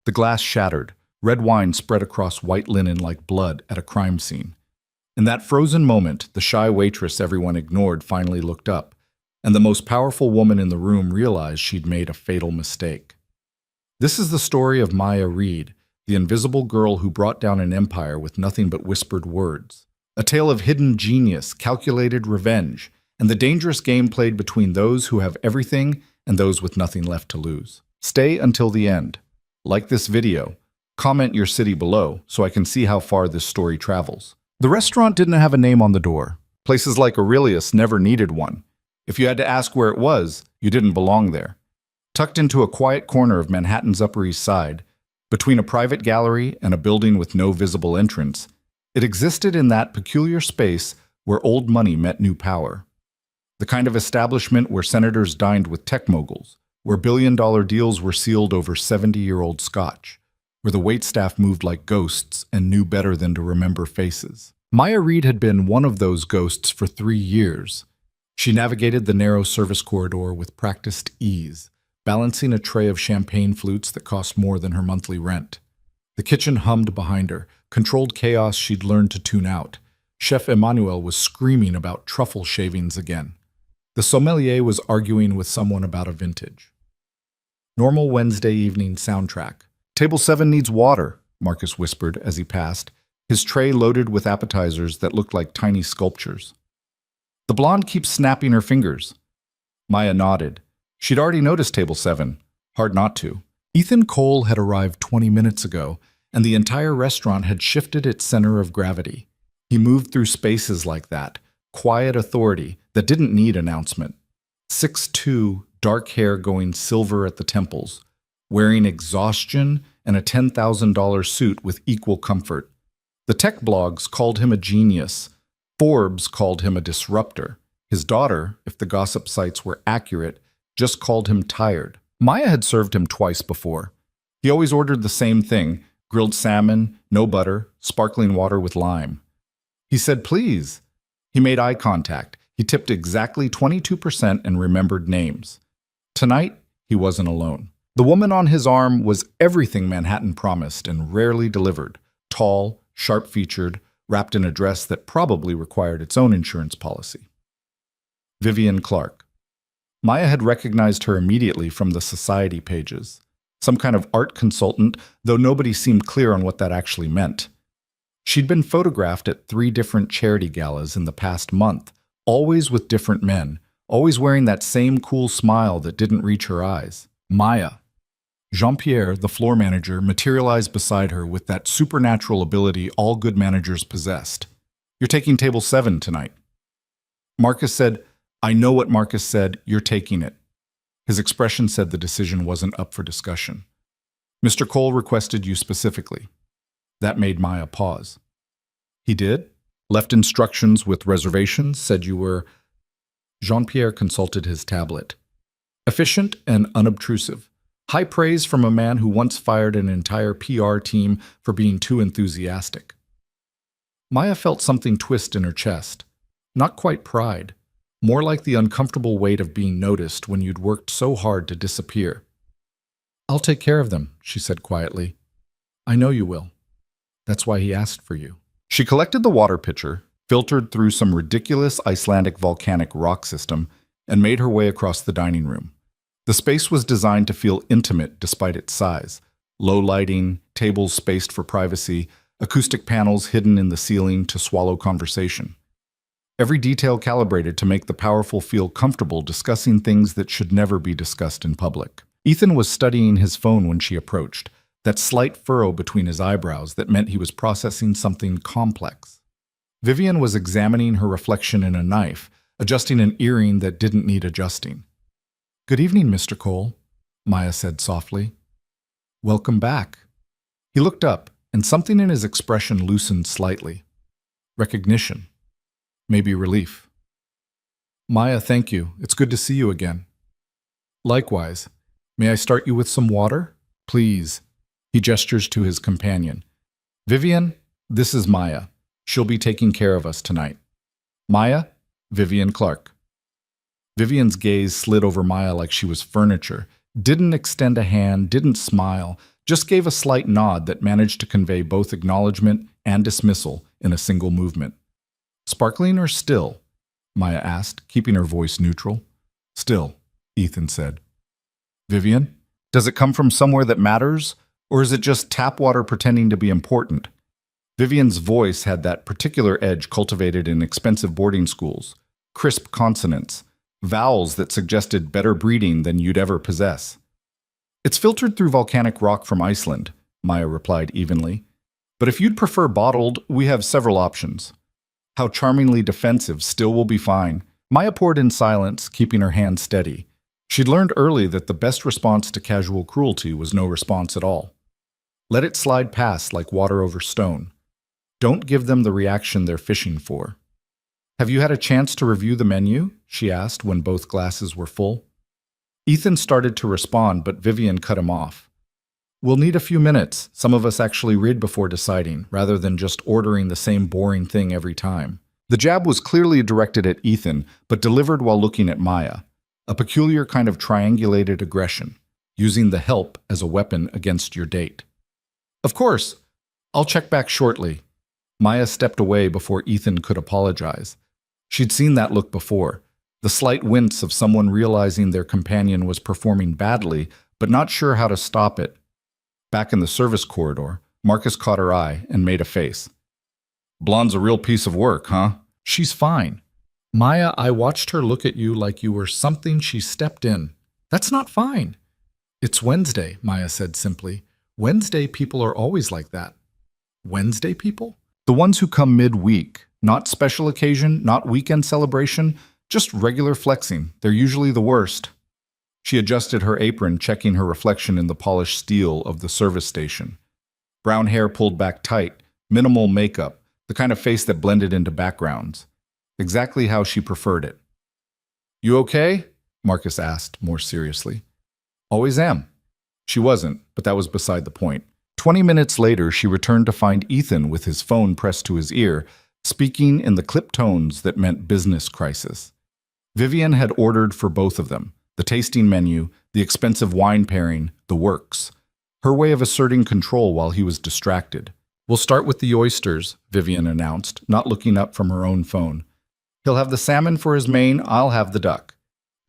The glass shattered. Red wine spread across white linen like blood at a crime scene. In that frozen moment, the shy waitress everyone ignored finally looked up, and the most powerful woman in the room realized she'd made a fatal mistake. This is the story of Maya Reed, the invisible girl who brought down an empire with nothing but whispered words. A tale of hidden genius, calculated revenge, and the dangerous game played between those who have everything and those with nothing left to lose. Stay until the end. Like this video. Comment your city below so I can see how far this story travels. The restaurant didn't have a name on the door. Places like Aurelius never needed one. If you had to ask where it was, you didn't belong there. Tucked into a quiet corner of Manhattan's Upper East Side, between a private gallery and a building with no visible entrance, it existed in that peculiar space where old money met new power. The kind of establishment where senators dined with tech moguls, where billion-dollar deals were sealed over 70-year-old scotch, where the waitstaff moved like ghosts and knew better than to remember faces. Maya Reed had been one of those ghosts for 3 years. She navigated the narrow service corridor with practiced ease, balancing a tray of champagne flutes that cost more than her monthly rent. The kitchen hummed behind her, controlled chaos she'd learned to tune out. Chef Emmanuel was screaming about truffle shavings again. The sommelier was arguing with someone about a vintage. Normal Wednesday evening soundtrack. Table 7 needs water, Marcus whispered as he passed, his tray loaded with appetizers that looked like tiny sculptures. The blonde keeps snapping her fingers. Maya nodded. She'd already noticed Table 7. Hard not to. Ethan Cole had arrived 20 minutes ago, and the entire restaurant had shifted its center of gravity. He moved through spaces like that, quiet authority that didn't need announcement. 6'2", dark hair going silver at the temples, wearing exhaustion and a $10,000 suit with equal comfort. The tech blogs called him a genius. Forbes called him a disruptor. His daughter, if the gossip sites were accurate, just called him tired. Maya had served him twice before. He always ordered the same thing, grilled salmon, no butter, sparkling water with lime. He said, please. He made eye contact. He tipped exactly 22% and remembered names. Tonight, he wasn't alone. The woman on his arm was everything Manhattan promised and rarely delivered. Tall, sharp-featured, wrapped in a dress that probably required its own insurance policy. Vivian Clark. Maya had recognized her immediately from the society pages. Some kind of art consultant, though nobody seemed clear on what that actually meant. She'd been photographed at 3 different charity galas in the past month, always with different men, always wearing that same cool smile that didn't reach her eyes. Maya. Jean-Pierre, the floor manager, materialized beside her with that supernatural ability all good managers possessed. You're taking Table 7 tonight. Marcus said, I know what Marcus said, you're taking it. His expression said the decision wasn't up for discussion. Mr. Cole requested you specifically. That made Maya pause. He did? Left instructions with reservations, said you were... Jean-Pierre consulted his tablet. Efficient and unobtrusive. High praise from a man who once fired an entire PR team for being too enthusiastic. Maya felt something twist in her chest. Not quite pride. More like the uncomfortable weight of being noticed when you'd worked so hard to disappear. I'll take care of them, she said quietly. I know you will. That's why he asked for you. She collected the water pitcher, filtered through some ridiculous Icelandic volcanic rock system, and made her way across the dining room. The space was designed to feel intimate despite its size. Low lighting, tables spaced for privacy, acoustic panels hidden in the ceiling to swallow conversation. Every detail calibrated to make the powerful feel comfortable discussing things that should never be discussed in public. Ethan was studying his phone when she approached, that slight furrow between his eyebrows that meant he was processing something complex. Vivian was examining her reflection in a knife, adjusting an earring that didn't need adjusting. Good evening, Mr. Cole, Maya said softly. Welcome back. He looked up, and something in his expression loosened slightly. Recognition. Maybe relief. Maya, thank you. It's good to see you again. Likewise. May I start you with some water? Please. He gestures to his companion. Vivian, this is Maya. She'll be taking care of us tonight. Maya, Vivian Clark. Vivian's gaze slid over Maya like she was furniture, didn't extend a hand, didn't smile, just gave a slight nod that managed to convey both acknowledgement and dismissal in a single movement. Sparkling or still? Maya asked, keeping her voice neutral. Still, Ethan said. Vivian, does it come from somewhere that matters, or is it just tap water pretending to be important? Vivian's voice had that particular edge cultivated in expensive boarding schools, crisp consonants, vowels that suggested better breeding than you'd ever possess. It's filtered through volcanic rock from Iceland, Maya replied evenly. But if you'd prefer bottled, we have several options. How charmingly defensive, still will be fine. Maya poured in silence, keeping her hand steady. She'd learned early that the best response to casual cruelty was no response at all. Let it slide past like water over stone. Don't give them the reaction they're fishing for. Have you had a chance to review the menu? She asked when both glasses were full. Ethan started to respond, but Vivian cut him off. We'll need a few minutes. Some of us actually read before deciding, rather than just ordering the same boring thing every time. The jab was clearly directed at Ethan, but delivered while looking at Maya. A peculiar kind of triangulated aggression, using the help as a weapon against your date. Of course. I'll check back shortly. Maya stepped away before Ethan could apologize. She'd seen that look before, the slight wince of someone realizing their companion was performing badly, but not sure how to stop it. Back in the service corridor, Marcus caught her eye and made a face. Blonde's a real piece of work, huh? She's fine. Maya, I watched her look at you like you were something she stepped in. That's not fine. It's Wednesday, Maya said simply. Wednesday people are always like that. Wednesday people? The ones who come mid-week, not special occasion, not weekend celebration, just regular flexing. They're usually the worst. She adjusted her apron, checking her reflection in the polished steel of the service station. Brown hair pulled back tight, minimal makeup, the kind of face that blended into backgrounds. Exactly how she preferred it. You okay? Marcus asked, more seriously. Always am. She wasn't, but that was beside the point. 20 minutes later, she returned to find Ethan with his phone pressed to his ear, speaking in the clipped tones that meant business crisis. Vivian had ordered for both of them, the tasting menu, the expensive wine pairing, the works. Her way of asserting control while he was distracted. We'll start with the oysters, Vivian announced, not looking up from her own phone. He'll have the salmon for his main, I'll have the duck.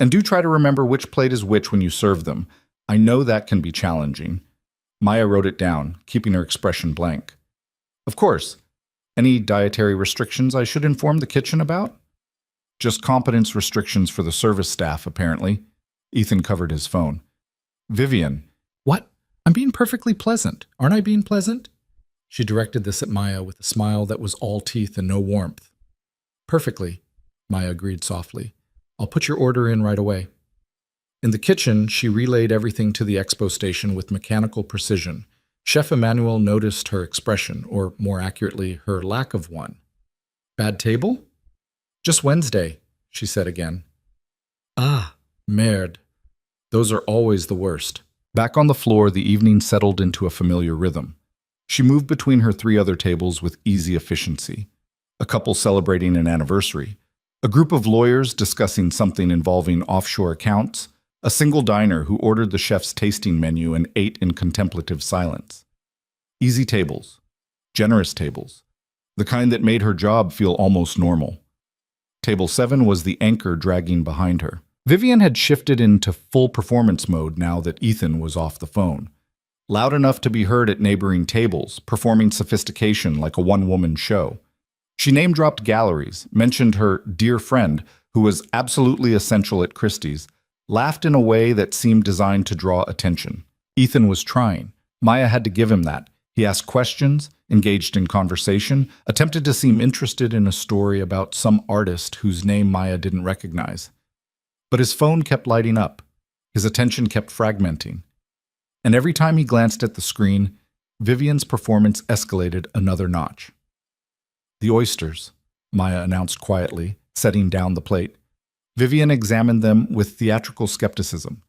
And do try to remember which plate is which when you serve them. I know that can be challenging. Maya wrote it down, keeping her expression blank. Of course. Any dietary restrictions I should inform the kitchen about? Just competence restrictions for the service staff, apparently. Ethan covered his phone. Vivian. What? I'm being perfectly pleasant. Aren't I being pleasant? She directed this at Maya with a smile that was all teeth and no warmth. Perfectly, Maya agreed softly. I'll put your order in right away. In the kitchen, she relayed everything to the expo station with mechanical precision. Chef Emmanuel noticed her expression, or more accurately, her lack of one. Bad table? Just Wednesday, she said again. Ah, merde. Those are always the worst. Back on the floor, the evening settled into a familiar rhythm. She moved between her 3 other tables with easy efficiency. A couple celebrating an anniversary. A group of lawyers discussing something involving offshore accounts. A single diner who ordered the chef's tasting menu and ate in contemplative silence. Easy tables. Generous tables. The kind that made her job feel almost normal. Table 7 was the anchor dragging behind her. Vivian had shifted into full performance mode now that Ethan was off the phone. Loud enough to be heard at neighboring tables, performing sophistication like a one-woman show. She name-dropped galleries, mentioned her dear friend, who was absolutely essential at Christie's, laughed in a way that seemed designed to draw attention. Ethan was trying. Maya had to give him that. He asked questions, engaged in conversation, attempted to seem interested in a story about some artist whose name Maya didn't recognize. But his phone kept lighting up. His attention kept fragmenting. And every time he glanced at the screen, Vivian's performance escalated another notch. The oysters, Maya announced quietly, setting down the plate. Vivian examined them with theatrical skepticism.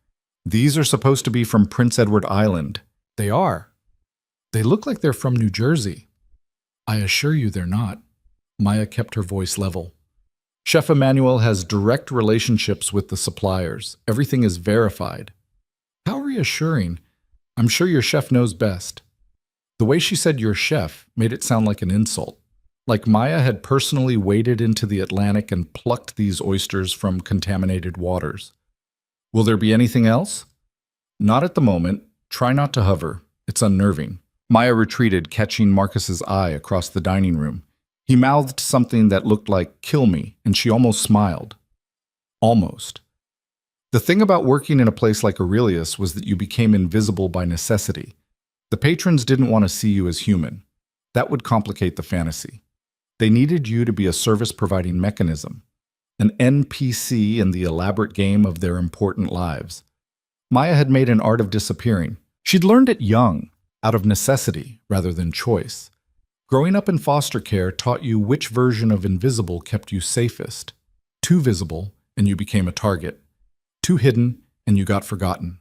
These are supposed to be from Prince Edward Island. They are. They look like they're from New Jersey. I assure you they're not. Maya kept her voice level. Chef Emmanuel has direct relationships with the suppliers. Everything is verified. How reassuring. I'm sure your chef knows best. The way she said your chef made it sound like an insult, like Maya had personally waded into the Atlantic and plucked these oysters from contaminated waters. Will there be anything else? Not at the moment. Try not to hover. It's unnerving. Maya retreated, catching Marcus's eye across the dining room. He mouthed something that looked like, "Kill me," and she almost smiled. Almost. The thing about working in a place like Aurelius was that you became invisible by necessity. The patrons didn't want to see you as human. That would complicate the fantasy. They needed you to be a service-providing mechanism, an NPC in the elaborate game of their important lives. Maya had made an art of disappearing. She'd learned it young, out of necessity rather than choice. Growing up in foster care taught you which version of invisible kept you safest. Too visible, and you became a target. Too hidden, and you got forgotten.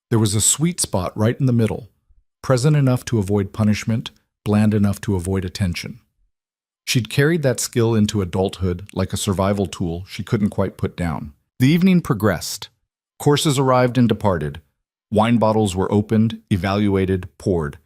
There was a sweet spot right in the middle, present enough to avoid punishment, bland enough to avoid attention. She'd carried that skill into adulthood like a survival tool she couldn't quite put down. The evening progressed. Courses arrived and departed. Wine bottles were opened, evaluated, poured.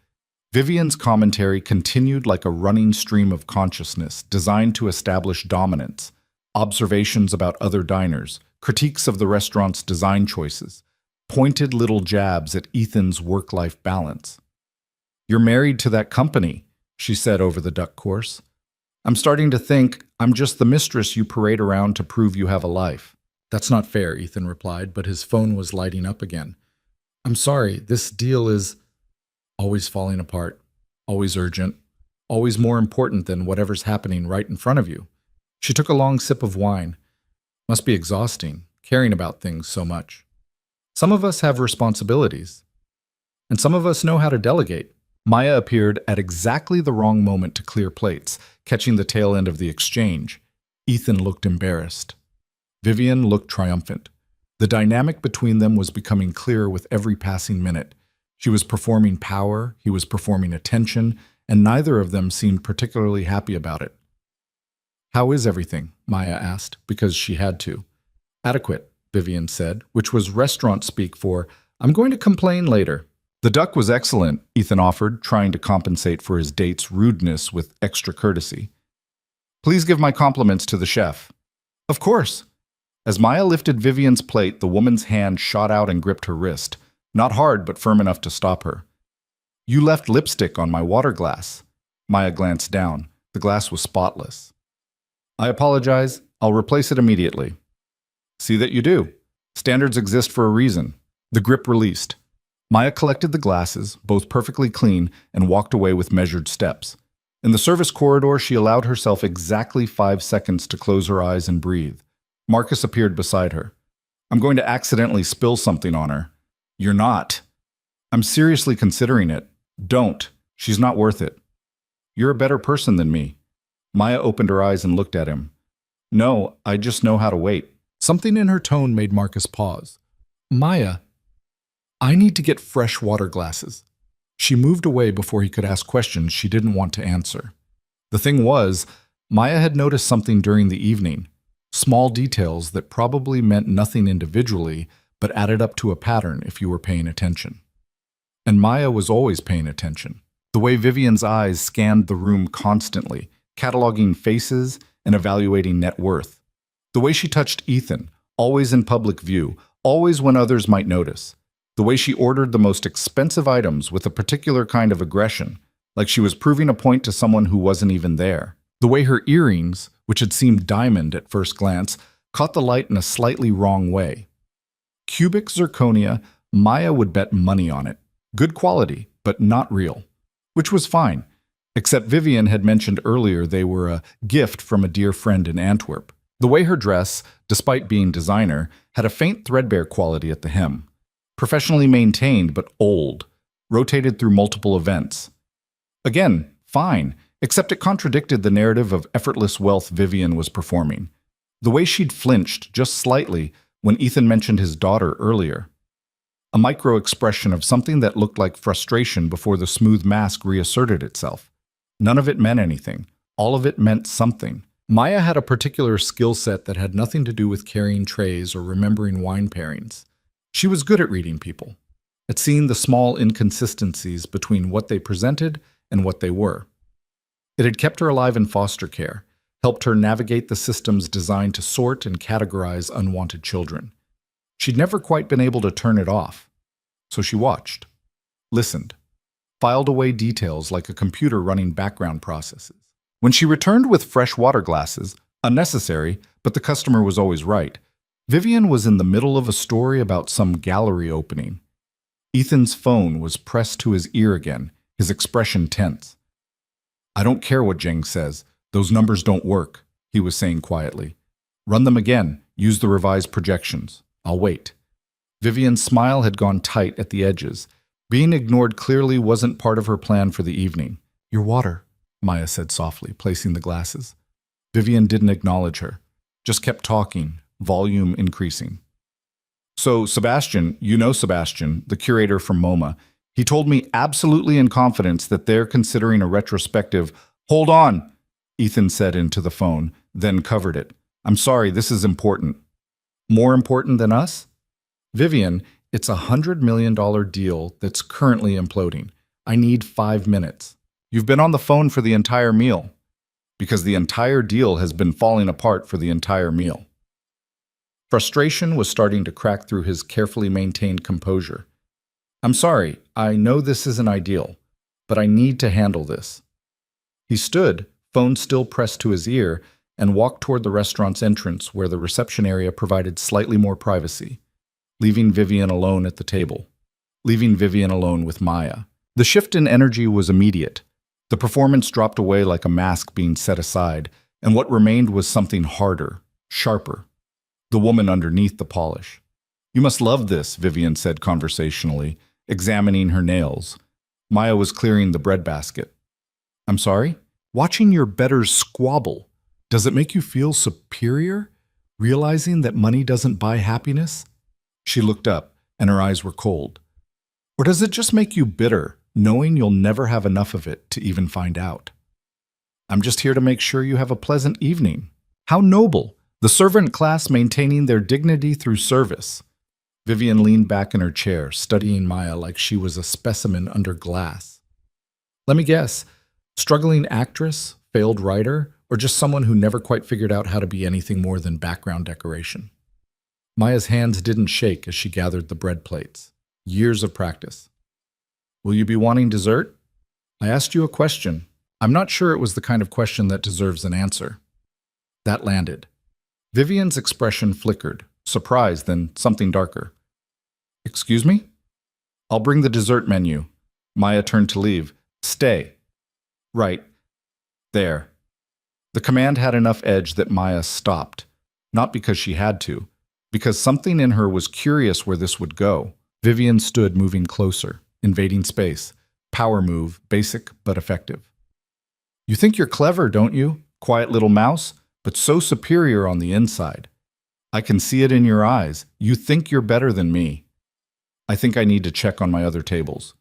Vivian's commentary continued like a running stream of consciousness designed to establish dominance, observations about other diners, critiques of the restaurant's design choices, pointed little jabs at Ethan's work-life balance. "You're married to that company," she said over the duck course. "I'm starting to think I'm just the mistress you parade around to prove you have a life." "That's not fair," Ethan replied, but his phone was lighting up again. "I'm sorry, this deal is always falling apart, always urgent, always more important than whatever's happening right in front of you." She took a long sip of wine. Must be exhausting, caring about things so much. Some of us have responsibilities, and some of us know how to delegate. Maya appeared at exactly the wrong moment to clear plates, catching the tail end of the exchange. Ethan looked embarrassed. Vivian looked triumphant. The dynamic between them was becoming clearer with every passing minute. She was performing power, he was performing attention, and neither of them seemed particularly happy about it. "How is everything?" Maya asked, because she had to. "Adequate," Vivian said, which was restaurant speak for, "I'm going to complain later." "The duck was excellent," Ethan offered, trying to compensate for his date's rudeness with extra courtesy. "Please give my compliments to the chef." "Of course." As Maya lifted Vivian's plate, the woman's hand shot out and gripped her wrist. Not hard, but firm enough to stop her. "You left lipstick on my water glass." Maya glanced down. The glass was spotless. "I apologize. I'll replace it immediately." "See that you do. Standards exist for a reason." The grip released. Maya collected the glasses, both perfectly clean, and walked away with measured steps. In the service corridor, she allowed herself exactly 5 seconds to close her eyes and breathe. Marcus appeared beside her. "I'm going to accidentally spill something on her." "You're not." "I'm seriously considering it." "Don't. She's not worth it." "You're a better person than me." Maya opened her eyes and looked at him. "No, I just know how to wait." Something in her tone made Marcus pause. "Maya, I need to get fresh water glasses." She moved away before he could ask questions she didn't want to answer. The thing was, Maya had noticed something during the evening. Small details that probably meant nothing individually, but added up to a pattern if you were paying attention. And Maya was always paying attention. The way Vivian's eyes scanned the room constantly, cataloging faces and evaluating net worth. The way she touched Ethan, always in public view, always when others might notice. The way she ordered the most expensive items with a particular kind of aggression, like she was proving a point to someone who wasn't even there. The way her earrings, which had seemed diamond at first glance, caught the light in a slightly wrong way. Cubic zirconia, Maya would bet money on it. Good quality, but not real. Which was fine, except Vivian had mentioned earlier they were a gift from a dear friend in Antwerp. The way her dress, despite being designer, had a faint threadbare quality at the hem. Professionally maintained, but old, rotated through multiple events. Again, fine, except it contradicted the narrative of effortless wealth Vivian was performing. The way she'd flinched, just slightly, when Ethan mentioned his daughter earlier. A micro-expression of something that looked like frustration before the smooth mask reasserted itself. None of it meant anything. All of it meant something. Maya had a particular skill set that had nothing to do with carrying trays or remembering wine pairings. She was good at reading people. at seeing the small inconsistencies between what they presented and what they were. It had kept her alive in foster care, helped her navigate the systems designed to sort and categorize unwanted children. She'd never quite been able to turn it off. So she watched, listened, filed away details like a computer running background processes. When she returned with fresh water glasses, unnecessary, but the customer was always right, Vivian was in the middle of a story about some gallery opening. Ethan's phone was pressed to his ear again, his expression tense. "I don't care what Jeng says. Those numbers don't work," he was saying quietly. "Run them again. Use the revised projections. I'll wait." Vivian's smile had gone tight at the edges. Being ignored clearly wasn't part of her plan for the evening. "Your water," Maya said softly, placing the glasses. Vivian didn't acknowledge her, just kept talking, volume increasing. "So, Sebastian, you know Sebastian, the curator from MoMA. He told me absolutely in confidence that they're considering a retrospective." "Hold on," Ethan said into the phone, then covered it. "I'm sorry, this is important." "More important than us?" "Vivian, it's a $100 million deal that's currently imploding. I need 5 minutes. You've been on the phone for the entire meal." "Because the entire deal has been falling apart for the entire meal." Frustration was starting to crack through his carefully maintained composure. "I'm sorry, I know this isn't ideal, but I need to handle this." He stood, phone still pressed to his ear, and walked toward the restaurant's entrance where the reception area provided slightly more privacy, leaving Vivian alone at the table, leaving Vivian alone with Maya. The shift in energy was immediate. The performance dropped away like a mask being set aside, and what remained was something harder, sharper. The woman underneath the polish. "You must love this," Vivian said conversationally, examining her nails. Maya was clearing the breadbasket. "I'm sorry? Watching your betters squabble. Does it make you feel superior, realizing that money doesn't buy happiness?" She looked up, and her eyes were cold. "Or does it just make you bitter, knowing you'll never have enough of it to even find out?" "I'm just here to make sure you have a pleasant evening." "How noble! The servant class maintaining their dignity through service." Vivian leaned back in her chair, studying Maya like she was a specimen under glass. "Let me guess, struggling actress, failed writer, or just someone who never quite figured out how to be anything more than background decoration?" Maya's hands didn't shake as she gathered the bread plates. Years of practice. "Will you be wanting dessert?" "I asked you a question. I'm not sure it was the kind of question that deserves an answer." That landed. Vivian's expression flickered, surprise, then something darker. "Excuse me?" "I'll bring the dessert menu." Maya turned to leave. "Stay." "Right. There." The command had enough edge that Maya stopped, not because she had to, because something in her was curious where this would go. Vivian stood moving closer, invading space. Power move, basic but effective. "You think you're clever, don't you? Quiet little mouse, but so superior on the inside. I can see it in your eyes. You think you're better than me." "I think I need to check on my other tables.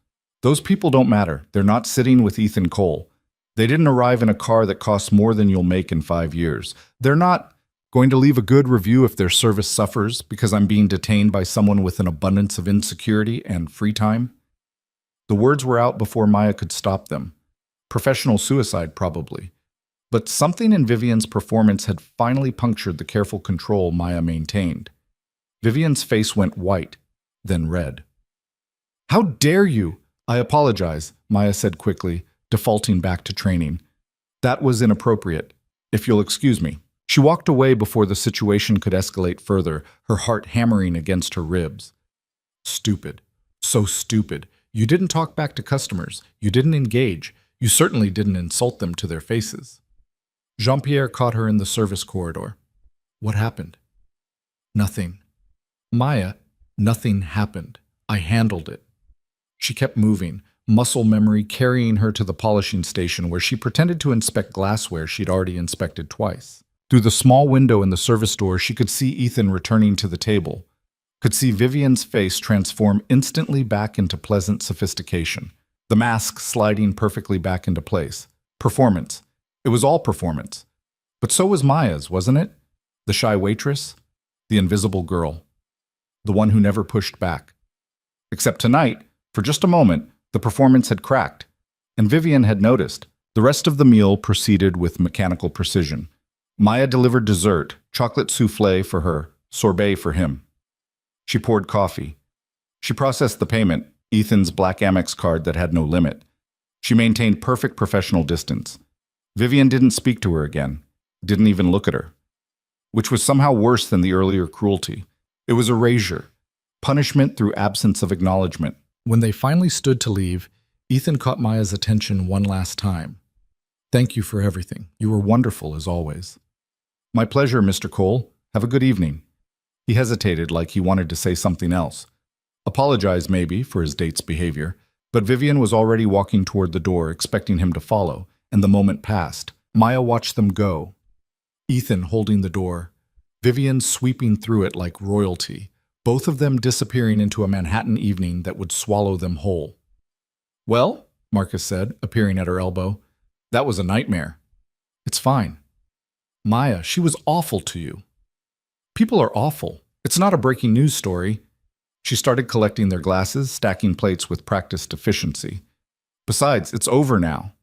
Those people don't matter. They're not sitting with Ethan Cole. They didn't arrive in a car that costs more than you'll make in 5 years. They're not going to leave a good review if their service suffers because I'm being detained by someone with an abundance of insecurity and free time." The words were out before Maya could stop them. Professional suicide, probably. But something in Vivian's performance had finally punctured the careful control Maya maintained. Vivian's face went white, then red. "How dare you?" "I apologize," Maya said quickly, defaulting back to training. "That was inappropriate. If you'll excuse me." She walked away before the situation could escalate further, her heart hammering against her ribs. Stupid. So stupid. You didn't talk back to customers. You didn't engage. You certainly didn't insult them to their faces. Jean-Pierre caught her in the service corridor. "What happened?" "Nothing." "Maya, nothing happened. I handled it." She kept moving, muscle memory carrying her to the polishing station where she pretended to inspect glassware she'd already inspected twice. Through the small window in the service door, she could see Ethan returning to the table, could see Vivian's face transform instantly back into pleasant sophistication, the mask sliding perfectly back into place. Performance. It was all performance. But so was Maya's, wasn't it? The shy waitress, the invisible girl, the one who never pushed back. Except tonight, for just a moment, the performance had cracked, and Vivian had noticed. The rest of the meal proceeded with mechanical precision. Maya delivered dessert, chocolate soufflé for her, sorbet for him. She poured coffee. She processed the payment, Ethan's black Amex card that had no limit. She maintained perfect professional distance. Vivian didn't speak to her again, didn't even look at her, which was somehow worse than the earlier cruelty. It was erasure, punishment through absence of acknowledgement. When they finally stood to leave, Ethan caught Maya's attention one last time. Thank you for everything. You were wonderful as always. My pleasure, Mr. Cole. Have a good evening. He hesitated like he wanted to say something else. Apologize, maybe, for his date's behavior, but Vivian was already walking toward the door, expecting him to follow, and the moment passed. Maya watched them go. Ethan holding the door, Vivian sweeping through it like royalty, both of them disappearing into a Manhattan evening that would swallow them whole. Well, Marcus said, appearing at her elbow, that was a nightmare. It's fine. Maya, she was awful to you. People are awful. It's not a breaking news story. She started collecting their glasses, stacking plates with practiced efficiency. Besides, it's over now.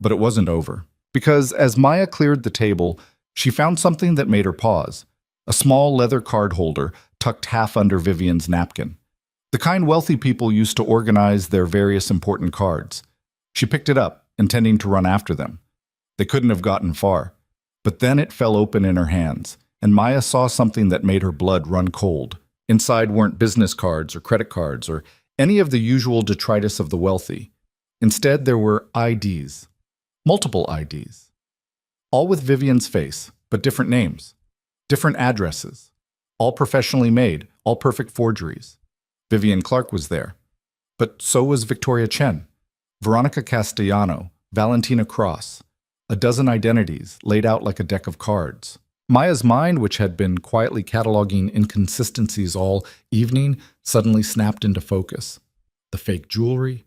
But it wasn't over. Because as Maya cleared the table, she found something that made her pause. A small leather card holder tucked half under Vivian's napkin. The kind wealthy people used to organize their various important cards. She picked it up, intending to run after them. They couldn't have gotten far. But then it fell open in her hands, and Maya saw something that made her blood run cold. Inside weren't business cards or credit cards or any of the usual detritus of the wealthy. Instead, there were IDs. Multiple IDs. All with Vivian's face, but different names. Different addresses. All professionally made, all perfect forgeries. Vivian Clark was there. But so was Victoria Chen, Veronica Castellano, Valentina Cross. A dozen identities laid out like a deck of cards. Maya's mind, which had been quietly cataloging inconsistencies all evening, suddenly snapped into focus. The fake jewelry,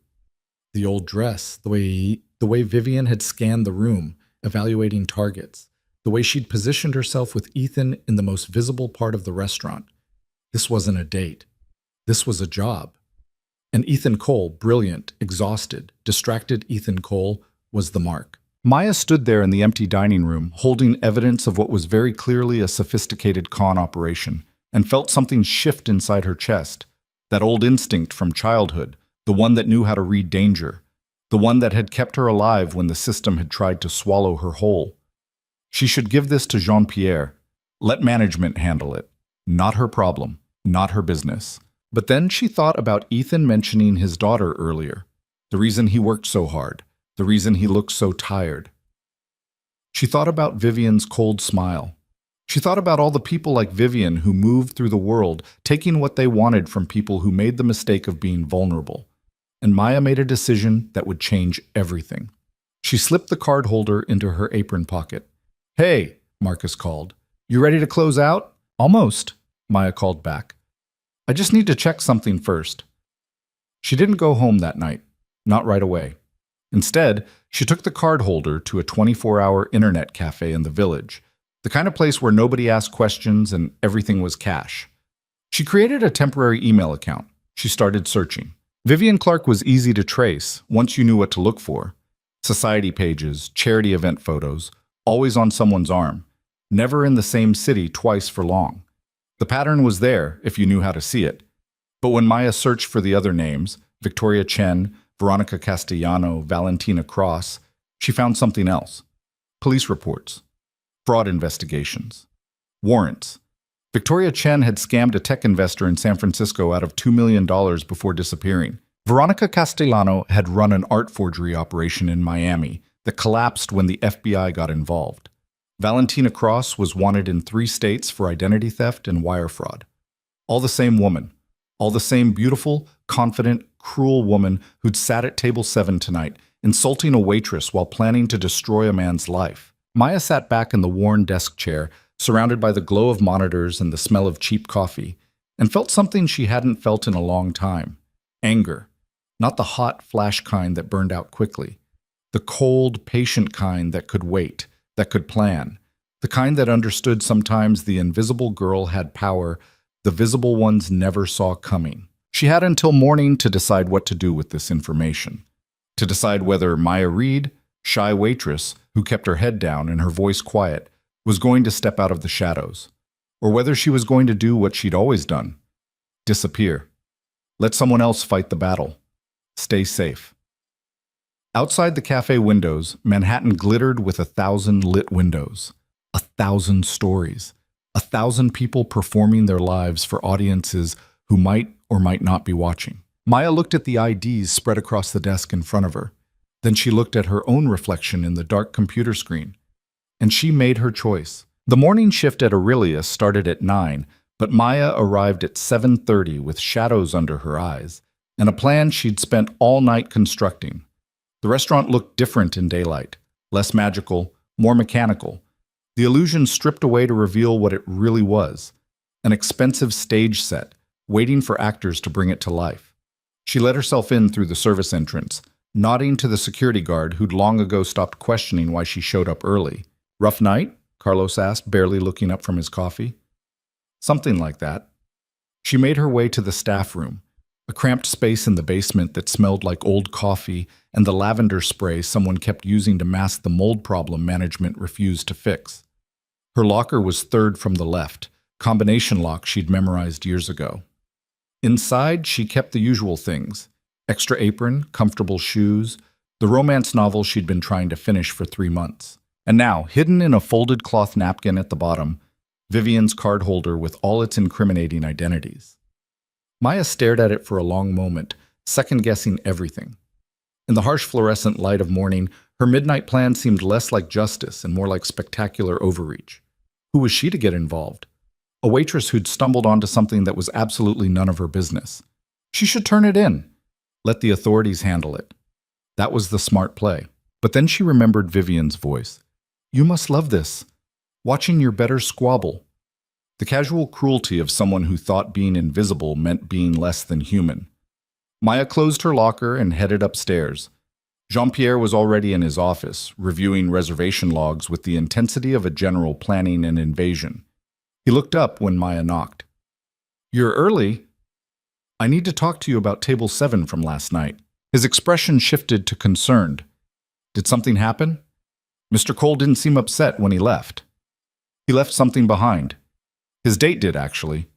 the old dress, the way Vivian had scanned the room, evaluating targets, the way she'd positioned herself with Ethan in the most visible part of the restaurant. This wasn't a date. This was a job. And Ethan Cole, brilliant, exhausted, distracted Ethan Cole, was the mark. Maya stood there in the empty dining room, holding evidence of what was very clearly a sophisticated con operation, and felt something shift inside her chest. That old instinct from childhood, the one that knew how to read danger, the one that had kept her alive when the system had tried to swallow her whole. She should give this to Jean-Pierre. Let management handle it. Not her problem, not her business. But then she thought about Ethan mentioning his daughter earlier, the reason he worked so hard, the reason he looked so tired. She thought about Vivian's cold smile. She thought about all the people like Vivian who moved through the world, taking what they wanted from people who made the mistake of being vulnerable. And Maya made a decision that would change everything. She slipped the card holder into her apron pocket. Hey, Marcus called. You ready to close out? Almost, Maya called back. I just need to check something first. She didn't go home that night, not right away. Instead, she took the card holder to a 24-hour internet cafe in the village, the kind of place where nobody asked questions and everything was cash. She created a temporary email account. She started searching. Vivian Clark was easy to trace once you knew what to look for. Society pages, charity event photos, always on someone's arm, never in the same city twice for long. The pattern was there if you knew how to see it. But when Maya searched for the other names, Victoria Chen, Veronica Castellano, Valentina Cross, she found something else. Police reports. Fraud investigations. Warrants. Victoria Chen had scammed a tech investor in San Francisco out of $2 million before disappearing. Veronica Castellano had run an art forgery operation in Miami that collapsed when the FBI got involved. Valentina Cross was wanted in 3 states for identity theft and wire fraud. All the same woman. All the same beautiful, confident, cruel woman who'd sat at table 7 tonight, insulting a waitress while planning to destroy a man's life. Maya sat back in the worn desk chair, surrounded by the glow of monitors and the smell of cheap coffee, and felt something she hadn't felt in a long time. Anger. Not the hot, flash kind that burned out quickly. The cold, patient kind that could wait, that could plan. The kind that understood sometimes the invisible girl had power the visible ones never saw coming. She had until morning to decide what to do with this information. To decide whether Maya Reed, shy waitress who kept her head down and her voice quiet, was going to step out of the shadows, or whether she was going to do what she'd always done: disappear. Let someone else fight the battle. Stay safe. Outside the cafe windows, Manhattan glittered with 1,000 lit windows, 1,000 stories, 1,000 people performing their lives for audiences who might or might not be watching. Maya looked at the IDs spread across the desk in front of her. Then she looked at her own reflection in the dark computer screen. And she made her choice. The morning shift at Aurelius started at 9, but Maya arrived at 7:30 with shadows under her eyes and a plan she'd spent all night constructing. The restaurant looked different in daylight, less magical, more mechanical. The illusion stripped away to reveal what it really was: an expensive stage set, waiting for actors to bring it to life. She let herself in through the service entrance, nodding to the security guard who'd long ago stopped questioning why she showed up early. "Rough night?" Carlos asked, barely looking up from his coffee. "Something like that." She made her way to the staff room, a cramped space in the basement that smelled like old coffee and the lavender spray someone kept using to mask the mold problem management refused to fix. Her locker was third from the left, combination lock she'd memorized years ago. Inside, she kept the usual things: extra apron, comfortable shoes, the romance novel she'd been trying to finish for 3 months. And now, hidden in a folded cloth napkin at the bottom, Vivian's card holder with all its incriminating identities. Maya stared at it for a long moment, second-guessing everything. In the harsh fluorescent light of morning, her midnight plan seemed less like justice and more like spectacular overreach. Who was she to get involved? A waitress who'd stumbled onto something that was absolutely none of her business. She should turn it in. Let the authorities handle it. That was the smart play. But then she remembered Vivian's voice. "You must love this. Watching your better squabble." The casual cruelty of someone who thought being invisible meant being less than human. Maya closed her locker and headed upstairs. Jean-Pierre was already in his office, reviewing reservation logs with the intensity of a general planning an invasion. He looked up when Maya knocked. "You're early. I need to talk to you about table 7 from last night." His expression shifted to concerned. "Did something happen?" Mr. Cole didn't seem upset when he left. He left something behind. His date did, actually.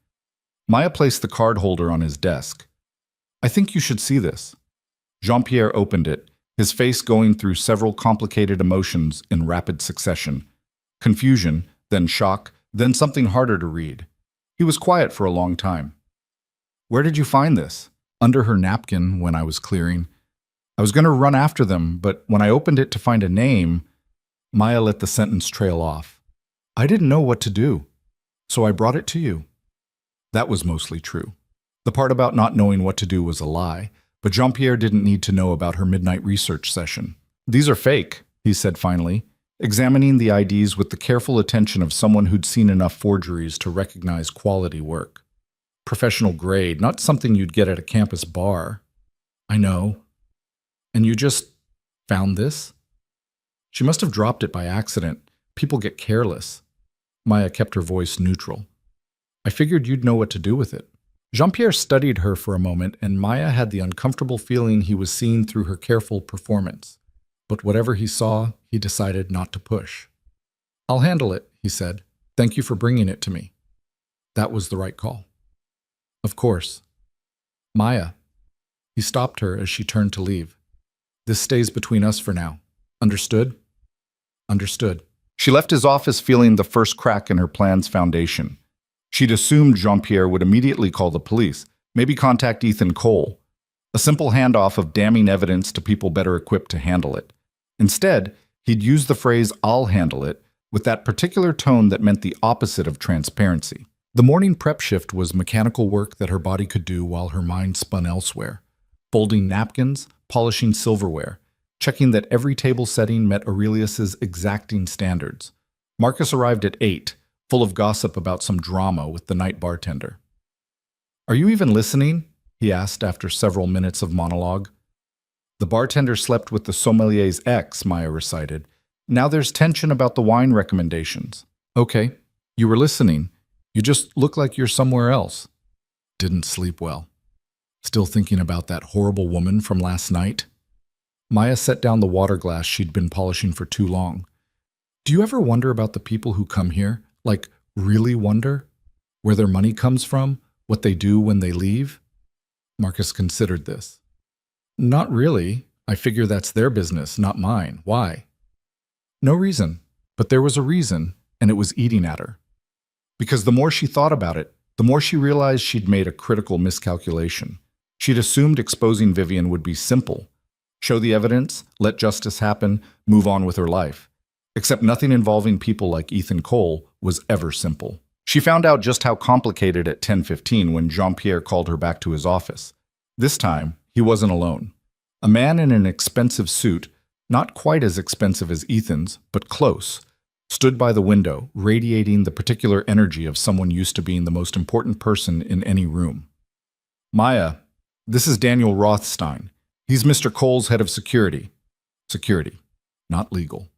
Maya placed the card holder on his desk. "I think you should see this." Jean-Pierre opened it, his face going through several complicated emotions in rapid succession. Confusion, then shock, then something harder to read. He was quiet for a long time. "Where did you find this?" "Under her napkin when I was clearing. I was going to run after them, but when I opened it to find a name..." Maya let the sentence trail off. "I didn't know what to do, so I brought it to you." That was mostly true. The part about not knowing what to do was a lie, but Jean-Pierre didn't need to know about her midnight research session. "These are fake," he said finally, examining the IDs with the careful attention of someone who'd seen enough forgeries to recognize quality work. "Professional grade, not something you'd get at a campus bar." "I know. And you just found this?" "She must have dropped it by accident. People get careless." Maya kept her voice neutral. "I figured you'd know what to do with it." Jean-Pierre studied her for a moment, and Maya had the uncomfortable feeling he was seeing through her careful performance. But whatever he saw, he decided not to push. "I'll handle it," he said. "Thank you for bringing it to me." That was the right call. "Of course." "Maya." He stopped her as she turned to leave. "This stays between us for now. Understood?" "Understood." She left his office feeling the first crack in her plan's foundation. She'd assumed Jean-Pierre would immediately call the police, maybe contact Ethan Cole. A simple handoff of damning evidence to people better equipped to handle it. Instead, he'd use the phrase "I'll handle it" with that particular tone that meant the opposite of transparency. The morning prep shift was mechanical work that her body could do while her mind spun elsewhere. Folding napkins, polishing silverware, checking that every table setting met Aurelius's exacting standards. Marcus arrived at 8, full of gossip about some drama with the night bartender. "Are you even listening?" he asked after several minutes of monologue. "The bartender slept with the sommelier's ex," Maya recited. "Now there's tension about the wine recommendations." "Okay, you were listening. You just look like you're somewhere else." "Didn't sleep well." Still thinking about that horrible woman from last night? Maya set down the water glass she'd been polishing for too long. Do you ever wonder about the people who come here? Like, really wonder? Where their money comes from? What they do when they leave? Marcus considered this. Not really. I figure that's their business, not mine. Why? No reason. But there was a reason, and it was eating at her. Because the more she thought about it, the more she realized she'd made a critical miscalculation. She'd assumed exposing Vivian would be simple. Show the evidence, let justice happen, move on with her life. Except nothing involving people like Ethan Cole was ever simple. She found out just how complicated at 10:15 when Jean-Pierre called her back to his office. This time, he wasn't alone. A man in an expensive suit, not quite as expensive as Ethan's, but close, stood by the window, radiating the particular energy of someone used to being the most important person in any room. Maya, this is Daniel Rothstein. He's Mr. Cole's head of security. Security, not legal,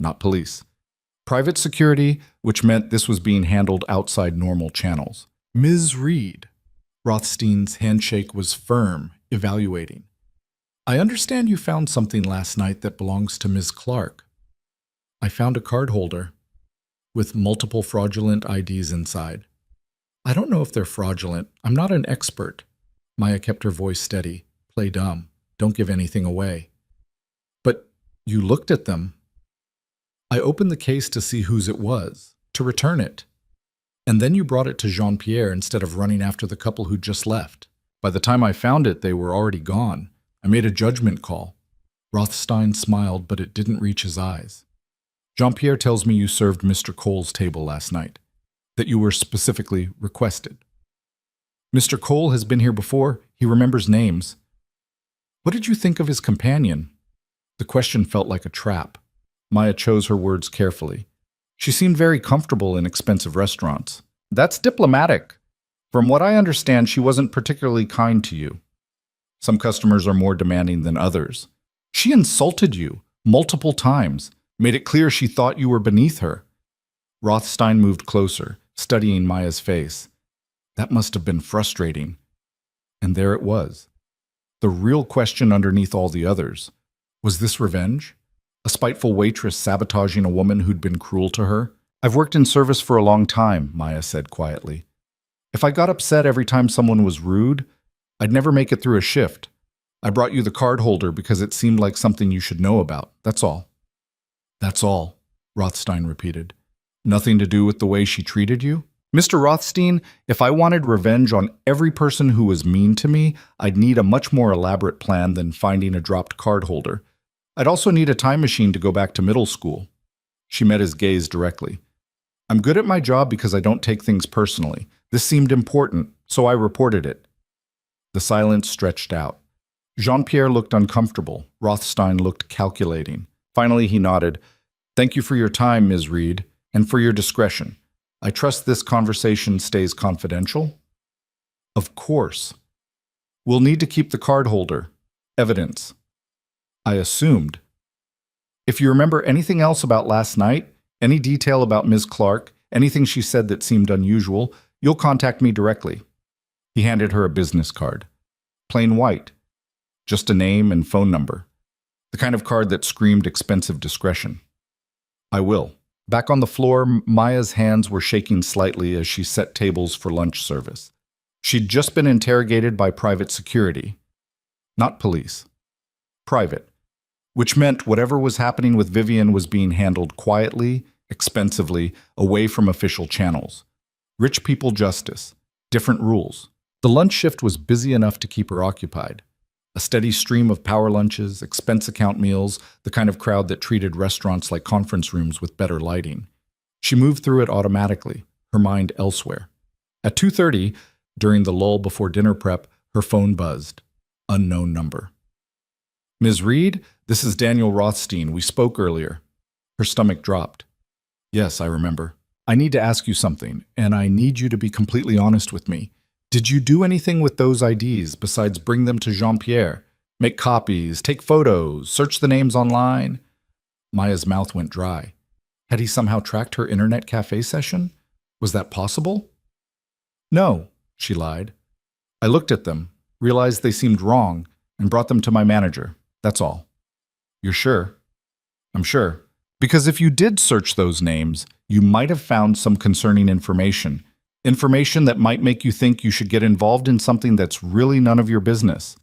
not police. Private security, which meant this was being handled outside normal channels. Ms. Reed. Rothstein's handshake was firm, evaluating. I understand you found something last night that belongs to Ms. Clark. I found a card holder with multiple fraudulent IDs inside. I don't know if they're fraudulent. I'm not an expert. Maya kept her voice steady. Play dumb. Don't give anything away. But you looked at them. I opened the case to see whose it was, to return it. And then you brought it to Jean-Pierre instead of running after the couple who just left. By the time I found it, they were already gone. I made a judgment call. Rothstein smiled, but it didn't reach his eyes. Jean-Pierre tells me you served Mr. Cole's table last night, that you were specifically requested. Mr. Cole has been here before. He remembers names. What did you think of his companion? The question felt like a trap. Maya chose her words carefully. She seemed very comfortable in expensive restaurants. That's diplomatic. From what I understand, she wasn't particularly kind to you. Some customers are more demanding than others. She insulted you multiple times, made it clear she thought you were beneath her. Rothstein moved closer, studying Maya's face. That must have been frustrating. And there it was. The real question underneath all the others. Was this revenge? A spiteful waitress sabotaging a woman who'd been cruel to her? I've worked in service for a long time, Maya said quietly. If I got upset every time someone was rude, I'd never make it through a shift. I brought you the card holder because it seemed like something you should know about. That's all. That's all, Rothstein repeated. Nothing to do with the way she treated you? Mr. Rothstein, if I wanted revenge on every person who was mean to me, I'd need a much more elaborate plan than finding a dropped card holder. I'd also need a time machine to go back to middle school. She met his gaze directly. I'm good at my job because I don't take things personally. This seemed important, so I reported it. The silence stretched out. Jean-Pierre looked uncomfortable. Rothstein looked calculating. Finally, he nodded. Thank you for your time, Ms. Reed, and for your discretion. I trust this conversation stays confidential? Of course. We'll need to keep the card holder. Evidence. I assumed. If you remember anything else about last night, any detail about Ms. Clark, anything she said that seemed unusual, you'll contact me directly. He handed her a business card. Plain white. Just a name and phone number. The kind of card that screamed expensive discretion. I will. Back on the floor, Maya's hands were shaking slightly as she set tables for lunch service. She'd just been interrogated by private security. Not police. Private. Which meant whatever was happening with Vivian was being handled quietly, expensively, away from official channels. Rich people justice. Different rules. The lunch shift was busy enough to keep her occupied. A steady stream of power lunches, expense account meals, the kind of crowd that treated restaurants like conference rooms with better lighting. She moved through it automatically, her mind elsewhere. At 2:30, during the lull before dinner prep, her phone buzzed. Unknown number. Ms. Reed, this is Daniel Rothstein. We spoke earlier. Her stomach dropped. Yes, I remember. I need to ask you something, and I need you to be completely honest with me. Did you do anything with those IDs besides bring them to Jean-Pierre? Make copies, take photos, search the names online? Maya's mouth went dry. Had he somehow tracked her internet cafe session? Was that possible? No, she lied. I looked at them. realized they seemed wrong, and brought them to my manager. That's all. You're sure? I'm sure. Because if you did search those names, you might have found some concerning information. Information that might make you think you should get involved in something that's really none of your business.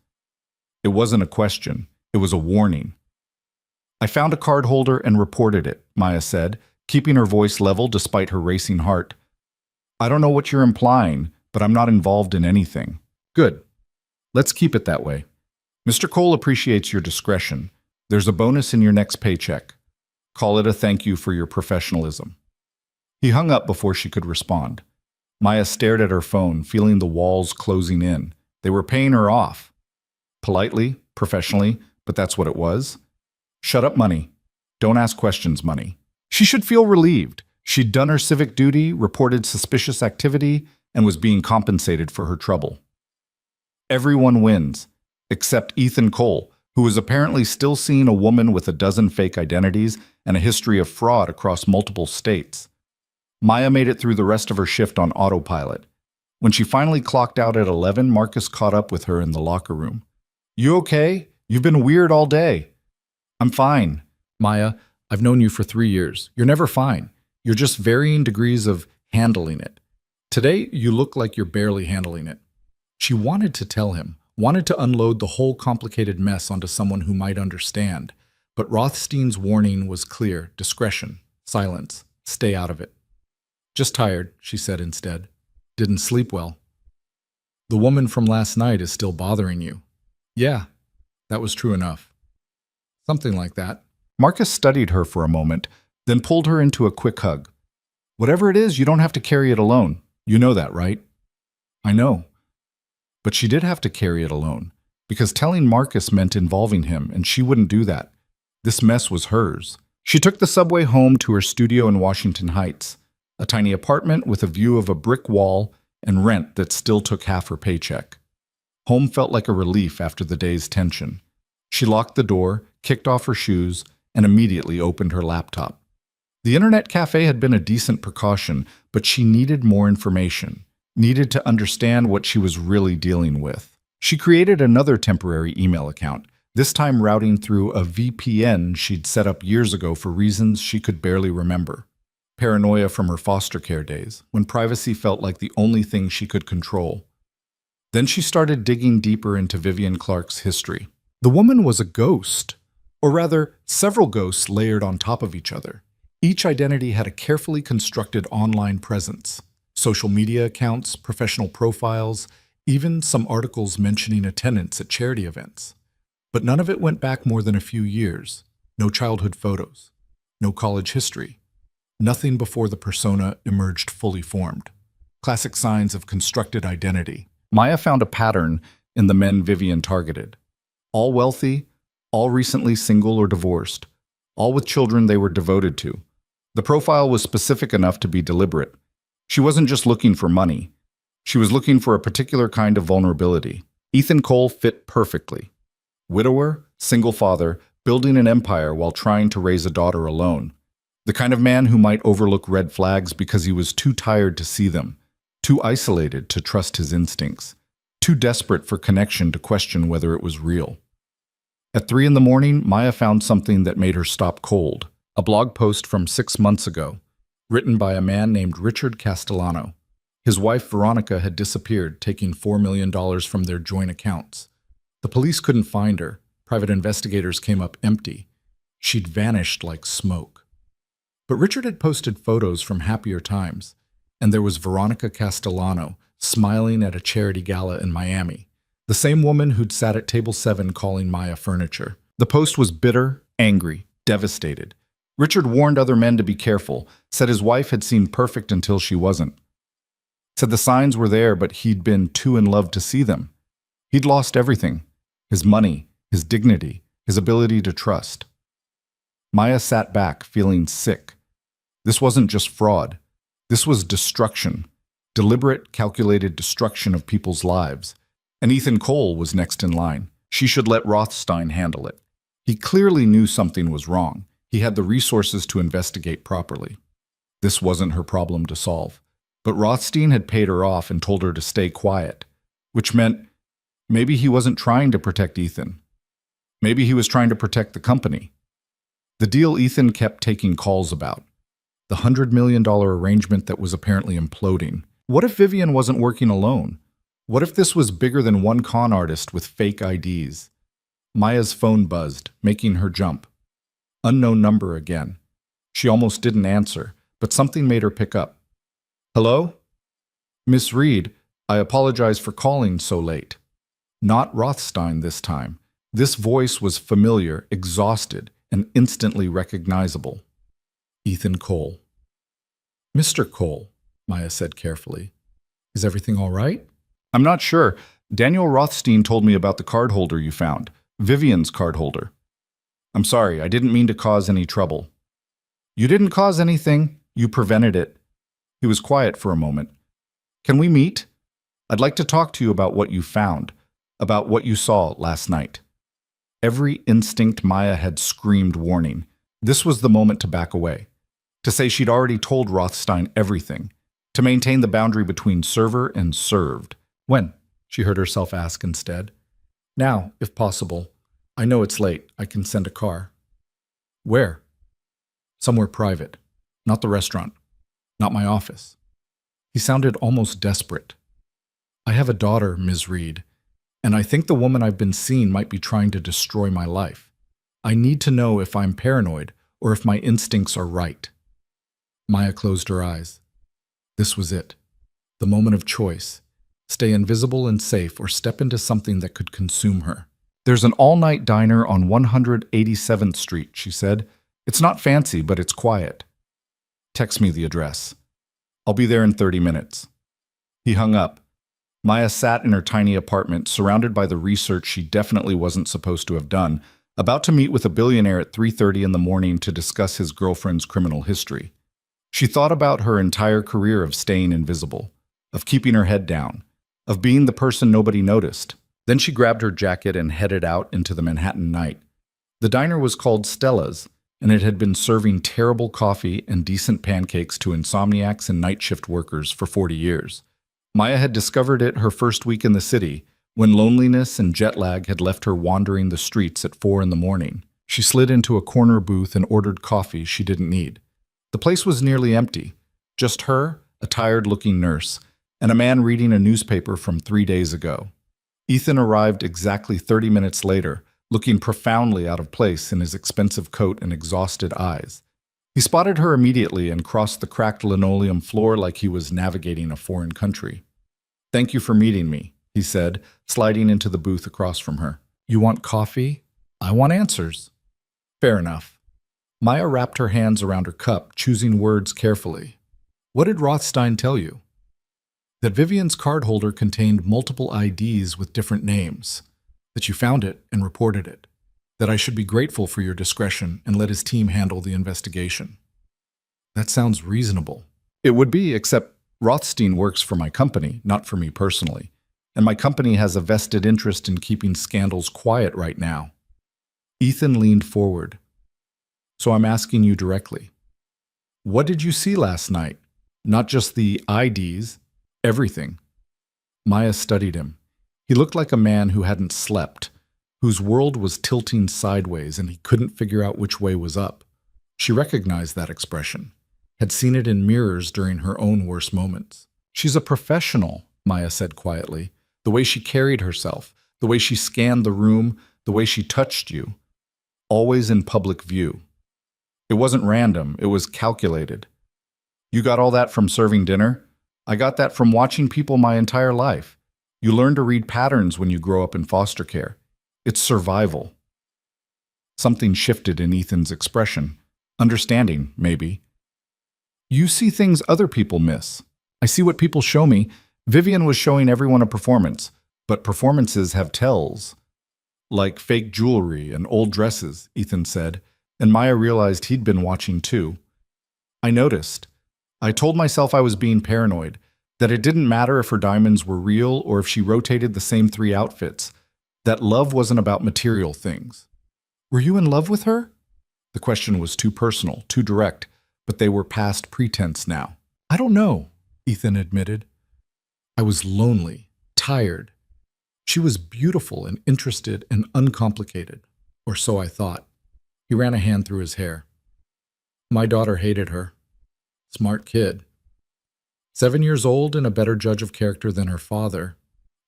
It wasn't a question. It was a warning. I found a card holder and reported it, Maya said, keeping her voice level despite her racing heart. I don't know what you're implying, but I'm not involved in anything. Good. Let's keep it that way. Mr. Cole appreciates your discretion. There's a bonus in your next paycheck. Call it a thank you for your professionalism. He hung up before she could respond. Maya stared at her phone, feeling the walls closing in. They were paying her off. Politely, professionally, but that's what it was. Shut up, money. Don't ask questions, money. She should feel relieved. She'd done her civic duty, reported suspicious activity, and was being compensated for her trouble. Everyone wins, except Ethan Cole, who was apparently still seeing a woman with a dozen fake identities and a history of fraud across multiple states. Maya made it through the rest of her shift on autopilot. When she finally clocked out at 11, Marcus caught up with her in the locker room. You okay? You've been weird all day. I'm fine. Maya, I've known you for 3 years. You're never fine. You're just varying degrees of handling it. Today, you look like you're barely handling it. She wanted to tell him, wanted to unload the whole complicated mess onto someone who might understand. But Rothstein's warning was clear: discretion, silence, stay out of it. Just tired, she said instead. Didn't sleep well. The woman from last night is still bothering you. Yeah, that was true enough. Something like that. Marcus studied her for a moment, then pulled her into a quick hug. Whatever it is, you don't have to carry it alone. You know that, right? I know. But she did have to carry it alone, because telling Marcus meant involving him, and she wouldn't do that. This mess was hers. She took the subway home to her studio in Washington Heights, a tiny apartment with a view of a brick wall and rent that still took half her paycheck. Home felt like a relief after the day's tension. She locked the door, kicked off her shoes, and immediately opened her laptop. The internet cafe had been a decent precaution, but she needed more information, needed to understand what she was really dealing with. She created another temporary email account, this time routing through a VPN she'd set up years ago for reasons she could barely remember. Paranoia from her foster care days, when privacy felt like the only thing she could control. Then she started digging deeper into Vivian Clark's history. The woman was a ghost, or rather, several ghosts layered on top of each other. Each identity had a carefully constructed online presence. Social media accounts, professional profiles, even some articles mentioning attendance at charity events. But none of it went back more than a few years. No childhood photos. No college history. Nothing before the persona emerged fully formed. Classic signs of constructed identity. Maya found a pattern in the men Vivian targeted. All wealthy, all recently single or divorced, all with children they were devoted to. The profile was specific enough to be deliberate. She wasn't just looking for money. She was looking for a particular kind of vulnerability. Ethan Cole fit perfectly. Widower, single father, building an empire while trying to raise a daughter alone. The kind of man who might overlook red flags because he was too tired to see them, too isolated to trust his instincts, too desperate for connection to question whether it was real. At 3 a.m, Maya found something that made her stop cold. A blog post from 6 months ago, written by a man named Richard Castellano. His wife, Veronica, had disappeared, taking $4 million from their joint accounts. The police couldn't find her. Private investigators came up empty. She'd vanished like smoke. But Richard had posted photos from happier times, and there was Veronica Castellano smiling at a charity gala in Miami, the same woman who'd sat at table 7 calling Maya furniture. The post was bitter, angry, devastated. Richard warned other men to be careful, said his wife had seemed perfect until she wasn't. Said the signs were there, but he'd been too in love to see them. He'd lost everything: his money, his dignity, his ability to trust. Maya sat back, feeling sick. This wasn't just fraud. This was destruction. Deliberate, calculated destruction of people's lives. And Ethan Cole was next in line. She should let Rothstein handle it. He clearly knew something was wrong. He had the resources to investigate properly. This wasn't her problem to solve. But Rothstein had paid her off and told her to stay quiet, which meant Maybe he wasn't trying to protect Ethan. Maybe he was trying to protect the company. The deal Ethan kept taking calls about. The $100 million arrangement that was apparently imploding. What if Vivian wasn't working alone? What if this was bigger than one con artist with fake IDs? Maya's phone buzzed, making her jump. Unknown number again. She almost didn't answer, but something made her pick up. Hello? Miss Reed, I apologize for calling so late. Not Rothstein this time. This voice was familiar, exhausted, and instantly recognizable. Ethan Cole. Mr. Cole, Maya said carefully. Is everything all right? I'm not sure. Daniel Rothstein told me about the cardholder you found. Vivian's cardholder. I'm sorry, I didn't mean to cause any trouble. You didn't cause anything. You prevented it. He was quiet for a moment. Can we meet? I'd like to talk to you about what you found, about what you saw last night. Every instinct Maya had screamed warning. This was the moment to back away, to say she'd already told Rothstein everything, to maintain the boundary between server and served. When? She heard herself ask instead. Now, if possible. I know it's late. I can send a car. Where? Somewhere private. Not the restaurant. Not my office. He sounded almost desperate. I have a daughter, Ms. Reed, and I think the woman I've been seeing might be trying to destroy my life. I need to know if I'm paranoid or if my instincts are right. Maya closed her eyes. This was it. The moment of choice. Stay invisible and safe or step into something that could consume her. There's an all-night diner on 187th Street, she said. It's not fancy, but it's quiet. Text me the address. I'll be there in 30 minutes. He hung up. Maya sat in her tiny apartment, surrounded by the research she definitely wasn't supposed to have done, about to meet with a billionaire at 3:30 in the morning to discuss his girlfriend's criminal history. She thought about her entire career of staying invisible, of keeping her head down, of being the person nobody noticed. Then she grabbed her jacket and headed out into the Manhattan night. The diner was called Stella's, and it had been serving terrible coffee and decent pancakes to insomniacs and night shift workers for 40 years. Maya had discovered it her first week in the city, when loneliness and jet lag had left her wandering the streets at 4 in the morning. She slid into a corner booth and ordered coffee she didn't need. The place was nearly empty. Just her, a tired-looking nurse, and a man reading a newspaper from 3 days ago. Ethan arrived exactly 30 minutes later, looking profoundly out of place in his expensive coat and exhausted eyes. He spotted her immediately and crossed the cracked linoleum floor like he was navigating a foreign country. Thank you for meeting me, he said, sliding into the booth across from her. You want coffee? I want answers. Fair enough. Maya wrapped her hands around her cup, choosing words carefully. What did Rothstein tell you? That Vivian's cardholder contained multiple IDs with different names, that you found it and reported it, that I should be grateful for your discretion and let his team handle the investigation. That sounds reasonable. It would be, except Rothstein works for my company, not for me personally, and my company has a vested interest in keeping scandals quiet right now. Ethan leaned forward. So I'm asking you directly. What did you see last night? Not just the IDs, everything. Maya studied him. He looked like a man who hadn't slept, whose world was tilting sideways and he couldn't figure out which way was up. She recognized that expression, had seen it in mirrors during her own worst moments. She's a professional, Maya said quietly. The way she carried herself, the way she scanned the room, the way she touched you. Always in public view. It wasn't random, it was calculated. You got all that from serving dinner? I got that from watching people my entire life. You learn to read patterns when you grow up in foster care. It's survival. Something shifted in Ethan's expression. Understanding, maybe. You see things other people miss. I see what people show me. Vivian was showing everyone a performance, but performances have tells. Like fake jewelry and old dresses, Ethan said, and Maya realized he'd been watching too. I noticed. I told myself I was being paranoid, that it didn't matter if her diamonds were real or if she rotated the same 3 outfits, that love wasn't about material things. Were you in love with her? The question was too personal, too direct, but they were past pretense now. I don't know, Ethan admitted. I was lonely, tired. She was beautiful and interested and uncomplicated, or so I thought. He ran a hand through his hair. My daughter hated her. Smart kid. 7 years old and a better judge of character than her father.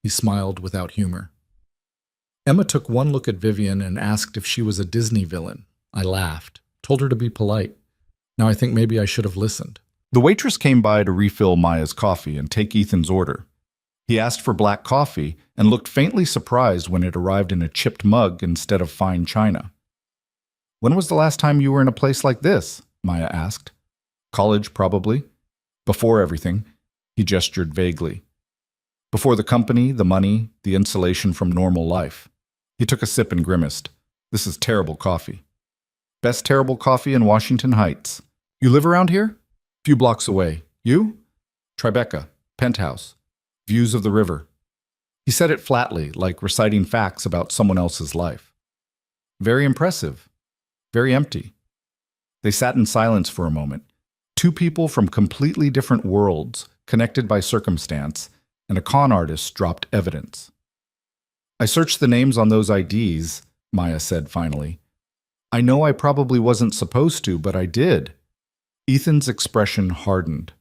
He smiled without humor. Emma took one look at Vivian and asked if she was a Disney villain. I laughed, told her to be polite. Now I think maybe I should have listened. The waitress came by to refill Maya's coffee and take Ethan's order. He asked for black coffee and looked faintly surprised when it arrived in a chipped mug instead of fine china. "When was the last time you were in a place like this?" Maya asked. "College, probably. Before everything." He gestured vaguely. "Before the company, the money, the insulation from normal life." He took a sip and grimaced. "This is terrible coffee." "Best terrible coffee in Washington Heights." "You live around here?" "Few blocks away." "You?" "Tribeca, penthouse. Views of the river." He said it flatly, like reciting facts about someone else's life. "Very impressive. Very empty." They sat in silence for a moment. Two people from completely different worlds, connected by circumstance, and a con artist dropped evidence. "I searched the names on those IDs," Maya said finally. "I know I probably wasn't supposed to, but I did." Ethan's expression hardened.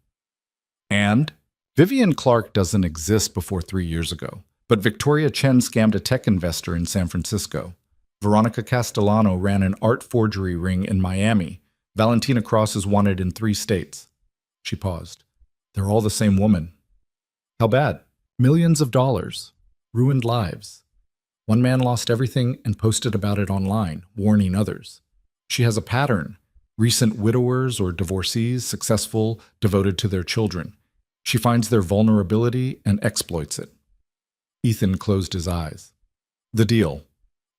"And?" Vivian Clark doesn't exist before 3 years ago, but Victoria Chen scammed a tech investor in San Francisco. Veronica Castellano ran an art forgery ring in Miami. Valentina Cross is wanted in 3 states. She paused. "They're all the same woman." "How bad?" "Millions of dollars. Ruined lives. One man lost everything and posted about it online, warning others. She has a pattern. Recent widowers or divorcees, successful, devoted to their children. She finds their vulnerability and exploits it." Ethan closed his eyes. "The deal.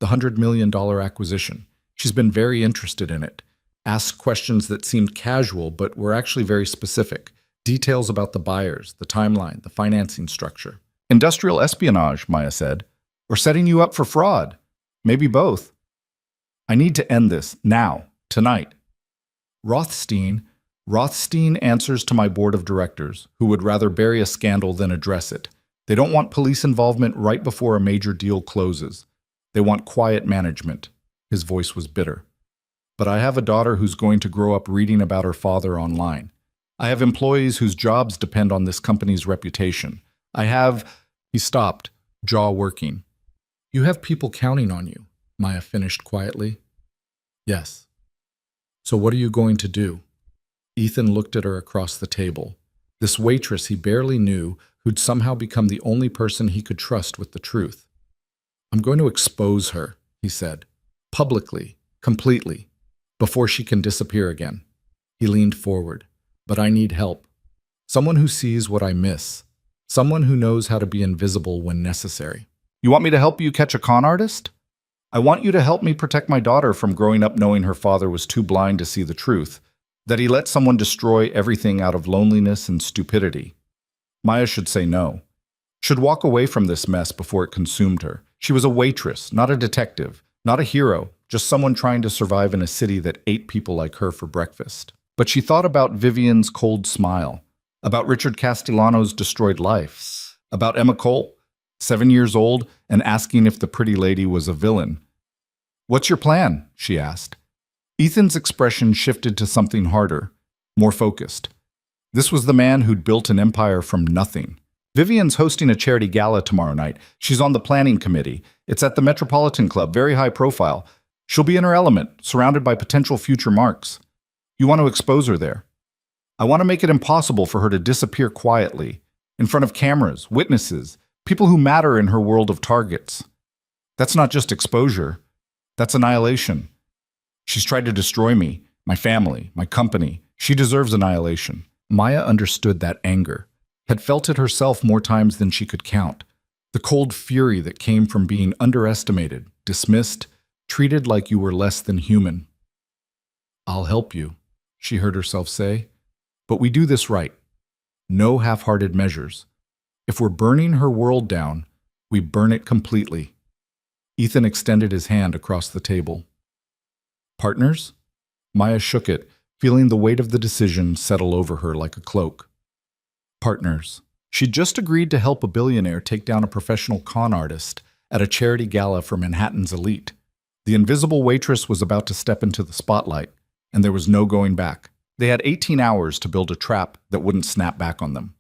The $100 million acquisition. She's been very interested in it. Asked questions that seemed casual but were actually very specific. Details about the buyers, the timeline, the financing structure." "Industrial espionage," Maya said. "Or setting you up for fraud. Maybe both." "I need to end this, now, tonight." Rothstein answers to my board of directors, who would rather bury a scandal than address it. They don't want police involvement right before a major deal closes. They want quiet management. His voice was bitter. "But I have a daughter who's going to grow up reading about her father online. I have employees whose jobs depend on this company's reputation. I have—" He stopped, jaw working. "You have people counting on you," Maya finished quietly. "Yes." "So what are you going to do?" Ethan looked at her across the table. This waitress he barely knew, who'd somehow become the only person he could trust with the truth. "I'm going to expose her," he said. "Publicly, completely, before she can disappear again." He leaned forward. "But I need help. Someone who sees what I miss. Someone who knows how to be invisible when necessary." "You want me to help you catch a con artist?" "I want you to help me protect my daughter from growing up knowing her father was too blind to see the truth, that he let someone destroy everything out of loneliness and stupidity." Maya should say no. Should walk away from this mess before it consumed her. She was a waitress, not a detective, not a hero, just someone trying to survive in a city that ate people like her for breakfast. But she thought about Vivian's cold smile, about Richard Castellano's destroyed life, about Emma Cole, 7 years old, and asking if the pretty lady was a villain. "What's your plan?" she asked. Ethan's expression shifted to something harder, more focused. This was the man who'd built an empire from nothing. "Vivian's hosting a charity gala tomorrow night. She's on the planning committee. It's at the Metropolitan Club, very high profile. She'll be in her element, surrounded by potential future marks. You want to expose her there. I want to make it impossible for her to disappear quietly, in front of cameras, witnesses, people who matter in her world of targets. That's not just exposure. That's annihilation. She's tried to destroy me, my family, my company. She deserves annihilation." Maya understood that anger, had felt it herself more times than she could count. The cold fury that came from being underestimated, dismissed, treated like you were less than human. "I'll help you," she heard herself say. "But we do this right. No half-hearted measures. If we're burning her world down, we burn it completely." Ethan extended his hand across the table. "Partners?" Maya shook it, feeling the weight of the decision settle over her like a cloak. "Partners," She'd just agreed to help a billionaire take down a professional con artist at a charity gala for Manhattan's elite. The invisible waitress was about to step into the spotlight, and there was no going back. They had 18 hours to build a trap that wouldn't snap back on them.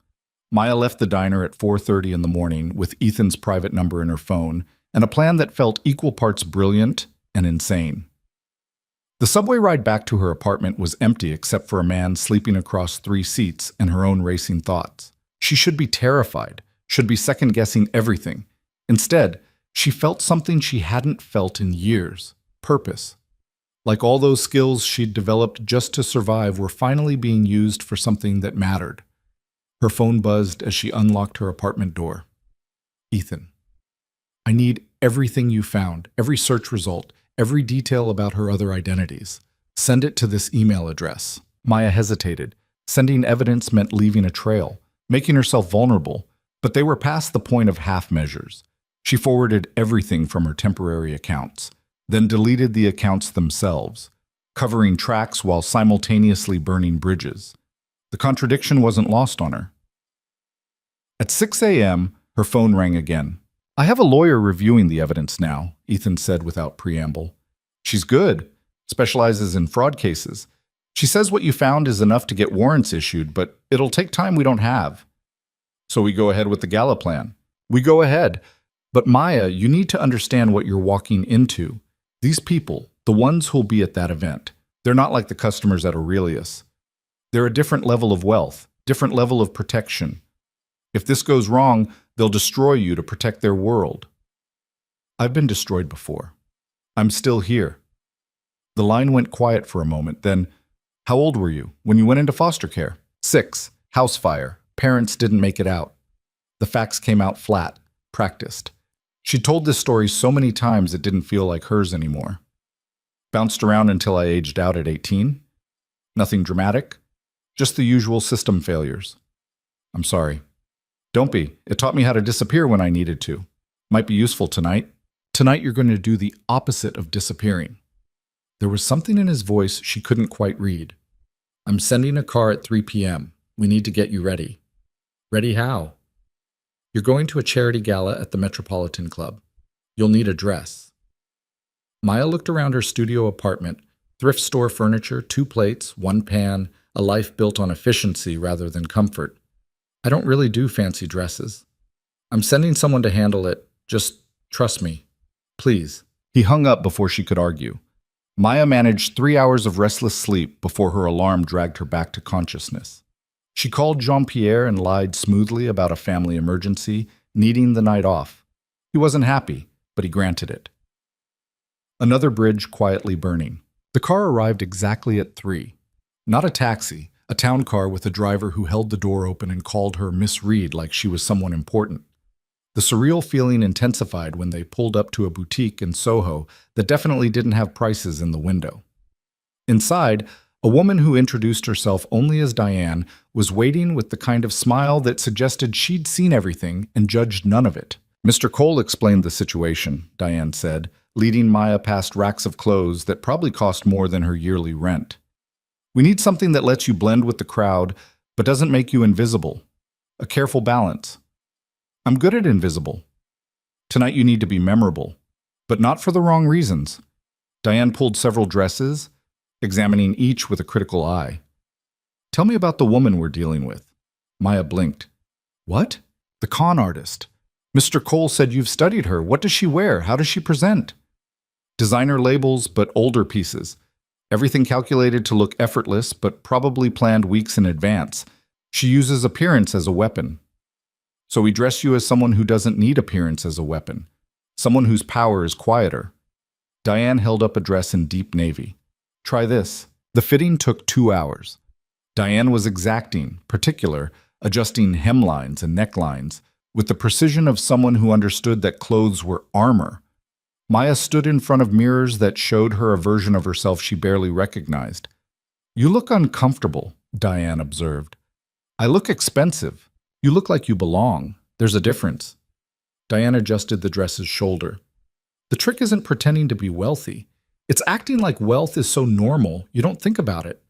Maya left the diner at 4:30 in the morning with Ethan's private number in her phone and a plan that felt equal parts brilliant and insane. The subway ride back to her apartment was empty except for a man sleeping across 3 seats and her own racing thoughts. She should be terrified, should be second-guessing everything. Instead, she felt something she hadn't felt in years: purpose. Like all those skills she'd developed just to survive were finally being used for something that mattered. Her phone buzzed as she unlocked her apartment door. Ethan. I need everything you found, every search result, every detail about her other identities. Send it to this email address. Maya hesitated. Sending evidence meant leaving a trail, making herself vulnerable, but they were past the point of half measures. She forwarded everything from her temporary accounts, then deleted the accounts themselves, covering tracks while simultaneously burning bridges. The contradiction wasn't lost on her. At 6 a.m., her phone rang again. I have a lawyer reviewing the evidence now, Ethan said without preamble. She's good, specializes in fraud cases. She says what you found is enough to get warrants issued, but it'll take time we don't have. So we go ahead with the gala plan. We go ahead. But Maya, you need to understand what you're walking into. These people, the ones who'll be at that event, they're not like the customers at Aurelius. They're a different level of wealth, different level of protection. If this goes wrong, they'll destroy you to protect their world. I've been destroyed before. I'm still here. The line went quiet for a moment, then, how old were you when you went into foster care? 6. House fire. Parents didn't make it out. The facts came out flat, practiced. She told this story so many times it didn't feel like hers anymore. Bounced around until I aged out at 18. Nothing dramatic, just the usual system failures. I'm sorry. Don't be. It taught me how to disappear when I needed to. Might be useful tonight. Tonight you're going to do the opposite of disappearing. There was something in his voice she couldn't quite read. I'm sending a car at 3 p.m. We need to get you ready. Ready how? You're going to a charity gala at the Metropolitan Club. You'll need a dress. Maya looked around her studio apartment, thrift store furniture, 2 plates, 1 pan, a life built on efficiency rather than comfort. I don't really do fancy dresses. I'm sending someone to handle it. Just trust me. Please. He hung up before she could argue. Maya managed 3 hours of restless sleep before her alarm dragged her back to consciousness. She called Jean-Pierre and lied smoothly about a family emergency, needing the night off. He wasn't happy, but he granted it. Another bridge quietly burning. The car arrived exactly at 3. Not a taxi, a town car with a driver who held the door open and called her Miss Reed like she was someone important. The surreal feeling intensified when they pulled up to a boutique in Soho that definitely didn't have prices in the window. Inside, a woman who introduced herself only as Diane was waiting with the kind of smile that suggested she'd seen everything and judged none of it. Mr. Cole explained the situation, Diane said, leading Maya past racks of clothes that probably cost more than her yearly rent. We need something that lets you blend with the crowd, but doesn't make you invisible. A careful balance. I'm good at invisible. Tonight you need to be memorable, but not for the wrong reasons. Diane pulled several dresses, examining each with a critical eye. Tell me about the woman we're dealing with. Maya blinked. What? The con artist. Mr. Cole said you've studied her. What does she wear? How does she present? Designer labels, but older pieces. Everything calculated to look effortless, but probably planned weeks in advance. She uses appearance as a weapon. So we dress you as someone who doesn't need appearance as a weapon. Someone whose power is quieter. Diane held up a dress in deep navy. Try this. The fitting took 2 hours. Diane was exacting, particular, adjusting hemlines and necklines, with the precision of someone who understood that clothes were armor. Maya stood in front of mirrors that showed her a version of herself she barely recognized. You look uncomfortable, Diane observed. I look expensive. You look like you belong. There's a difference. Diane adjusted the dress's shoulder. The trick isn't pretending to be wealthy. It's acting like wealth is so normal, you don't think about it.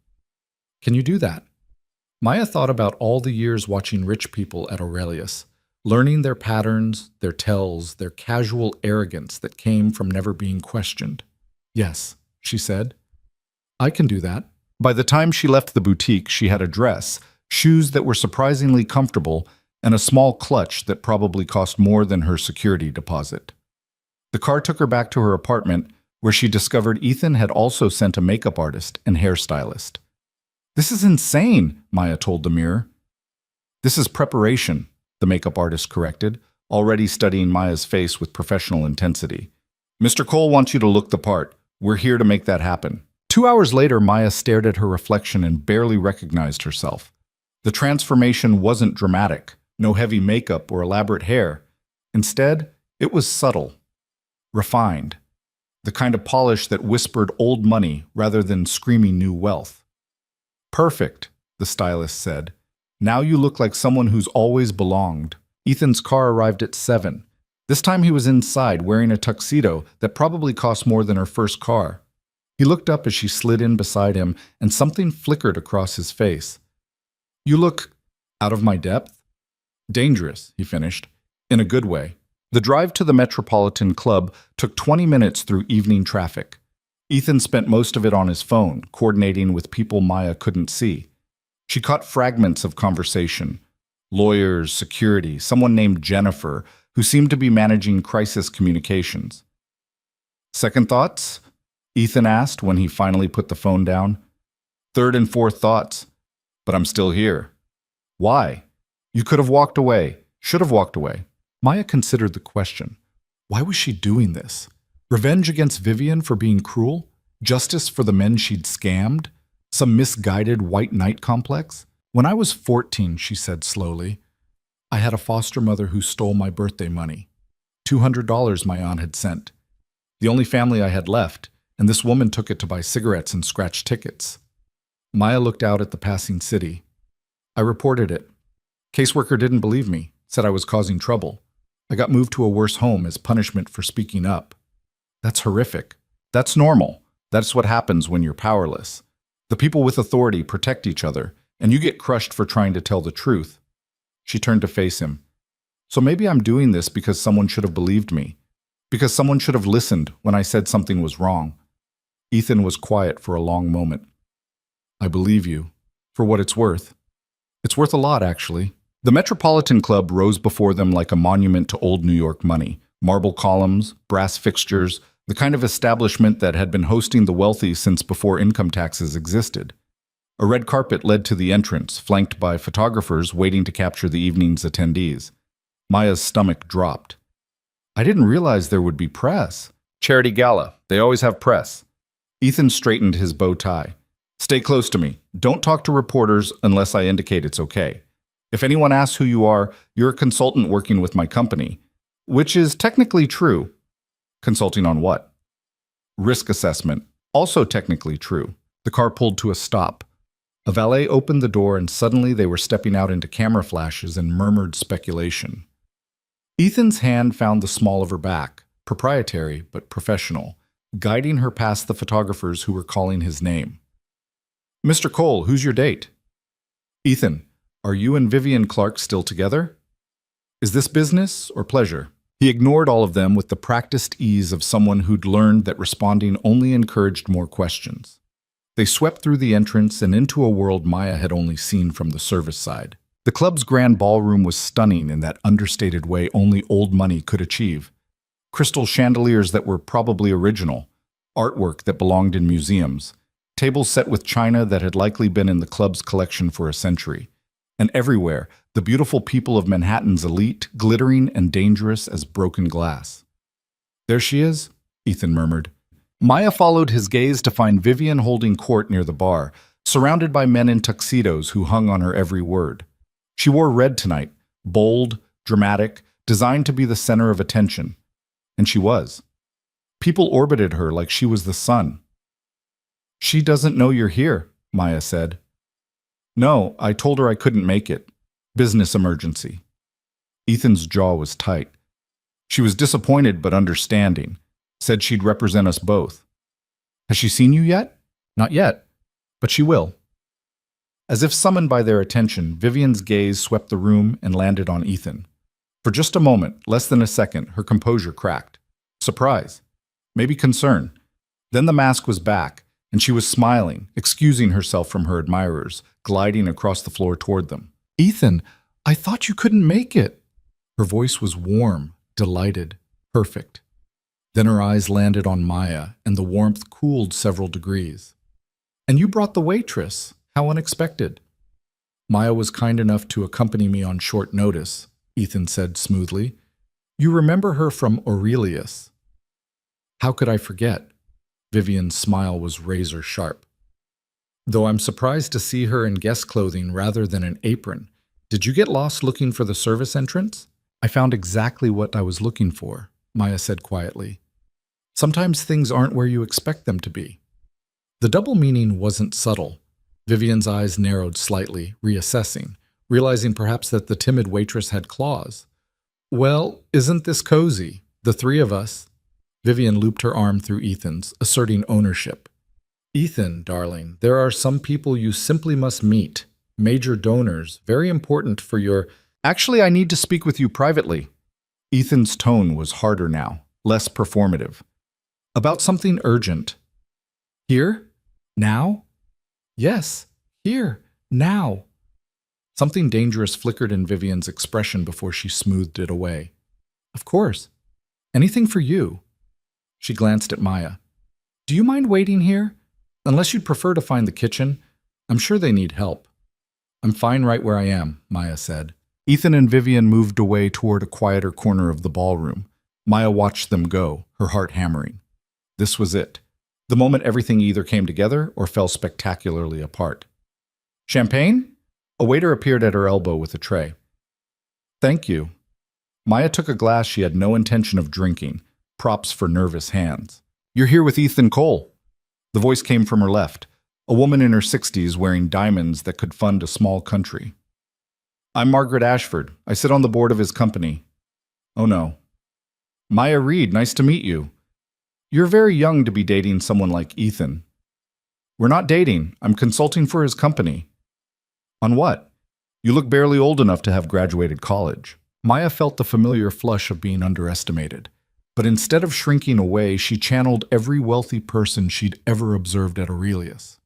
Can you do that? Maya thought about all the years watching rich people at Aurelius, learning their patterns, their tells, their casual arrogance that came from never being questioned. Yes, she said, I can do that. By the time she left the boutique, she had a dress, shoes that were surprisingly comfortable, and a small clutch that probably cost more than her security deposit. The car took her back to her apartment, where she discovered Ethan had also sent a makeup artist and hairstylist. This is insane, Maya told the mirror. This is preparation, the makeup artist corrected, already studying Maya's face with professional intensity. Mr. Cole wants you to look the part. We're here to make that happen. 2 hours later, Maya stared at her reflection and barely recognized herself. The transformation wasn't dramatic, no heavy makeup or elaborate hair. Instead, it was subtle, refined, the kind of polish that whispered old money rather than screaming new wealth. Perfect, the stylist said. Now you look like someone who's always belonged. Ethan's car arrived at 7. This time he was inside, wearing a tuxedo that probably cost more than her first car. He looked up as she slid in beside him, and something flickered across his face. You look out of my depth? Dangerous, he finished, in a good way. The drive to the Metropolitan Club took 20 minutes through evening traffic. Ethan spent most of it on his phone, coordinating with people Maya couldn't see. She caught fragments of conversation. Lawyers, security, someone named Jennifer, who seemed to be managing crisis communications. Second thoughts? Ethan asked when he finally put the phone down. Third and fourth thoughts. But I'm still here. Why? You could have walked away, should have walked away. Maya considered the question. Why was she doing this? Revenge against Vivian for being cruel? Justice for the men she'd scammed? Some misguided white knight complex? When I was 14, she said slowly, I had a foster mother who stole my birthday money. $200 my aunt had sent. The only family I had left, and this woman took it to buy cigarettes and scratch tickets. Maya looked out at the passing city. I reported it. Caseworker didn't believe me, said I was causing trouble. I got moved to a worse home as punishment for speaking up. That's horrific. That's normal. That's what happens when you're powerless. The people with authority protect each other, and you get crushed for trying to tell the truth. She turned to face him. So maybe I'm doing this because someone should have believed me. Because someone should have listened when I said something was wrong. Ethan was quiet for a long moment. I believe you. For what it's worth. It's worth a lot, actually. The Metropolitan Club rose before them like a monument to old New York money. Marble columns, brass fixtures, the kind of establishment that had been hosting the wealthy since before income taxes existed. A red carpet led to the entrance, flanked by photographers waiting to capture the evening's attendees. Maya's stomach dropped. I didn't realize there would be press. Charity gala. They always have press. Ethan straightened his bow tie. Stay close to me. Don't talk to reporters unless I indicate it's okay. If anyone asks who you are, you're a consultant working with my company. Which is technically true. Consulting on what? Risk assessment. Also technically true. The car pulled to a stop. A valet opened the door and suddenly they were stepping out into camera flashes and murmured speculation. Ethan's hand found the small of her back, proprietary but professional, guiding her past the photographers who were calling his name. Mr. Cole, who's your date? Ethan, are you and Vivian Clark still together? Is this business or pleasure? He ignored all of them with the practiced ease of someone who'd learned that responding only encouraged more questions. They swept through the entrance and into a world Maya had only seen from the service side. The club's grand ballroom was stunning in that understated way only old money could achieve. Crystal chandeliers that were probably original, artwork that belonged in museums, tables set with china that had likely been in the club's collection for a century. And everywhere, the beautiful people of Manhattan's elite, glittering and dangerous as broken glass. There she is, Ethan murmured. Maya followed his gaze to find Vivian holding court near the bar, surrounded by men in tuxedos who hung on her every word. She wore red tonight, bold, dramatic, designed to be the center of attention. And she was. People orbited her like she was the sun. She doesn't know you're here, Maya said. No, I told her I couldn't make it. Business emergency. Ethan's jaw was tight. She was disappointed but understanding. Said she'd represent us both. Has she seen you yet? Not yet, but she will. As if summoned by their attention, Vivian's gaze swept the room and landed on Ethan. For just a moment, less than a second, her composure cracked. Surprise. Maybe concern. Then the mask was back, and she was smiling, excusing herself from her admirers, gliding across the floor toward them. Ethan, I thought you couldn't make it. Her voice was warm, delighted, perfect. Then her eyes landed on Maya, and the warmth cooled several degrees. And you brought the waitress. How unexpected. Maya was kind enough to accompany me on short notice, Ethan said smoothly. You remember her from Aurelius. How could I forget? Vivian's smile was razor sharp. Though I'm surprised to see her in guest clothing rather than an apron. Did you get lost looking for the service entrance? I found exactly what I was looking for, Maya said quietly. Sometimes things aren't where you expect them to be. The double meaning wasn't subtle. Vivian's eyes narrowed slightly, reassessing, realizing perhaps that the timid waitress had claws. Well, isn't this cozy? The three of us. Vivian looped her arm through Ethan's, asserting ownership. Ethan, darling, there are some people you simply must meet. Major donors, very important for your... Actually, I need to speak with you privately. Ethan's tone was harder now, less performative. About something urgent. Here? Now? Yes, here, now. Something dangerous flickered in Vivian's expression before she smoothed it away. Of course. Anything for you. She glanced at Maya. Do you mind waiting here? Unless you'd prefer to find the kitchen. I'm sure they need help. I'm fine right where I am, Maya said. Ethan and Vivian moved away toward a quieter corner of the ballroom. Maya watched them go, her heart hammering. This was it. The moment everything either came together or fell spectacularly apart. Champagne? A waiter appeared at her elbow with a tray. Thank you. Maya took a glass she had no intention of drinking, props for nervous hands. You're here with Ethan Cole. The voice came from her left, a woman in her 60s wearing diamonds that could fund a small country. I'm Margaret Ashford. I sit on the board of his company. Oh no. Maya Reed, nice to meet you. You're very young to be dating someone like Ethan. We're not dating. I'm consulting for his company. On what? You look barely old enough to have graduated college. Maya felt the familiar flush of being underestimated. But instead of shrinking away, she channeled every wealthy person she'd ever observed at Aurelius.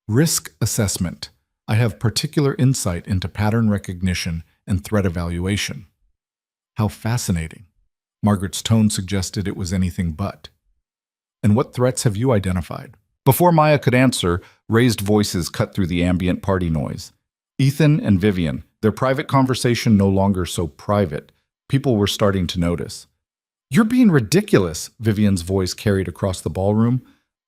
Risk assessment. I have particular insight into pattern recognition and threat evaluation. How fascinating. Margaret's tone suggested it was anything but. And what threats have you identified? Before Maya could answer, raised voices cut through the ambient party noise. Ethan and Vivian, their private conversation no longer so private. People were starting to notice. You're being ridiculous, Vivian's voice carried across the ballroom.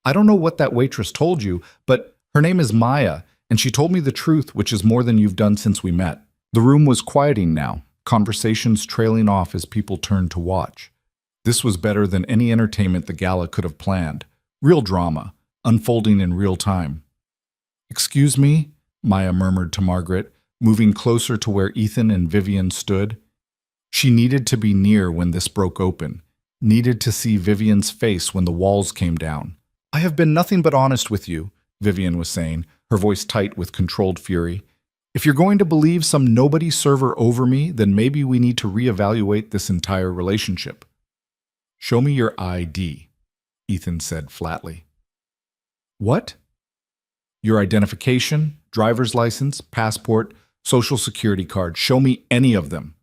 I don't know what that waitress told you, but her name is Maya, and she told me the truth, which is more than you've done since we met. The room was quieting now, conversations trailing off as people turned to watch. This was better than any entertainment the gala could have planned. Real drama, unfolding in real time. Excuse me, Maya murmured to Margaret, moving closer to where Ethan and Vivian stood. She needed to be near when this broke open, needed to see Vivian's face when the walls came down. I have been nothing but honest with you, Vivian was saying, her voice tight with controlled fury. If you're going to believe some nobody server over me, then maybe we need to reevaluate this entire relationship. Show me your ID, Ethan said flatly. What? Your identification, driver's license, passport, social security card. Show me any of them.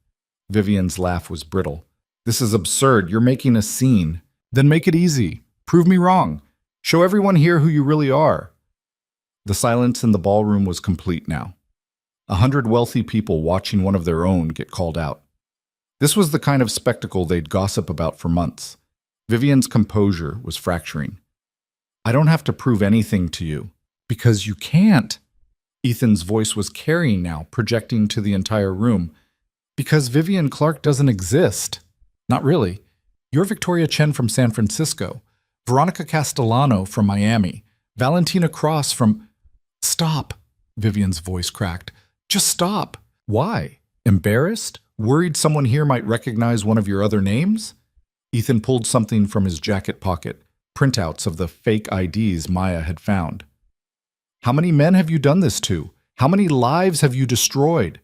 Vivian's laugh was brittle. This is absurd. You're making a scene. Then make it easy. Prove me wrong. Show everyone here who you really are. The silence in the ballroom was complete now. 100 wealthy people watching one of their own get called out. This was the kind of spectacle they'd gossip about for months. Vivian's composure was fracturing. I don't have to prove anything to you. Because you can't. Ethan's voice was carrying now, projecting to the entire room. Because Vivian Clark doesn't exist. Not really. You're Victoria Chen from San Francisco. Veronica Castellano from Miami. Valentina Cross from... Stop, Vivian's voice cracked. Just stop. Why? Embarrassed? Worried someone here might recognize one of your other names? Ethan pulled something from his jacket pocket, printouts of the fake IDs Maya had found. How many men have you done this to? How many lives have you destroyed?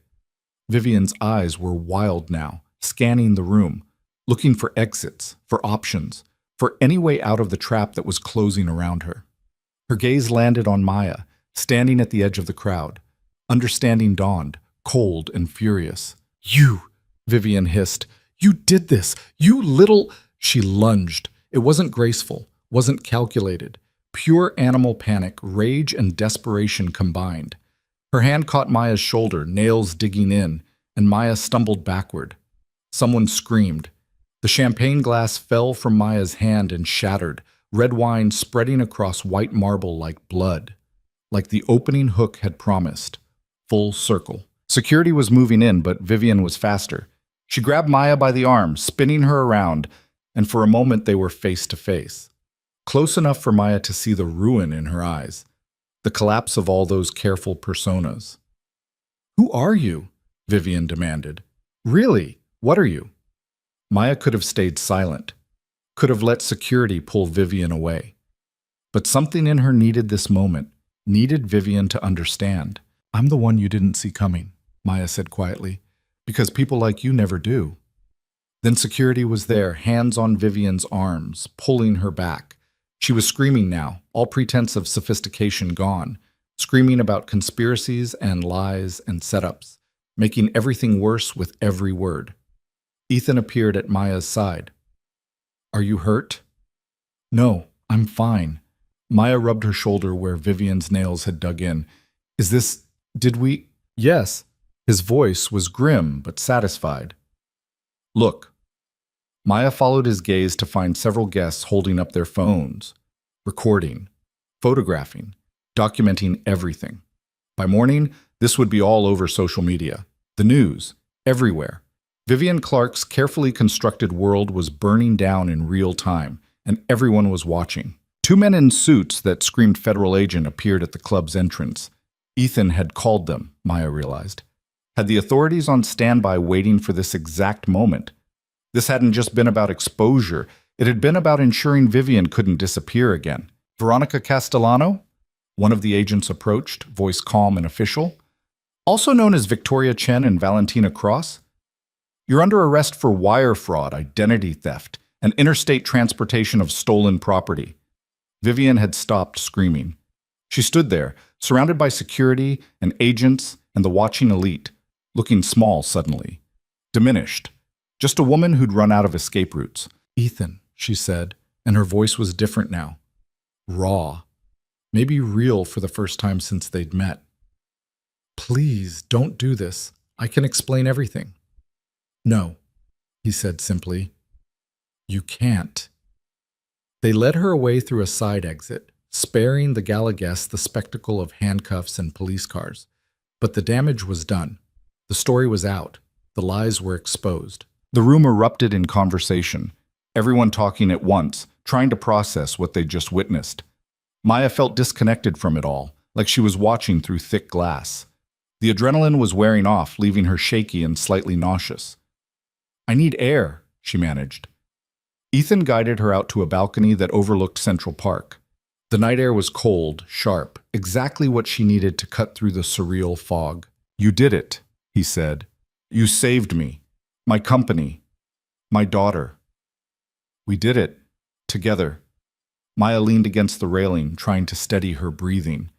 Vivian's eyes were wild now, scanning the room, looking for exits, for options, for any way out of the trap that was closing around her. Her gaze landed on Maya, standing at the edge of the crowd. Understanding dawned, cold and furious. You, Vivian hissed. You did this. You little... She lunged. It wasn't graceful, wasn't calculated. Pure animal panic, rage, and desperation combined. Her hand caught Maya's shoulder, nails digging in, and Maya stumbled backward. Someone screamed. The champagne glass fell from Maya's hand and shattered, red wine spreading across white marble like blood. Like the opening hook had promised. Full circle. Security was moving in, but Vivian was faster. She grabbed Maya by the arm, spinning her around, and for a moment they were face to face. Close enough for Maya to see the ruin in her eyes, the collapse of all those careful personas. Who are you? Vivian demanded. Really, what are you? Maya could have stayed silent, could have let security pull Vivian away. But something in her needed this moment, needed Vivian to understand. I'm the one you didn't see coming, Maya said quietly, because people like you never do. Then security was there, hands on Vivian's arms, pulling her back. She was screaming now, all pretense of sophistication gone, screaming about conspiracies and lies and setups, making everything worse with every word. Ethan appeared at Maya's side. Are you hurt? No, I'm fine. Maya rubbed her shoulder where Vivian's nails had dug in. Did we? Yes. His voice was grim but satisfied. Look. Maya followed his gaze to find several guests holding up their phones, recording, photographing, documenting everything. By morning, this would be all over social media, the news, everywhere. Vivian Clark's carefully constructed world was burning down in real time, and everyone was watching. Two men in suits that screamed federal agent appeared at the club's entrance. Ethan had called them, Maya realized. Had the authorities on standby waiting for this exact moment? This hadn't just been about exposure, it had been about ensuring Vivian couldn't disappear again. Veronica Castellano? One of the agents approached, voice calm and official. Also known as Victoria Chen and Valentina Cross? You're under arrest for wire fraud, identity theft, and interstate transportation of stolen property. Vivian had stopped screaming. She stood there, surrounded by security and agents and the watching elite, looking small suddenly, diminished. Just a woman who'd run out of escape routes. Ethan, she said, and her voice was different now. Raw. Maybe real for the first time since they'd met. Please, don't do this. I can explain everything. No, he said simply. You can't. They led her away through a side exit, sparing the gala guests the spectacle of handcuffs and police cars. But the damage was done. The story was out. The lies were exposed. The room erupted in conversation, everyone talking at once, trying to process what they'd just witnessed. Maya felt disconnected from it all, like she was watching through thick glass. The adrenaline was wearing off, leaving her shaky and slightly nauseous. I need air, she managed. Ethan guided her out to a balcony that overlooked Central Park. The night air was cold, sharp, exactly what she needed to cut through the surreal fog. You did it, he said. You saved me. My company. My daughter. We did it. Together. Maya leaned against the railing, trying to steady her breathing.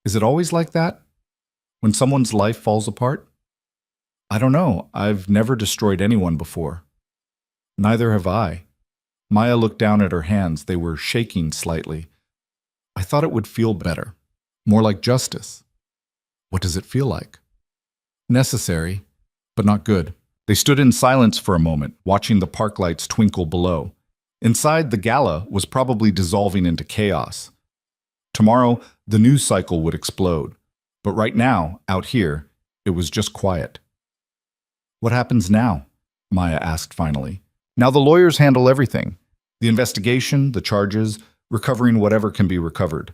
Is it always like that? When someone's life falls apart? I don't know. I've never destroyed anyone before. Neither have I. Maya looked down at her hands. They were shaking slightly. I thought it would feel better. More like justice. What does it feel like? Necessary, but not good. They stood in silence for a moment, watching the park lights twinkle below. Inside, the gala was probably dissolving into chaos. Tomorrow, the news cycle would explode. But right now, out here, it was just quiet. What happens now? Maya asked finally. Now the lawyers handle everything. The investigation, the charges, recovering whatever can be recovered.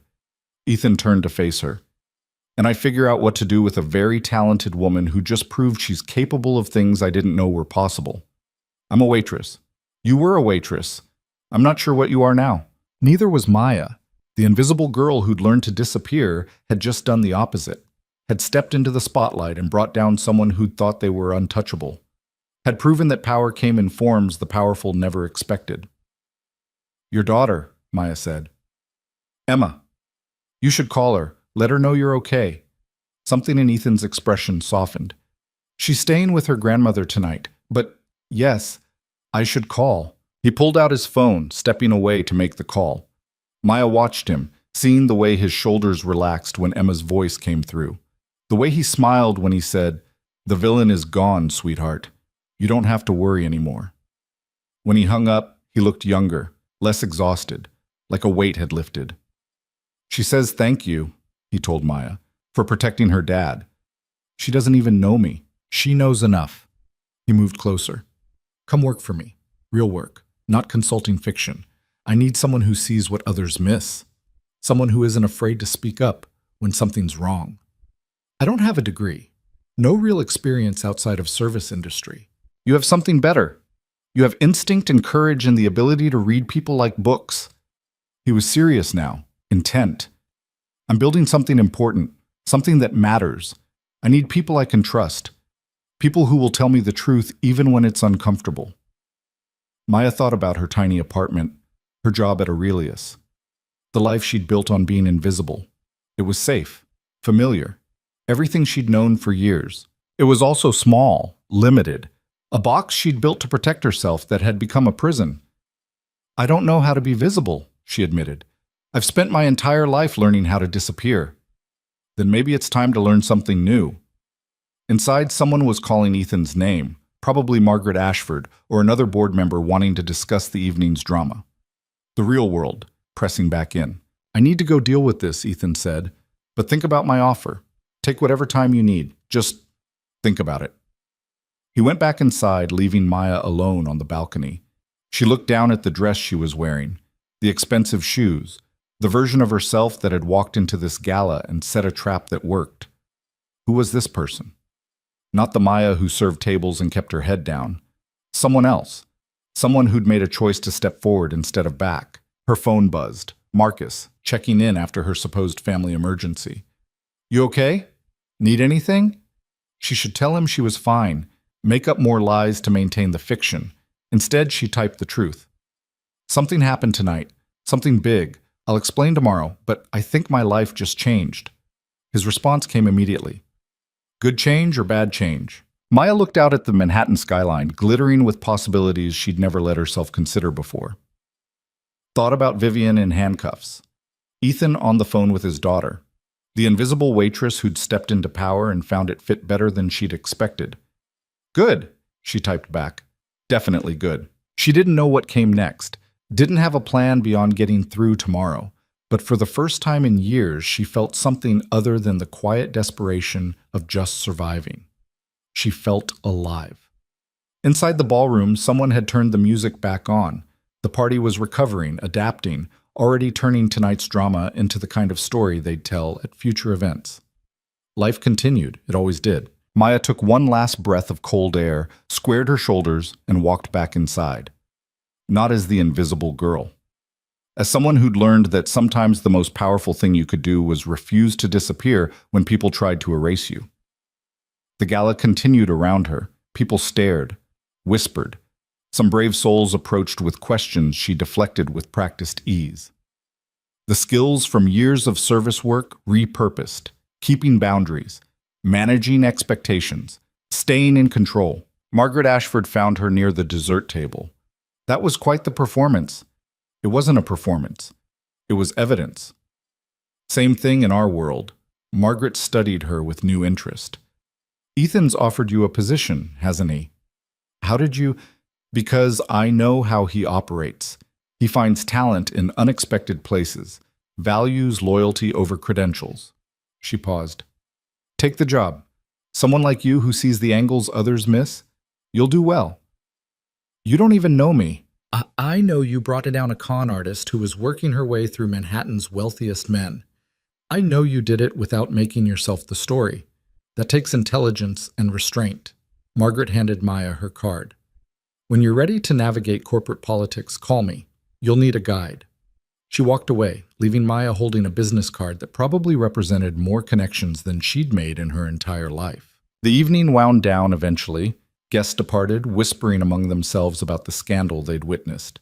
Ethan turned to face her. And I figure out what to do with a very talented woman who just proved she's capable of things I didn't know were possible. I'm a waitress. You were a waitress. I'm not sure what you are now. Neither was Maya. The invisible girl who'd learned to disappear had just done the opposite. had stepped into the spotlight and brought down someone who'd thought they were untouchable, had proven that power came in forms the powerful never expected. "Your daughter," Maya said. "Emma. You should call her. Let her know you're okay." Something in Ethan's expression softened. "She's staying with her grandmother tonight, but yes, I should call." He pulled out his phone, stepping away to make the call. Maya watched him, seeing the way his shoulders relaxed when Emma's voice came through. The way he smiled when he said, "The villain is gone, sweetheart. You don't have to worry anymore." When he hung up, he looked younger, less exhausted, like a weight had lifted. "She says thank you," he told Maya, "for protecting her dad. She doesn't even know me. She knows enough." He moved closer. "Come work for me. Real work, not consulting fiction. I need someone who sees what others miss. Someone who isn't afraid to speak up when something's wrong. I don't have a degree. No real experience outside of service industry. You have something better. You have instinct and courage and the ability to read people like books." He was serious now, intent. "I'm building something important, something that matters. I need people I can trust. People who will tell me the truth even when it's uncomfortable." Maya thought about her tiny apartment, her job at Aurelius, the life she'd built on being invisible. It was safe, familiar, everything she'd known for years. It was also small, limited, a box she'd built to protect herself that had become a prison. "I don't know how to be visible," she admitted. "I've spent my entire life learning how to disappear." Then maybe it's time to learn something new. Inside, someone was calling Ethan's name, probably Margaret Ashford or another board member wanting to discuss the evening's drama. The real world, pressing back in. "I need to go deal with this," Ethan said, "but think about my offer. Take whatever time you need. Just think about it." He went back inside, leaving Maya alone on the balcony. She looked down at the dress she was wearing, the expensive shoes, the version of herself that had walked into this gala and set a trap that worked. Who was this person? Not the Maya who served tables and kept her head down. Someone else. Someone who'd made a choice to step forward instead of back. Her phone buzzed. Marcus, checking in after her supposed family emergency. "You okay? Need anything?" She should tell him she was fine, make up more lies to maintain the fiction. Instead, she typed the truth. "Something happened tonight. Something big. I'll explain tomorrow, but I think my life just changed." His response came immediately. "Good change or bad change?" Maya looked out at the Manhattan skyline, glittering with possibilities she'd never let herself consider before. Thought about Vivian in handcuffs. Ethan on the phone with his daughter. The invisible waitress who'd stepped into power and found it fit better than she'd expected. "Good," she typed back. Definitely good. She didn't know what came next, didn't have a plan beyond getting through tomorrow, but for the first time in years she felt something other than the quiet desperation of just surviving. She felt alive. Inside the ballroom, someone had turned the music back on. The party was recovering, adapting, already turning tonight's drama into the kind of story they'd tell at future events. Life continued, it always did. Maya took one last breath of cold air, squared her shoulders, and walked back inside. Not as the invisible girl. As someone who'd learned that sometimes the most powerful thing you could do was refuse to disappear when people tried to erase you. The gala continued around her. People stared, whispered. Some brave souls approached with questions she deflected with practiced ease. The skills from years of service work repurposed, keeping boundaries, managing expectations, staying in control. Margaret Ashford found her near the dessert table. That was quite the performance. It wasn't a performance. It was evidence. Same thing in our world. Margaret studied her with new interest. "Ethan's offered you a position, hasn't he?" "How did you—" "Because I know how he operates. He finds talent in unexpected places, values loyalty over credentials." She paused. "Take the job. Someone like you who sees the angles others miss, you'll do well." "You don't even know me." I know you brought down a con artist who was working her way through Manhattan's wealthiest men. I know you did it without making yourself the story. That takes intelligence and restraint." Margaret handed Maya her card. "When you're ready to navigate corporate politics, call me. You'll need a guide." She walked away, leaving Maya holding a business card that probably represented more connections than she'd made in her entire life. The evening wound down eventually. Guests departed, whispering among themselves about the scandal they'd witnessed.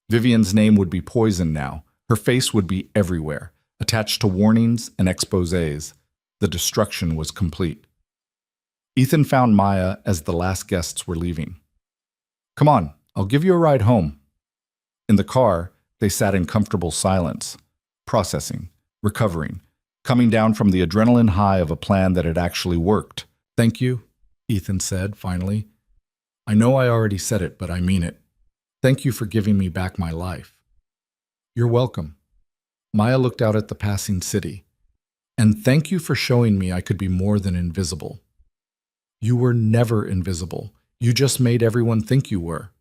Vivian's name would be poisoned now. Her face would be everywhere, attached to warnings and exposés. The destruction was complete. Ethan found Maya as the last guests were leaving. "Come on, I'll give you a ride home." In the car, they sat in comfortable silence, processing, recovering, coming down from the adrenaline high of a plan that had actually worked. "Thank you," Ethan said, finally. "I know I already said it, but I mean it. Thank you for giving me back my life." "You're welcome." Maya looked out at the passing city. "And thank you for showing me I could be more than invisible." "You were never invisible. You just made everyone think you were.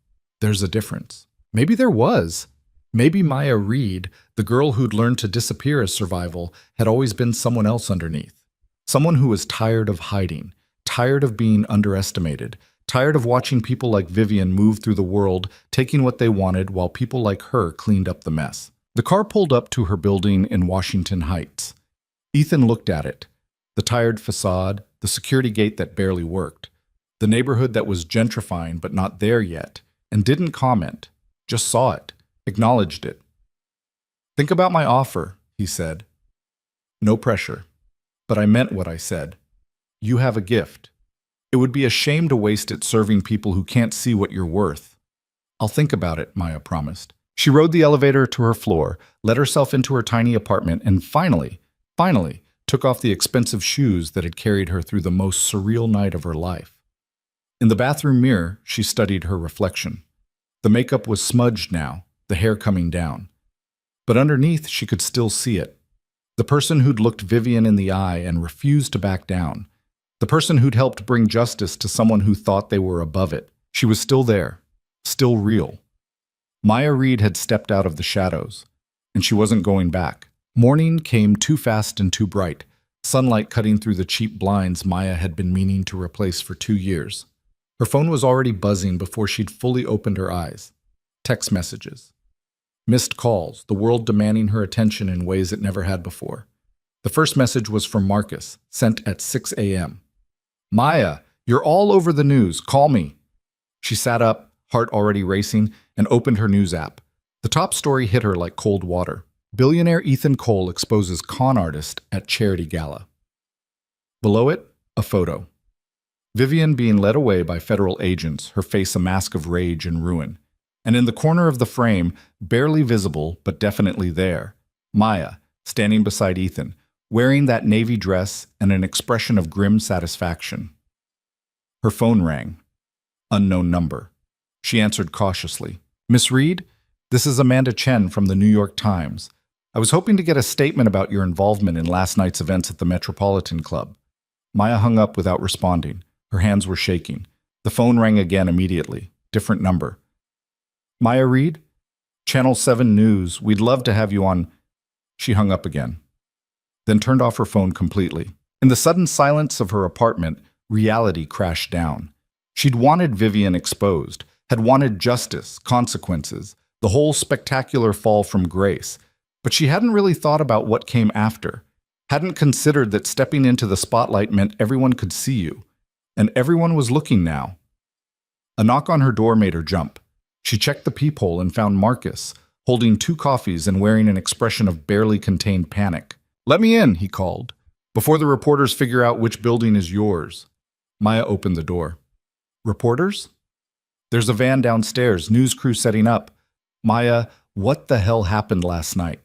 There's a difference." Maybe there was. Maybe Maya Reed, the girl who'd learned to disappear as survival, had always been someone else underneath. Someone who was tired of hiding, tired of being underestimated, tired of watching people like Vivian move through the world, taking what they wanted while people like her cleaned up the mess. The car pulled up to her building in Washington Heights. Ethan looked at it. The tired facade, the security gate that barely worked, the neighborhood that was gentrifying but not there yet, and didn't comment, just saw it, acknowledged it. "Think about my offer," he said. "No pressure. But I meant what I said. You have a gift. It would be a shame to waste it serving people who can't see what you're worth." "I'll think about it," Maya promised. She rode the elevator to her floor, let herself into her tiny apartment, and finally, took off the expensive shoes that had carried her through the most surreal night of her life. In the bathroom mirror, she studied her reflection. The makeup was smudged now, the hair coming down. But underneath, she could still see it. The person who'd looked Vivian in the eye and refused to back down. The person who'd helped bring justice to someone who thought they were above it. She was still there, still real. Maya Reed had stepped out of the shadows, and she wasn't going back. Morning came too fast and too bright, sunlight cutting through the cheap blinds Maya had been meaning to replace for 2 years. Her phone was already buzzing before she'd fully opened her eyes. Text messages. Missed calls, the world demanding her attention in ways it never had before. The first message was from Marcus, sent at 6 a.m. "Maya, you're all over the news. Call me." She sat up, heart already racing, and opened her news app. The top story hit her like cold water. Billionaire Ethan Cole exposes con artist at charity gala. Below it, a photo. Vivian being led away by federal agents, her face a mask of rage and ruin. And in the corner of the frame, barely visible but definitely there, Maya, standing beside Ethan, wearing that navy dress and an expression of grim satisfaction. Her phone rang. Unknown number. She answered cautiously. "Miss Reed, this is Amanda Chen from the New York Times. I was hoping to get a statement about your involvement in last night's events at the Metropolitan Club." Maya hung up without responding. Her hands were shaking. The phone rang again immediately. Different number. "Maya Reed? Channel 7 News. We'd love to have you on." She hung up again, then turned off her phone completely. In the sudden silence of her apartment, reality crashed down. She'd wanted Vivian exposed, had wanted justice, consequences, the whole spectacular fall from grace. But she hadn't really thought about what came after, hadn't considered that stepping into the spotlight meant everyone could see you. And everyone was looking now. A knock on her door made her jump. She checked the peephole and found Marcus, holding 2 coffees and wearing an expression of barely contained panic. "Let me in," he called, "before the reporters figure out which building is yours." Maya opened the door. "Reporters?" "There's a van downstairs, news crew setting up." "Maya, what the hell happened last night?"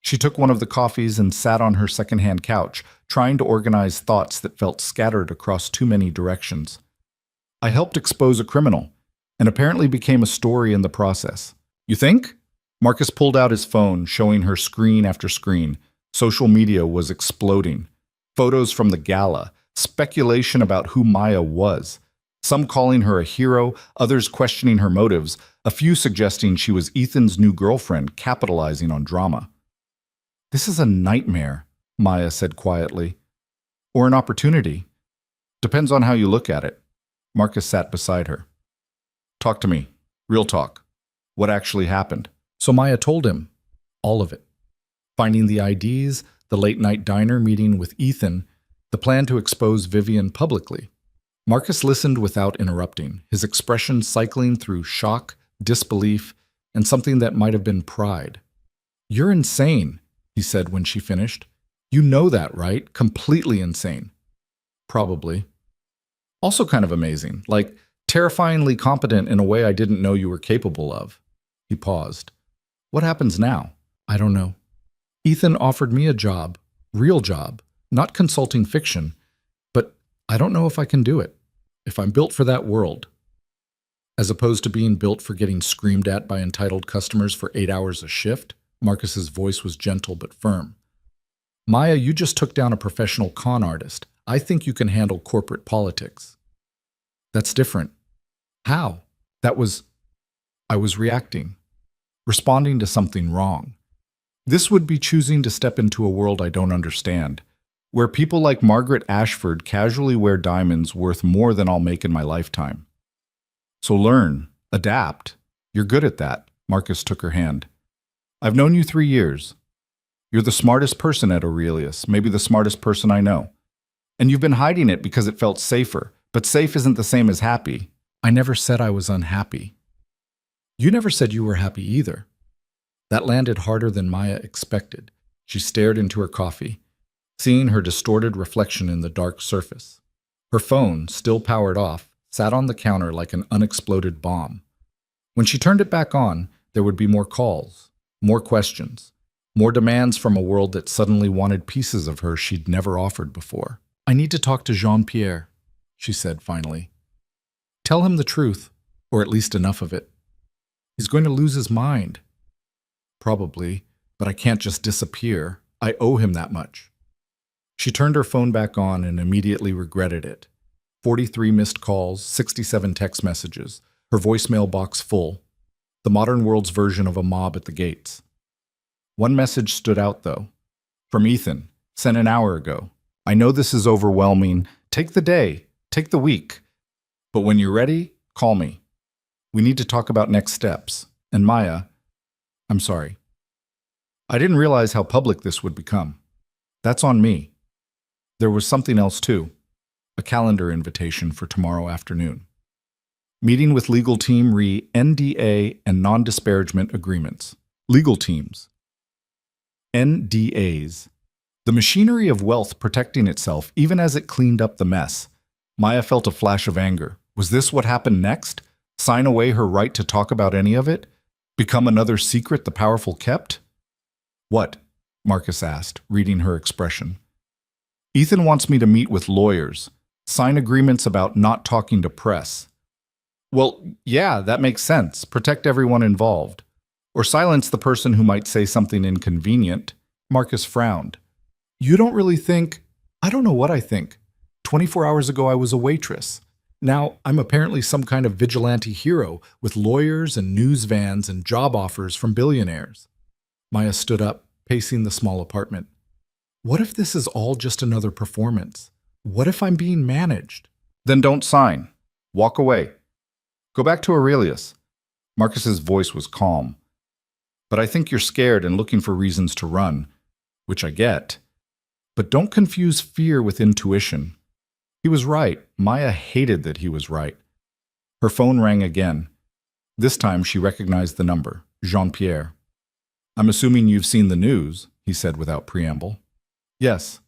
She took one of the coffees and sat on her secondhand couch, trying to organize thoughts that felt scattered across too many directions. "I helped expose a criminal, and apparently became a story in the process." "You think?" Marcus pulled out his phone, showing her screen after screen. Social media was exploding. Photos from the gala, speculation about who Maya was. Some calling her a hero, others questioning her motives, a few suggesting she was Ethan's new girlfriend capitalizing on drama. "This is a nightmare," Maya said quietly. "Or an opportunity. Depends on how you look at it." Marcus sat beside her. "Talk to me. Real talk. What actually happened?" So Maya told him. All of it. Finding the IDs, the late-night diner meeting with Ethan, the plan to expose Vivian publicly. Marcus listened without interrupting, his expression cycling through shock, disbelief, and something that might have been pride. "You're insane," he said when she finished. "You know that, right? Completely insane." "Probably." "Also kind of amazing, like terrifyingly competent in a way I didn't know you were capable of." He paused. "What happens now?" "I don't know. Ethan offered me a job, real job, not consulting fiction, but I don't know if I can do it, if I'm built for that world. As opposed to being built for getting screamed at by entitled customers for 8 hours a shift." Marcus's voice was gentle but firm. "Maya, you just took down a professional con artist. I think you can handle corporate politics." "That's different." "How?" I was reacting, responding to something wrong. This would be choosing to step into a world I don't understand, where people like Margaret Ashford casually wear diamonds worth more than I'll make in my lifetime. So learn, adapt. You're good at that." Marcus took her hand. "I've known you 3 years. You're the smartest person at Aurelius, maybe the smartest person I know. And you've been hiding it because it felt safer, but safe isn't the same as happy." "I never said I was unhappy." "You never said you were happy either." That landed harder than Maya expected. She stared into her coffee, seeing her distorted reflection in the dark surface. Her phone, still powered off, sat on the counter like an unexploded bomb. When she turned it back on, there would be more calls, more questions, more demands from a world that suddenly wanted pieces of her she'd never offered before. "I need to talk to Jean-Pierre," she said finally. "Tell him the truth, or at least enough of it. He's going to lose his mind." "Probably, but I can't just disappear. I owe him that much." She turned her phone back on and immediately regretted it. 43 missed calls, 67 text messages, her voicemail box full. The modern world's version of a mob at the gates. One message stood out, though. From Ethan, sent an hour ago. "I know this is overwhelming. Take the day, take the week. But when you're ready, call me. We need to talk about next steps. And Maya, I'm sorry. I didn't realize how public this would become. That's on me." There was something else, too. A calendar invitation for tomorrow afternoon. Meeting with legal team re NDA and non-disparagement agreements. Legal teams. NDAs. The machinery of wealth protecting itself even as it cleaned up the mess. Maya felt a flash of anger. Was this what happened next? Sign away her right to talk about any of it? Become another secret the powerful kept? "What?" Marcus asked, reading her expression. "Ethan wants me to meet with lawyers, sign agreements about not talking to press." "Well, yeah, that makes sense. Protect everyone involved. Or silence the person who might say something inconvenient." Marcus frowned. "You don't really think—" "I don't know what I think. 24 hours ago I was a waitress. Now I'm apparently some kind of vigilante hero with lawyers and news vans and job offers from billionaires." Maya stood up, pacing the small apartment. "What if this is all just another performance? What if I'm being managed?" "Then don't sign. Walk away. Go back to Aurelius." Marcus's voice was calm. "But I think you're scared and looking for reasons to run, which I get. But don't confuse fear with intuition." He was right. Maya hated that he was right. Her phone rang again. This time she recognized the number, Jean-Pierre. "I'm assuming you've seen the news," he said without preamble. "Yes."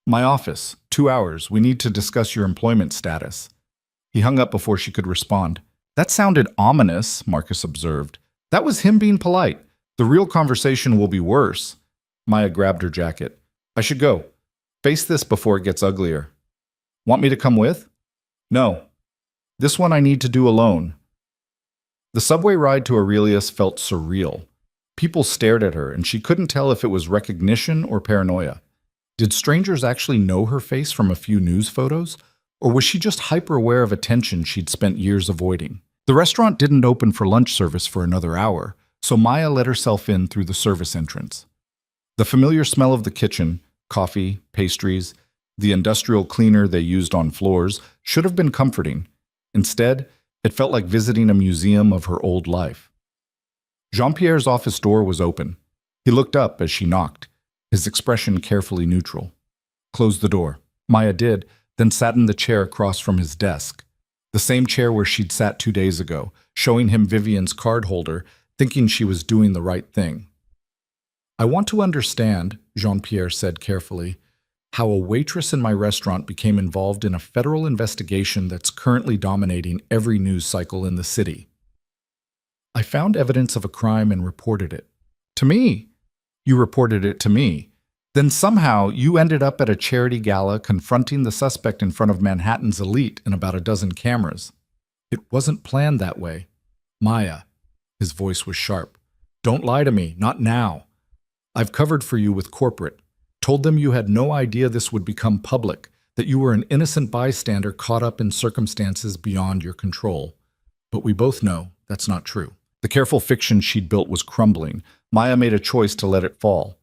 "My office. 2 hours. We need to discuss your employment status." He hung up before she could respond. "That sounded ominous," Marcus observed. "That was him being polite. The real conversation will be worse." Maya grabbed her jacket. "I should go. Face this before it gets uglier." "Want me to come with?" "No. This one I need to do alone." The subway ride to Aurelius felt surreal. People stared at her, and she couldn't tell if it was recognition or paranoia. Did strangers actually know her face from a few news photos? Or was she just hyper-aware of attention she'd spent years avoiding? The restaurant didn't open for lunch service for another hour, so Maya let herself in through the service entrance. The familiar smell of the kitchen, coffee, pastries, the industrial cleaner they used on floors, should have been comforting. Instead, it felt like visiting a museum of her old life. Jean-Pierre's office door was open. He looked up as she knocked, his expression carefully neutral. Close the door. Maya did, then sat in the chair across from his desk. The same chair where she'd sat 2 days ago, showing him Vivian's card holder, thinking she was doing the right thing. I want to understand, Jean-Pierre said carefully, how a waitress in my restaurant became involved in a federal investigation that's currently dominating every news cycle in the city. I found evidence of a crime and reported it. To me. You reported it to me. Then somehow you ended up at a charity gala confronting the suspect in front of Manhattan's elite and about a dozen cameras. It wasn't planned that way. Maya, his voice was sharp. Don't lie to me, not now. I've covered for you with corporate. Told them you had no idea this would become public, that you were an innocent bystander caught up in circumstances beyond your control. But we both know that's not true. The careful fiction she'd built was crumbling. Maya made a choice to let it fall.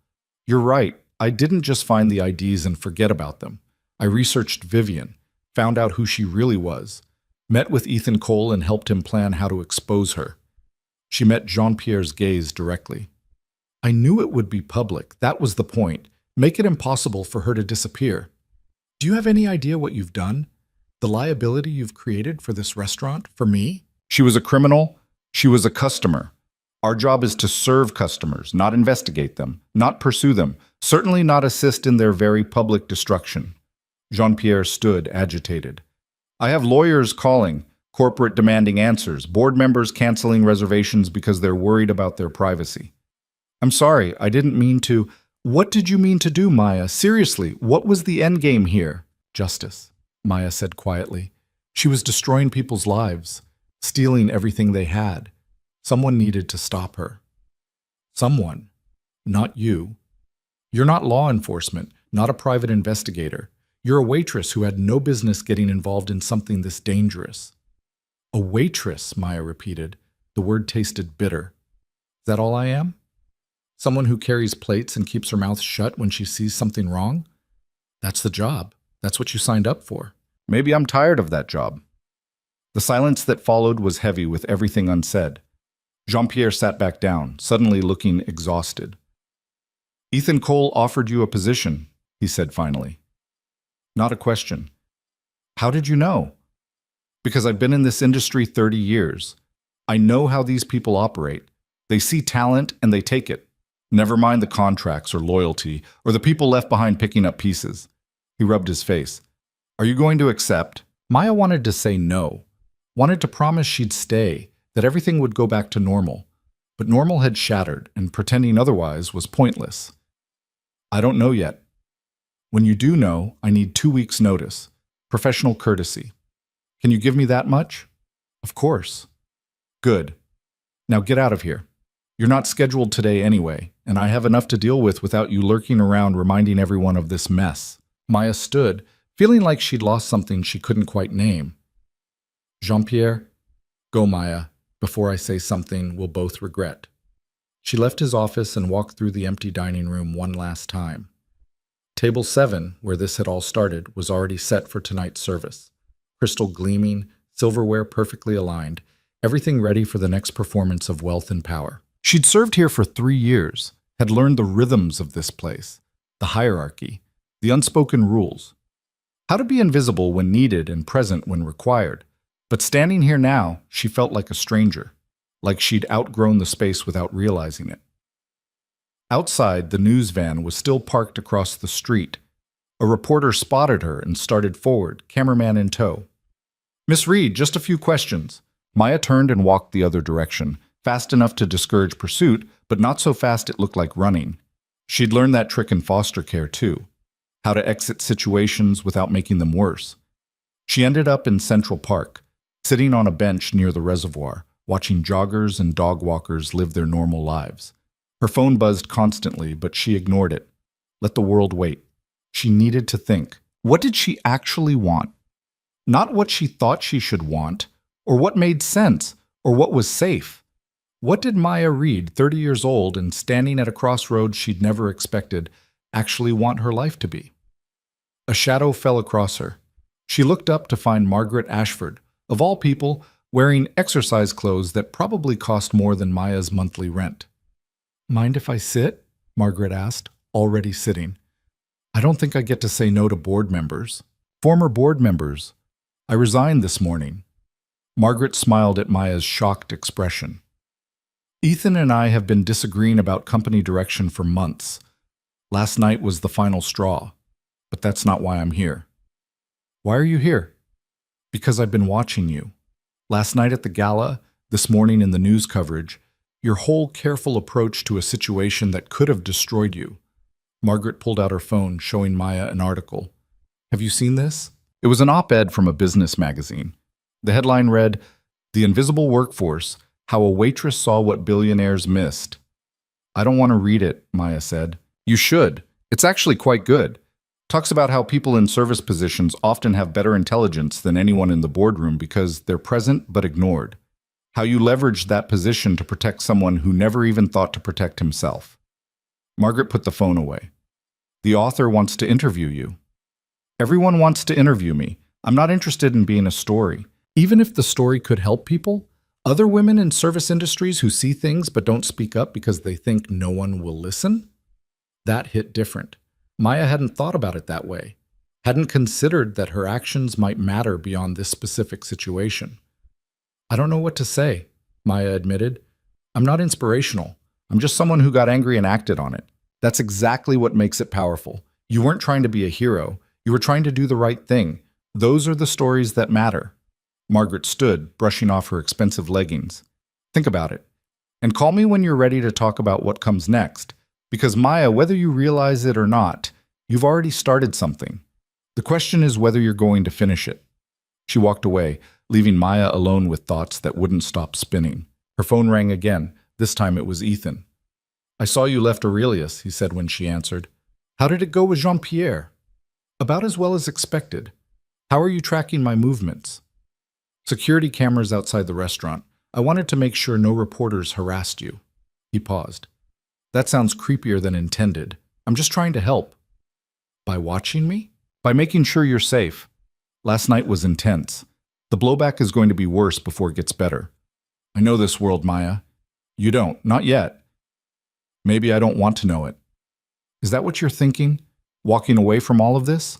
You're right. I didn't just find the IDs and forget about them. I researched Vivian, found out who she really was, met with Ethan Cole and helped him plan how to expose her. She met Jean-Pierre's gaze directly. I knew it would be public. That was the point. Make it impossible for her to disappear. Do you have any idea what you've done? The liability you've created for this restaurant, for me? She was a criminal. She was a customer. Our job is to serve customers, not investigate them, not pursue them, certainly not assist in their very public destruction. Jean-Pierre stood, agitated. I have lawyers calling, corporate demanding answers, board members canceling reservations because they're worried about their privacy. I'm sorry, I didn't mean to. What did you mean to do, Maya? Seriously, what was the end game here? Justice, Maya said quietly. She was destroying people's lives, stealing everything they had. Someone needed to stop her. Someone, not you. You're not law enforcement, not a private investigator. You're a waitress who had no business getting involved in something this dangerous. A waitress, Maya repeated. The word tasted bitter. Is that all I am? Someone who carries plates and keeps her mouth shut when she sees something wrong? That's the job. That's what you signed up for. Maybe I'm tired of that job. The silence that followed was heavy with everything unsaid. Jean-Pierre sat back down, suddenly looking exhausted. Ethan Cole offered you a position, he said finally. Not a question. How did you know? Because I've been in this industry 30 years. I know how these people operate. They see talent and they take it. Never mind the contracts or loyalty or the people left behind picking up pieces. He rubbed his face. Are you going to accept? Maya wanted to say no, wanted to promise she'd stay, that everything would go back to normal. But normal had shattered, and pretending otherwise was pointless. I don't know yet. When you do know, I need 2 weeks' notice. Professional courtesy. Can you give me that much? Of course. Good. Now get out of here. You're not scheduled today anyway, and I have enough to deal with without you lurking around reminding everyone of this mess. Maya stood, feeling like she'd lost something she couldn't quite name. Jean-Pierre, go, Maya, before I say something we'll both regret. She left his office and walked through the empty dining room one last time. Table 7, where this had all started, was already set for tonight's service. Crystal gleaming, silverware perfectly aligned, everything ready for the next performance of wealth and power. She'd served here for 3 years, had learned the rhythms of this place, the hierarchy, the unspoken rules. How to be invisible when needed and present when required. But standing here now, she felt like a stranger, like she'd outgrown the space without realizing it. Outside, the news van was still parked across the street. A reporter spotted her and started forward, cameraman in tow. Miss Reed, just a few questions. Maya turned and walked the other direction, fast enough to discourage pursuit, but not so fast it looked like running. She'd learned that trick in foster care, too. How to exit situations without making them worse. She ended up in Central Park, sitting on a bench near the reservoir, watching joggers and dog walkers live their normal lives. Her phone buzzed constantly, but she ignored it. Let the world wait. She needed to think. What did she actually want? Not what she thought she should want, or what made sense, or what was safe. What did Maya Reed, 30 years old and standing at a crossroads she'd never expected, actually want her life to be? A shadow fell across her. She looked up to find Margaret Ashford, of all people, wearing exercise clothes that probably cost more than Maya's monthly rent. Mind if I sit? Margaret asked, already sitting. I don't think I get to say no to board members. Former board members. I resigned this morning. Margaret smiled at Maya's shocked expression. Ethan and I have been disagreeing about company direction for months. Last night was the final straw, but that's not why I'm here. Why are you here? Because I've been watching you. Last night at the gala, this morning in the news coverage, your whole careful approach to a situation that could have destroyed you. Margaret pulled out her phone, showing Maya an article. Have you seen this? It was an op-ed from a business magazine. The headline read, "The Invisible Workforce, How a Waitress Saw What Billionaires Missed." I don't want to read it, Maya said. You should. It's actually quite good. Talks about how people in service positions often have better intelligence than anyone in the boardroom because they're present but ignored. How you leverage that position to protect someone who never even thought to protect himself. Margaret put the phone away. The author wants to interview you. Everyone wants to interview me. I'm not interested in being a story. Even if the story could help people, other women in service industries who see things but don't speak up because they think no one will listen? That hit different. Maya hadn't thought about it that way, hadn't considered that her actions might matter beyond this specific situation. I don't know what to say, Maya admitted. I'm not inspirational. I'm just someone who got angry and acted on it. That's exactly what makes it powerful. You weren't trying to be a hero. You were trying to do the right thing. Those are the stories that matter. Margaret stood, brushing off her expensive leggings. Think about it. And call me when you're ready to talk about what comes next. Because Maya, whether you realize it or not, you've already started something. The question is whether you're going to finish it. She walked away, leaving Maya alone with thoughts that wouldn't stop spinning. Her phone rang again. This time it was Ethan. I saw you left Aurelius, he said when she answered. How did it go with Jean-Pierre? About as well as expected. How are you tracking my movements? Security cameras outside the restaurant. I wanted to make sure no reporters harassed you. He paused. That sounds creepier than intended. I'm just trying to help. By watching me? By making sure you're safe. Last night was intense. The blowback is going to be worse before it gets better. I know this world, Maya. You don't. Not yet. Maybe I don't want to know it. Is that what you're thinking? Walking away from all of this?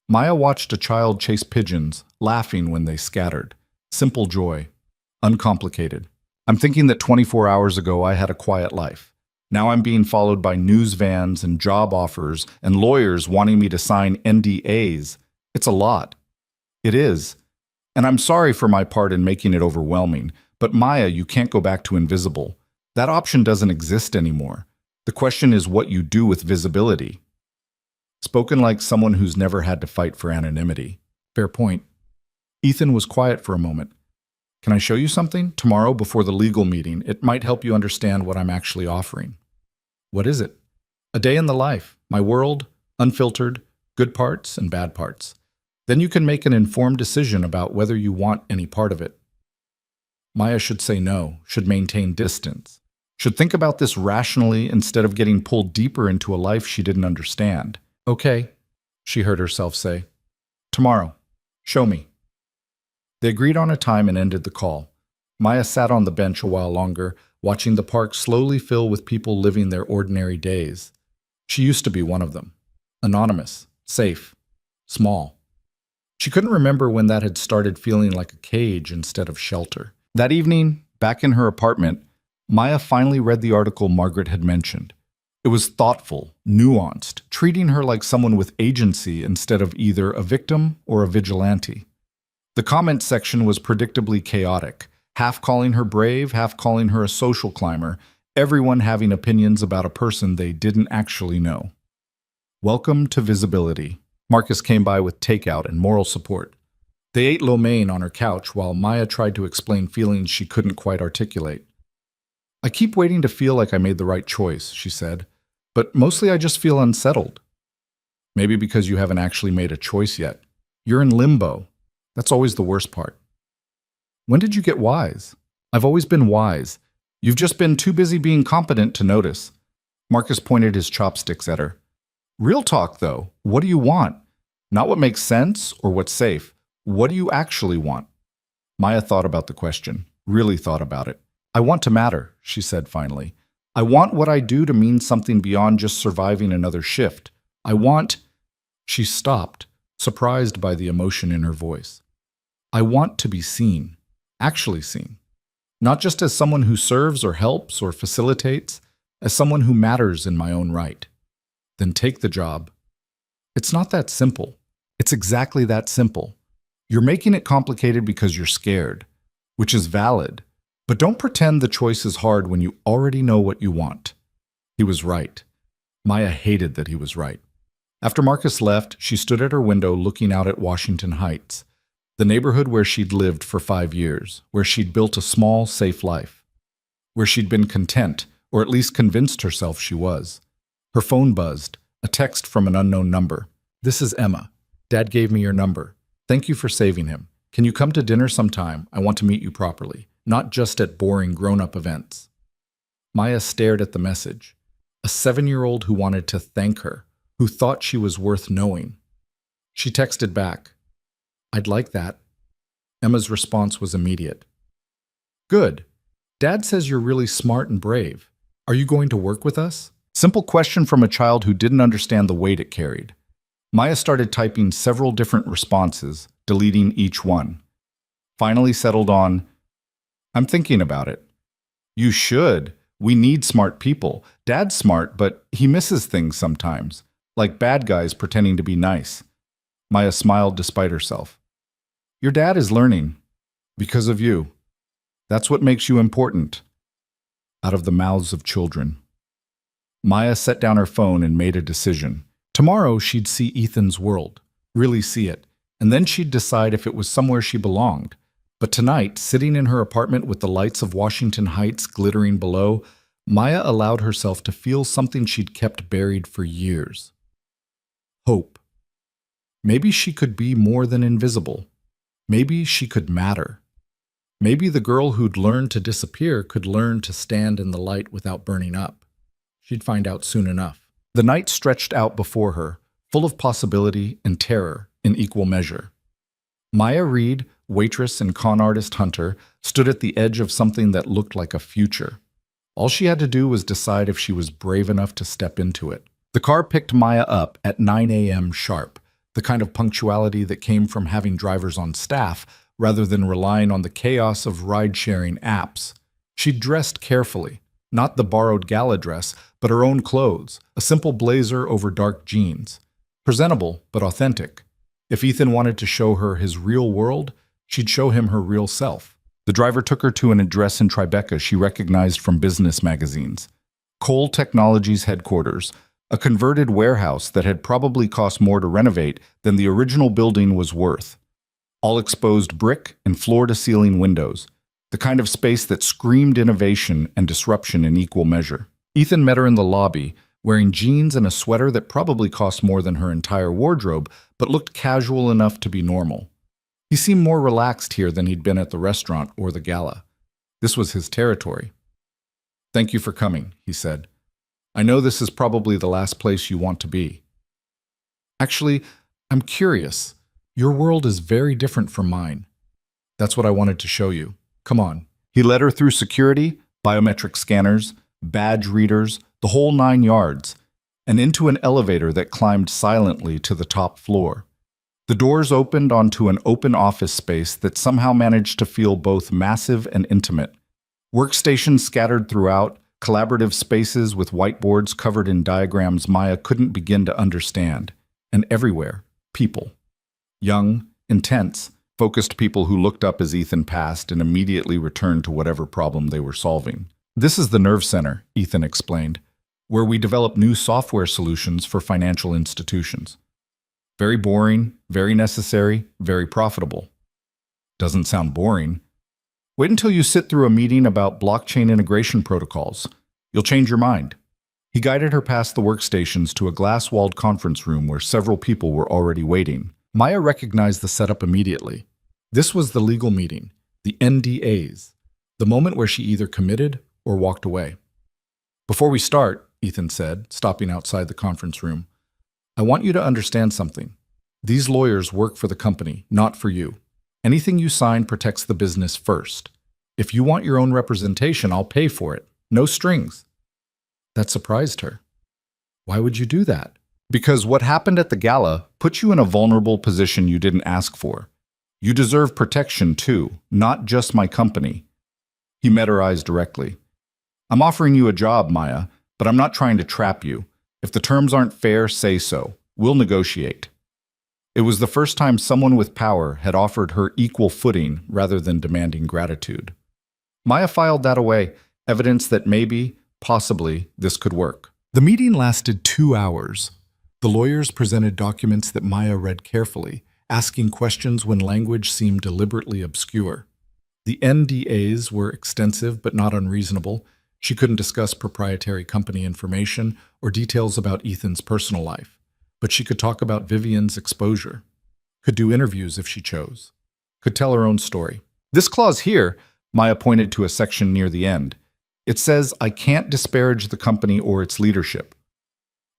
Maya watched a child chase pigeons, laughing when they scattered. Simple joy. Uncomplicated. I'm thinking that 24 hours ago I had a quiet life. Now I'm being followed by news vans and job offers and lawyers wanting me to sign NDAs. It's a lot. It is. And I'm sorry for my part in making it overwhelming. But Maya, you can't go back to invisible. That option doesn't exist anymore. The question is what you do with visibility. Spoken like someone who's never had to fight for anonymity. Fair point. Ethan was quiet for a moment. Can I show you something? Tomorrow, before the legal meeting, it might help you understand what I'm actually offering. What is it? A day in the life, my world, unfiltered, good parts and bad parts. Then you can make an informed decision about whether you want any part of it. Maya should say no, should maintain distance, should think about this rationally instead of getting pulled deeper into a life she didn't understand. Okay, she heard herself say. Tomorrow. Show me. They agreed on a time and ended the call. Maya sat on the bench a while longer, watching the park slowly fill with people living their ordinary days. She used to be one of them. Anonymous, safe, small. She couldn't remember when that had started feeling like a cage instead of shelter. That evening, back in her apartment, Maya finally read the article Margaret had mentioned. It was thoughtful, nuanced, treating her like someone with agency instead of either a victim or a vigilante. The comment section was predictably chaotic, half calling her brave, half calling her a social climber, everyone having opinions about a person they didn't actually know. Welcome to visibility. Marcus came by with takeout and moral support. They ate lo mein on her couch while Maya tried to explain feelings she couldn't quite articulate. I keep waiting to feel like I made the right choice, she said, but mostly I just feel unsettled. Maybe because you haven't actually made a choice yet. You're in limbo. That's always the worst part. When did you get wise? I've always been wise. You've just been too busy being competent to notice. Marcus pointed his chopsticks at her. Real talk, though. What do you want? Not what makes sense or what's safe. What do you actually want? Maya thought about the question, really thought about it. I want to matter, she said finally. I want what I do to mean something beyond just surviving another shift. I want... She stopped, surprised by the emotion in her voice. I want to be seen, actually seen. Not just as someone who serves or helps or facilitates, as someone who matters in my own right. Then take the job. It's not that simple. It's exactly that simple. You're making it complicated because you're scared, which is valid. But don't pretend the choice is hard when you already know what you want. He was right. Maya hated that he was right. After Marcus left, she stood at her window looking out at Washington Heights, the neighborhood where she'd lived for 5 years, where she'd built a small, safe life, where she'd been content, or at least convinced herself she was. Her phone buzzed, a text from an unknown number. This is Emma. Dad gave me your number. Thank you for saving him. Can you come to dinner sometime? I want to meet you properly, not just at boring grown-up events. Maya stared at the message. A 7-year-old who wanted to thank her, who thought she was worth knowing. She texted back, I'd like that. Emma's response was immediate. Good. Dad says you're really smart and brave. Are you going to work with us? Simple question from a child who didn't understand the weight it carried. Maya started typing several different responses, deleting each one. Finally settled on, I'm thinking about it. You should. We need smart people. Dad's smart, but he misses things sometimes, like bad guys pretending to be nice. Maya smiled despite herself. Your dad is learning. Because of you. That's what makes you important. Out of the mouths of children. Maya set down her phone and made a decision. Tomorrow she'd see Ethan's world, really see it, and then she'd decide if it was somewhere she belonged. But tonight, sitting in her apartment with the lights of Washington Heights glittering below, Maya allowed herself to feel something she'd kept buried for years. Hope. Maybe she could be more than invisible. Maybe she could matter. Maybe the girl who'd learned to disappear could learn to stand in the light without burning up. She'd find out soon enough. The night stretched out before her, full of possibility and terror in equal measure. Maya Reed, waitress and con artist Hunter, stood at the edge of something that looked like a future. All she had to do was decide if she was brave enough to step into it. The car picked Maya up at 9 a.m. sharp, the kind of punctuality that came from having drivers on staff rather than relying on the chaos of ride-sharing apps. She'd dressed carefully, not the borrowed gala dress, but her own clothes, a simple blazer over dark jeans. Presentable, but authentic. If Ethan wanted to show her his real world, she'd show him her real self. The driver took her to an address in Tribeca she recognized from business magazines. Cole Technologies headquarters, a converted warehouse that had probably cost more to renovate than the original building was worth. All exposed brick and floor-to-ceiling windows, the kind of space that screamed innovation and disruption in equal measure. Ethan met her in the lobby, wearing jeans and a sweater that probably cost more than her entire wardrobe, but looked casual enough to be normal. He seemed more relaxed here than he'd been at the restaurant or the gala. This was his territory. Thank you for coming, he said. I know this is probably the last place you want to be. Actually, I'm curious. Your world is very different from mine. That's what I wanted to show you. Come on. He led her through security, biometric scanners, badge readers, the whole 9 yards, and into an elevator that climbed silently to the top floor. The doors opened onto an open office space that somehow managed to feel both massive and intimate. Workstations scattered throughout, collaborative spaces with whiteboards covered in diagrams Maya couldn't begin to understand. And everywhere, people. Young, intense, focused people who looked up as Ethan passed and immediately returned to whatever problem they were solving. This is the Nerve Center, Ethan explained, where we develop new software solutions for financial institutions. Very boring, very necessary, very profitable. Doesn't sound boring. Wait until you sit through a meeting about blockchain integration protocols. You'll change your mind. He guided her past the workstations to a glass-walled conference room where several people were already waiting. Maya recognized the setup immediately. This was the legal meeting, the NDAs, the moment where she either committed or walked away. Before we start, Ethan said, stopping outside the conference room, I want you to understand something. These lawyers work for the company, not for you. Anything you sign protects the business first. If you want your own representation, I'll pay for it. No strings. That surprised her. Why would you do that? Because what happened at the gala put you in a vulnerable position you didn't ask for. You deserve protection too, not just my company. He met her eyes directly. I'm offering you a job, Maya, but I'm not trying to trap you. If the terms aren't fair, say so. We'll negotiate. It was the first time someone with power had offered her equal footing rather than demanding gratitude. Maya filed that away, evidence that maybe, possibly, this could work. The meeting lasted 2 hours. The lawyers presented documents that Maya read carefully, asking questions when language seemed deliberately obscure. The NDAs were extensive but not unreasonable. She couldn't discuss proprietary company information or details about Ethan's personal life, but she could talk about Vivian's exposure, could do interviews if she chose, could tell her own story. This clause here, Maya pointed to a section near the end. It says, I can't disparage the company or its leadership.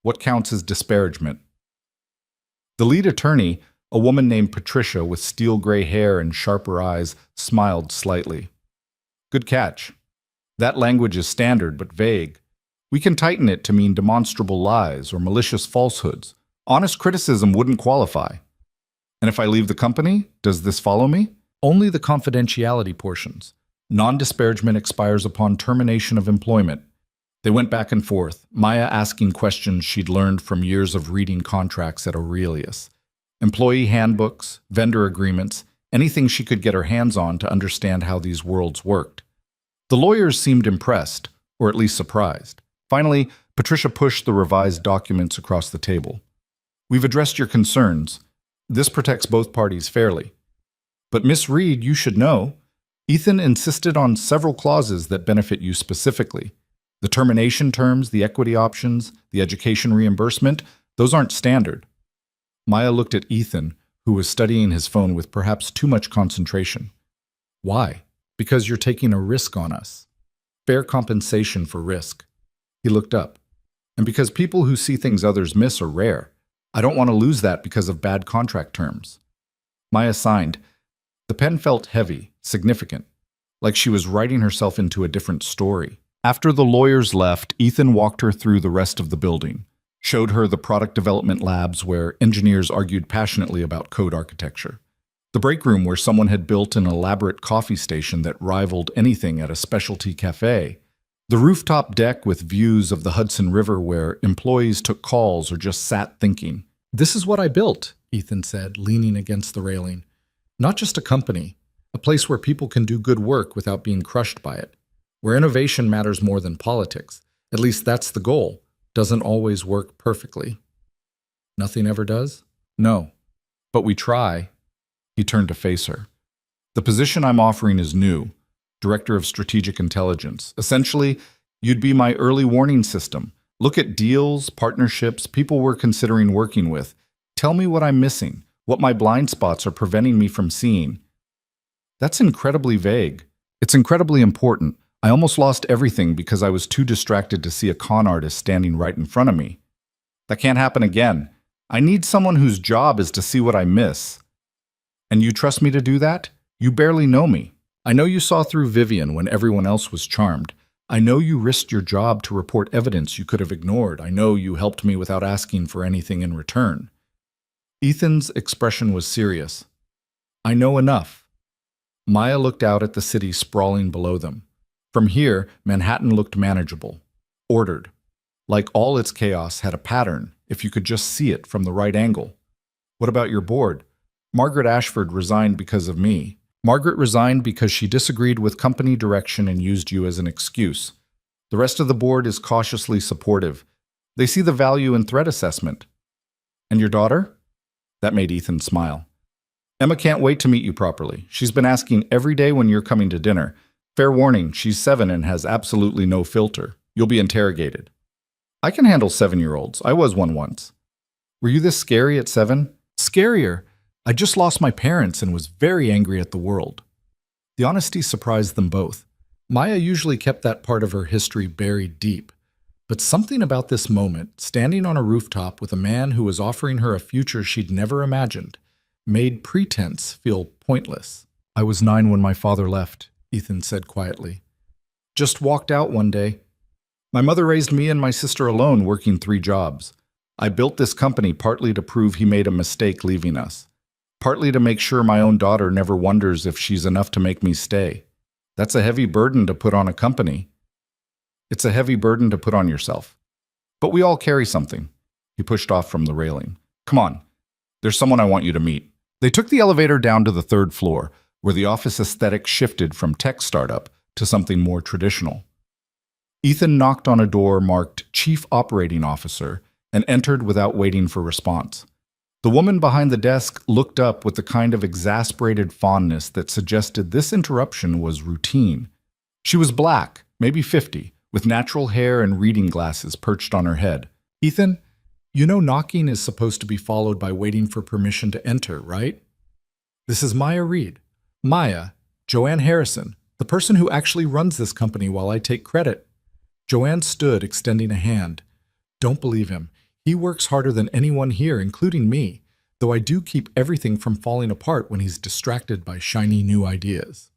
What counts as disparagement? The lead attorney, a woman named Patricia with steel gray hair and sharper eyes, smiled slightly. Good catch. That language is standard but vague. We can tighten it to mean demonstrable lies or malicious falsehoods. Honest criticism wouldn't qualify. And if I leave the company, does this follow me? Only the confidentiality portions. Non-disparagement expires upon termination of employment. They went back and forth, Maya asking questions she'd learned from years of reading contracts at Aurelius. Employee handbooks, vendor agreements, anything she could get her hands on to understand how these worlds worked. The lawyers seemed impressed, or at least surprised. Finally, Patricia pushed the revised documents across the table. We've addressed your concerns. This protects both parties fairly. But Miss Reed, you should know, Ethan insisted on several clauses that benefit you specifically. The termination terms, the equity options, the education reimbursement, those aren't standard. Maya looked at Ethan, who was studying his phone with perhaps too much concentration. Why? Because you're taking a risk on us. Fair compensation for risk. He looked up. And because people who see things others miss are rare. I don't want to lose that because of bad contract terms. Maya signed. The pen felt heavy, significant, like she was writing herself into a different story. After the lawyers left, Ethan walked her through the rest of the building, showed her the product development labs where engineers argued passionately about code architecture, the break room where someone had built an elaborate coffee station that rivaled anything at a specialty cafe, the rooftop deck with views of the Hudson River where employees took calls or just sat thinking. This is what I built, Ethan said, leaning against the railing. Not just a company, a place where people can do good work without being crushed by it, where innovation matters more than politics. At least that's the goal. Doesn't always work perfectly. Nothing ever does? No. But we try. He turned to face her. The position I'm offering is new, Director of Strategic Intelligence. Essentially, you'd be my early warning system. Look at deals, partnerships, people we're considering working with. Tell me what I'm missing, what my blind spots are preventing me from seeing. That's incredibly vague. It's incredibly important. I almost lost everything because I was too distracted to see a con artist standing right in front of me. That can't happen again. I need someone whose job is to see what I miss. And you trust me to do that? You barely know me. I know you saw through Vivian when everyone else was charmed. I know you risked your job to report evidence you could have ignored. I know you helped me without asking for anything in return. Ethan's expression was serious. I know enough. Maya looked out at the city sprawling below them. From here, Manhattan looked manageable, ordered. Like all its chaos had a pattern, if you could just see it from the right angle. What about your board? Margaret Ashford resigned because of me. Margaret resigned because she disagreed with company direction and used you as an excuse. The rest of the board is cautiously supportive. They see the value in threat assessment. And your daughter? That made Ethan smile. Emma can't wait to meet you properly. She's been asking every day when you're coming to dinner. Fair warning, she's 7 and has absolutely no filter. You'll be interrogated. I can handle 7-year-olds. I was one once. Were you this scary at 7? Scarier. I just lost my parents and was very angry at the world. The honesty surprised them both. Maya usually kept that part of her history buried deep. But something about this moment, standing on a rooftop with a man who was offering her a future she'd never imagined, made pretense feel pointless. I was 9 when my father left, Ethan said quietly. Just walked out one day. My mother raised me and my sister alone, working 3 jobs. I built this company partly to prove he made a mistake leaving us, partly to make sure my own daughter never wonders if she's enough to make me stay. That's a heavy burden to put on a company. It's a heavy burden to put on yourself. But we all carry something. He pushed off from the railing. Come on, there's someone I want you to meet. They took the elevator down to the 3rd floor, where the office aesthetic shifted from tech startup to something more traditional. Ethan knocked on a door marked Chief Operating Officer and entered without waiting for response. The woman behind the desk looked up with the kind of exasperated fondness that suggested this interruption was routine. She was black, maybe 50, with natural hair and reading glasses perched on her head. Ethan, you know knocking is supposed to be followed by waiting for permission to enter, right? This is Maya Reed. Maya, Joanne Harrison, the person who actually runs this company while I take credit. Joanne stood, extending a hand. Don't believe him. He works harder than anyone here, including me, though I do keep everything from falling apart when he's distracted by shiny new ideas.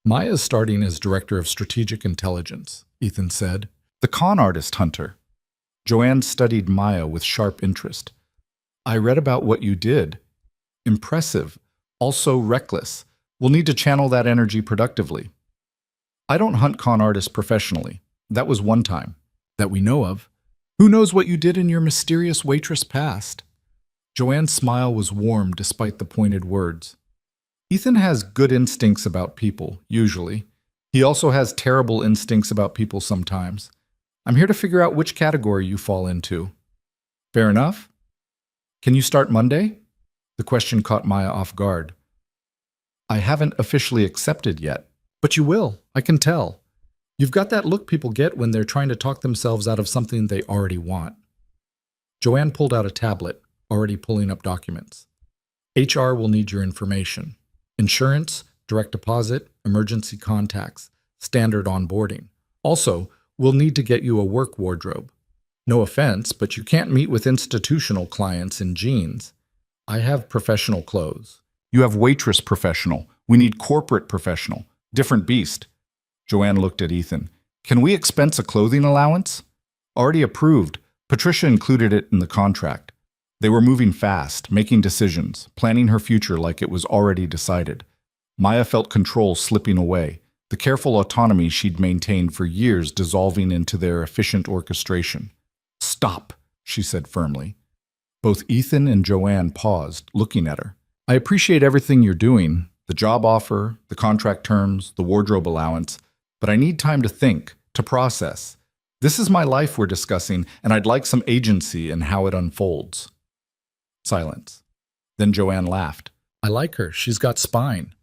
Maya's starting as Director of Strategic Intelligence, Ethan said. The con artist hunter. Joanne studied Maya with sharp interest. I read about what you did. Impressive, also reckless. We'll need to channel that energy productively. I don't hunt con artists professionally. That was one time. That we know of. Who knows what you did in your mysterious waitress past? Joanne's smile was warm despite the pointed words. Ethan has good instincts about people, usually. He also has terrible instincts about people sometimes. I'm here to figure out which category you fall into. Fair enough? Can you start Monday? The question caught Maya off guard. I haven't officially accepted yet, but you will, I can tell. You've got that look people get when they're trying to talk themselves out of something they already want. Joanne pulled out a tablet, already pulling up documents. HR will need your information. Insurance, direct deposit, emergency contacts, standard onboarding. Also, we'll need to get you a work wardrobe. No offense, but you can't meet with institutional clients in jeans. I have professional clothes. You have waitress professional. We need corporate professional. Different beast. Joanne looked at Ethan. Can we expense a clothing allowance? Already approved. Patricia included it in the contract. They were moving fast, making decisions, planning her future like it was already decided. Maya felt control slipping away, the careful autonomy she'd maintained for years dissolving into their efficient orchestration. Stop, she said firmly. Both Ethan and Joanne paused, looking at her. I appreciate everything you're doing, the job offer, the contract terms, the wardrobe allowance, but I need time to think, to process. This is my life we're discussing, and I'd like some agency in how it unfolds. Silence. Then Joanne laughed. I like her. She's got spine.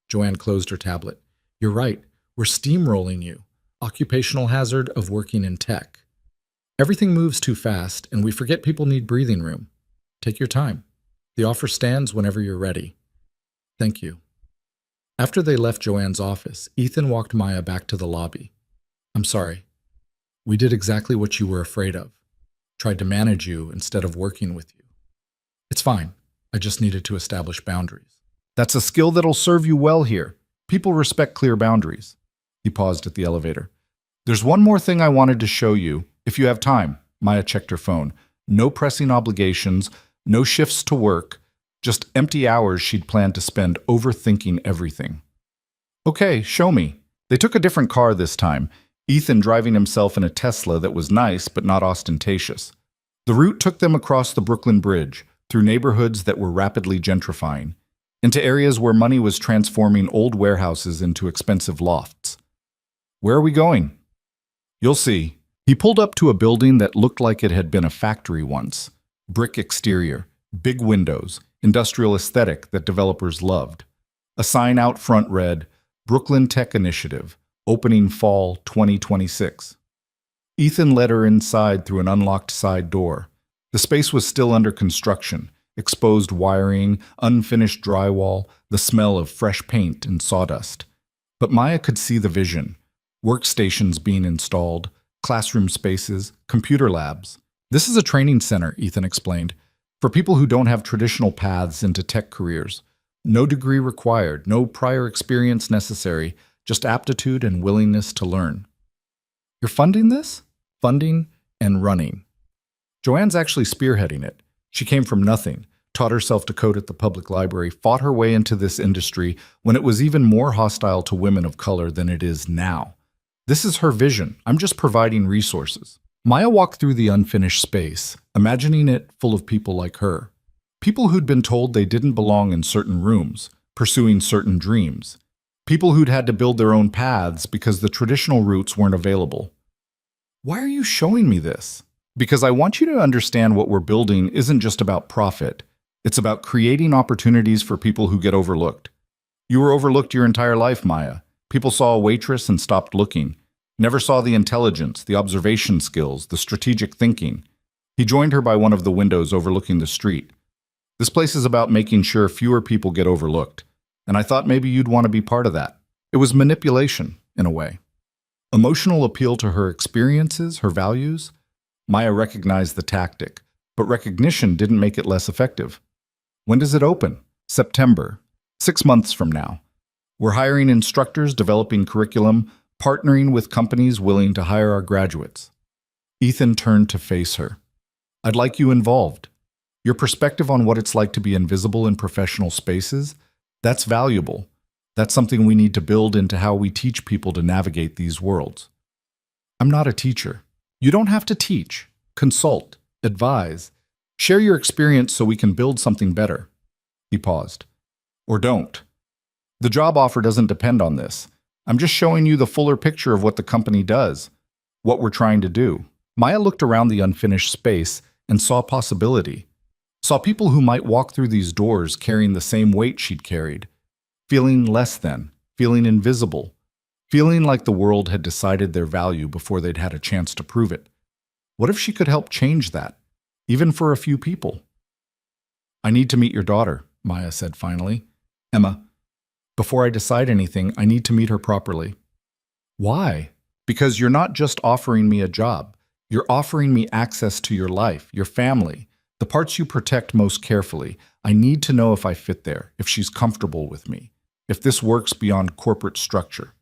Joanne closed her tablet. You're right. We're steamrolling you. Occupational hazard of working in tech. Everything moves too fast, and we forget people need breathing room. Take your time. The offer stands whenever you're ready. Thank you. After they left Joanne's office, Ethan walked Maya back to the lobby. I'm sorry. We did exactly what you were afraid of. Tried to manage you instead of working with you. It's fine. I just needed to establish boundaries. That's a skill that'll serve you well here. People respect clear boundaries. He paused at the elevator. There's one more thing I wanted to show you, if you have time. Maya checked her phone. No pressing obligations, no shifts to work, just empty hours she'd planned to spend overthinking everything. Okay, show me. They took a different car this time, Ethan driving himself in a Tesla that was nice but not ostentatious. The route took them across the Brooklyn Bridge, through neighborhoods that were rapidly gentrifying, into areas where money was transforming old warehouses into expensive lofts. Where are we going? You'll see. He pulled up to a building that looked like it had been a factory once. Brick exterior, big windows, industrial aesthetic that developers loved. A sign out front read, Brooklyn Tech Initiative, opening fall 2026. Ethan led her inside through an unlocked side door. The space was still under construction, exposed wiring, unfinished drywall, the smell of fresh paint and sawdust. But Maya could see the vision. Workstations being installed, classroom spaces, computer labs. This is a training center, Ethan explained, for people who don't have traditional paths into tech careers. No degree required, no prior experience necessary, just aptitude and willingness to learn. You're funding this? funding, and running. Joanne's actually spearheading it. She came from nothing, taught herself to code at the public library, fought her way into this industry when it was even more hostile to women of color than it is now. This is her vision. I'm just providing resources. Maya walked through the unfinished space, imagining it full of people like her. People who'd been told they didn't belong in certain rooms, pursuing certain dreams. People who'd had to build their own paths because the traditional routes weren't available. Why are you showing me this? Because I want you to understand what we're building isn't just about profit. It's about creating opportunities for people who get overlooked. You were overlooked your entire life, Maya. People saw a waitress and stopped looking. Never saw the intelligence, the observation skills, the strategic thinking. He joined her by one of the windows overlooking the street. This place is about making sure fewer people get overlooked. And I thought maybe you'd want to be part of that. It was manipulation, in a way. Emotional appeal to her experiences, her values. Maya recognized the tactic, but recognition didn't make it less effective. When does it open? September. 6 months from now. We're hiring instructors, developing curriculum, partnering with companies willing to hire our graduates. Ethan turned to face her. I'd like you involved. Your perspective on what it's like to be invisible in professional spaces, that's valuable. That's something we need to build into how we teach people to navigate these worlds. I'm not a teacher. You don't have to teach, consult, advise. Share your experience so we can build something better. He paused. Or don't. The job offer doesn't depend on this. I'm just showing you the fuller picture of what the company does, what we're trying to do. Maya looked around the unfinished space and saw possibility. Saw people who might walk through these doors carrying the same weight she'd carried, feeling less than, feeling invisible, feeling like the world had decided their value before they'd had a chance to prove it. What if she could help change that, even for a few people? I need to meet your daughter, Maya said finally. Emma, before I decide anything, I need to meet her properly. Why? Because you're not just offering me a job. You're offering me access to your life, your family, the parts you protect most carefully. I need to know if I fit there, if she's comfortable with me, if this works beyond corporate structure.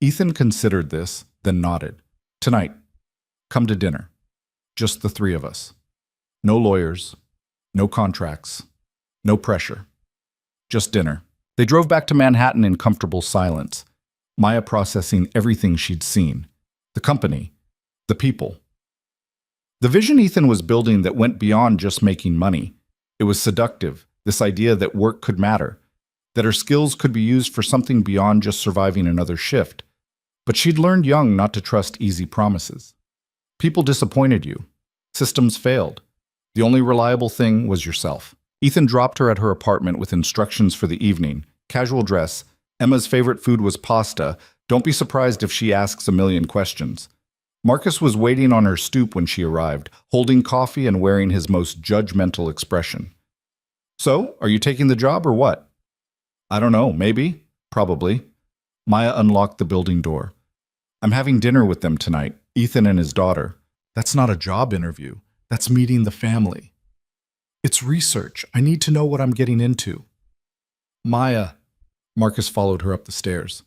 Ethan considered this, then nodded. Tonight, come to dinner. Just the three of us. No lawyers, no contracts, no pressure. Just dinner. They drove back to Manhattan in comfortable silence, Maya processing everything she'd seen. The company, the people. The vision Ethan was building that went beyond just making money. It was seductive, this idea that work could matter, that her skills could be used for something beyond just surviving another shift. But she'd learned young not to trust easy promises. People disappointed you. Systems failed. The only reliable thing was yourself. Ethan dropped her at her apartment with instructions for the evening. Casual dress. Emma's favorite food was pasta. Don't be surprised if she asks a million questions. Marcus was waiting on her stoop when she arrived, holding coffee and wearing his most judgmental expression. So, are you taking the job or what? I don't know, maybe, probably. Maya unlocked the building door. I'm having dinner with them tonight, Ethan and his daughter. That's not a job interview. That's meeting the family. It's research. I need to know what I'm getting into. Maya. Marcus followed her up the stairs.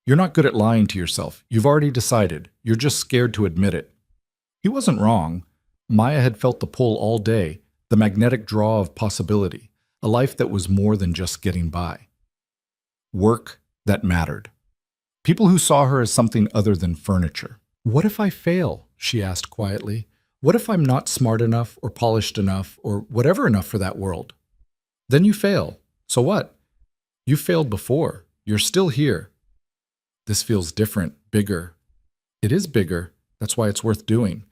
You're not good at lying to yourself. You've already decided. You're just scared to admit it. He wasn't wrong. Maya had felt the pull all day, the magnetic draw of possibility, a life that was more than just getting by. Work that mattered. People who saw her as something other than furniture. What if I fail? She asked quietly. What if I'm not smart enough or polished enough or whatever enough for that world? Then you fail. So what? You failed before. You're still here. This feels different, bigger. It is bigger. That's why it's worth doing.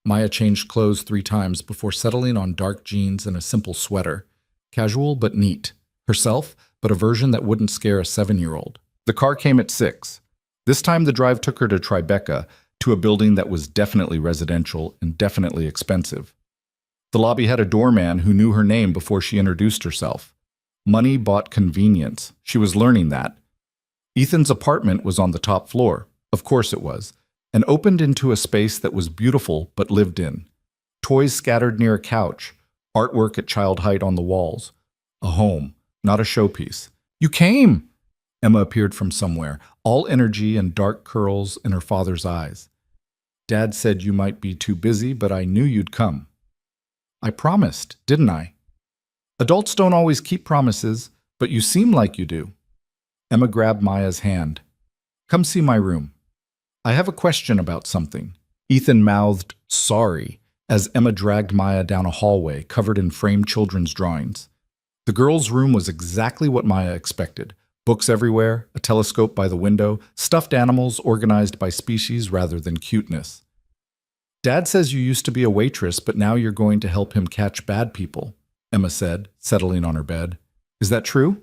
Maya changed clothes 3 times before settling on dark jeans and a simple sweater. Casual but neat. Herself, but a version that wouldn't scare a 7-year-old. The car came at 6. This time the drive took her to Tribeca, to a building that was definitely residential and definitely expensive. The lobby had a doorman who knew her name before she introduced herself. Money bought convenience. She was learning that. Ethan's apartment was on the top floor. Of course it was. And opened into a space that was beautiful but lived in. Toys scattered near a couch. Artwork at child height on the walls. A home, not a showpiece. You came! Emma appeared from somewhere, all energy and dark curls in her father's eyes. Dad said you might be too busy, but I knew you'd come. I promised, didn't I? Adults don't always keep promises, but you seem like you do. Emma grabbed Maya's hand. Come see my room. I have a question about something. Ethan mouthed, sorry, as Emma dragged Maya down a hallway covered in framed children's drawings. The girl's room was exactly what Maya expected. Books everywhere, a telescope by the window, stuffed animals organized by species rather than cuteness. Dad says you used to be a waitress, but now you're going to help him catch bad people, Emma said, settling on her bed. Is that true?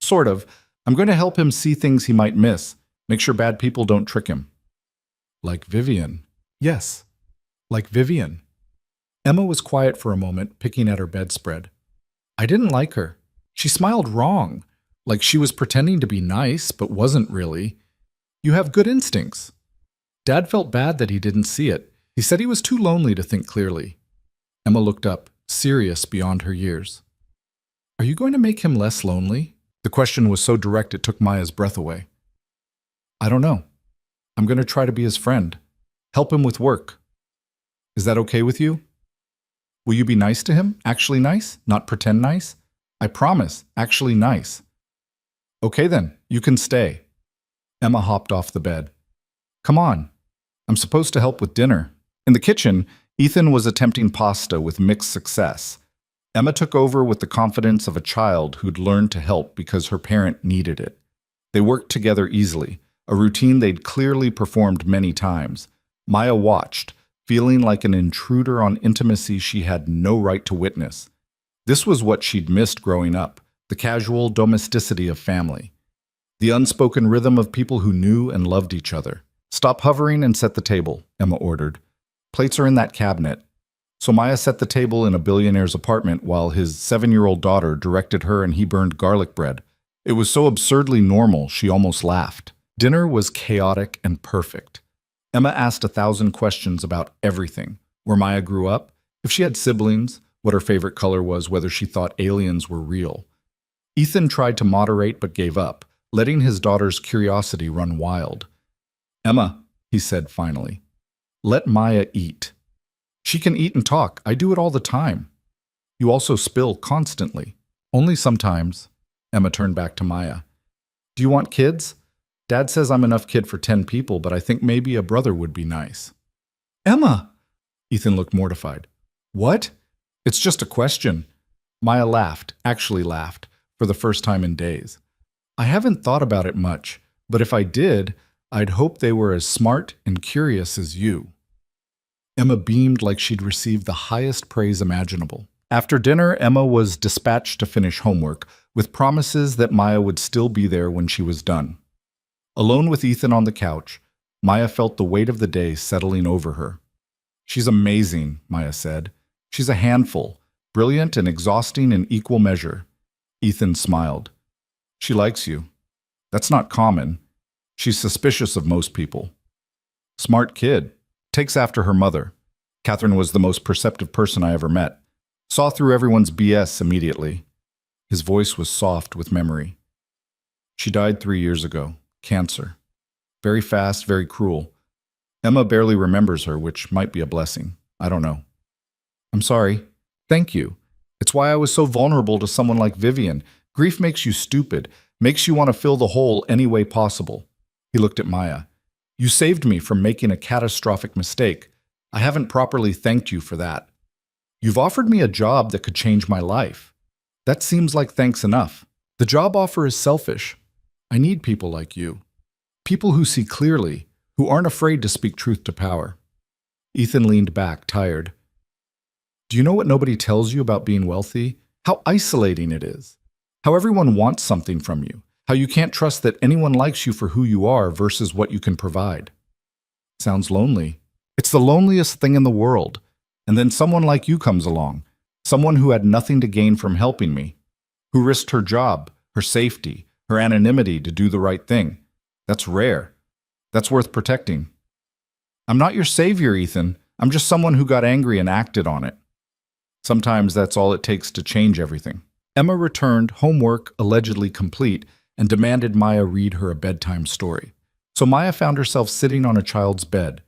Sort of. I'm going to help him see things he might miss, make sure bad people don't trick him. Like Vivian. Yes, like Vivian. Emma was quiet for a moment, picking at her bedspread. I didn't like her. She smiled wrong, like she was pretending to be nice, but wasn't really. You have good instincts. Dad felt bad that he didn't see it. He said he was too lonely to think clearly. Emma looked up, serious beyond her years. Are you going to make him less lonely? The question was so direct it took Maya's breath away. I don't know. I'm going to try to be his friend. Help him with work. Is that okay with you? Will you be nice to him? Actually nice? Not pretend nice? I promise, actually nice. Okay then, you can stay. Emma hopped off the bed. Come on. I'm supposed to help with dinner. In the kitchen, Ethan was attempting pasta with mixed success. Emma took over with the confidence of a child who'd learned to help because her parent needed it. They worked together easily, a routine they'd clearly performed many times. Maya watched, feeling like an intruder on intimacy she had no right to witness. This was what she'd missed growing up, the casual domesticity of family. The unspoken rhythm of people who knew and loved each other. Stop hovering and set the table, Emma ordered. Plates are in that cabinet. So Maya set the table in a billionaire's apartment while his 7-year-old daughter directed her and he burned garlic bread. It was so absurdly normal she almost laughed. Dinner was chaotic and perfect. Emma asked 1,000 questions about everything. Where Maya grew up, if she had siblings, what her favorite color was, whether she thought aliens were real. Ethan tried to moderate but gave up, letting his daughter's curiosity run wild. Emma, he said finally, let Maya eat. She can eat and talk. I do it all the time. You also spill constantly. Only sometimes. Emma turned back to Maya. Do you want kids? Dad says I'm enough kid for 10 people, but I think maybe a brother would be nice. Emma! Ethan looked mortified. What? It's just a question. Maya laughed, actually laughed, for the first time in days. I haven't thought about it much, but if I did, I'd hope they were as smart and curious as you. Emma beamed like she'd received the highest praise imaginable. After dinner, Emma was dispatched to finish homework, with promises that Maya would still be there when she was done. Alone with Ethan on the couch, Maya felt the weight of the day settling over her. She's amazing, Maya said. She's a handful, brilliant and exhausting in equal measure. Ethan smiled. She likes you. That's not common. She's suspicious of most people. Smart kid. Takes after her mother. Catherine was the most perceptive person I ever met. Saw through everyone's BS immediately. His voice was soft with memory. She died 3 years ago. Cancer. Very fast, very cruel. Emma barely remembers her, which might be a blessing. I don't know. I'm sorry. Thank you. It's why I was so vulnerable to someone like Vivian. Grief makes you stupid, makes you want to fill the hole any way possible. He looked at Maya. You saved me from making a catastrophic mistake. I haven't properly thanked you for that. You've offered me a job that could change my life. That seems like thanks enough. The job offer is selfish. I need people like you. People who see clearly, who aren't afraid to speak truth to power. Ethan leaned back, tired. Do you know what nobody tells you about being wealthy? How isolating it is. How everyone wants something from you. How you can't trust that anyone likes you for who you are versus what you can provide. Sounds lonely. It's the loneliest thing in the world. And then someone like you comes along. Someone who had nothing to gain from helping me. Who risked her job, her safety, her anonymity to do the right thing. That's rare. That's worth protecting. I'm not your savior, Ethan. I'm just someone who got angry and acted on it. Sometimes that's all it takes to change everything. Emma returned, homework allegedly complete, and demanded Maya read her a bedtime story. So Maya found herself sitting on a child's bed.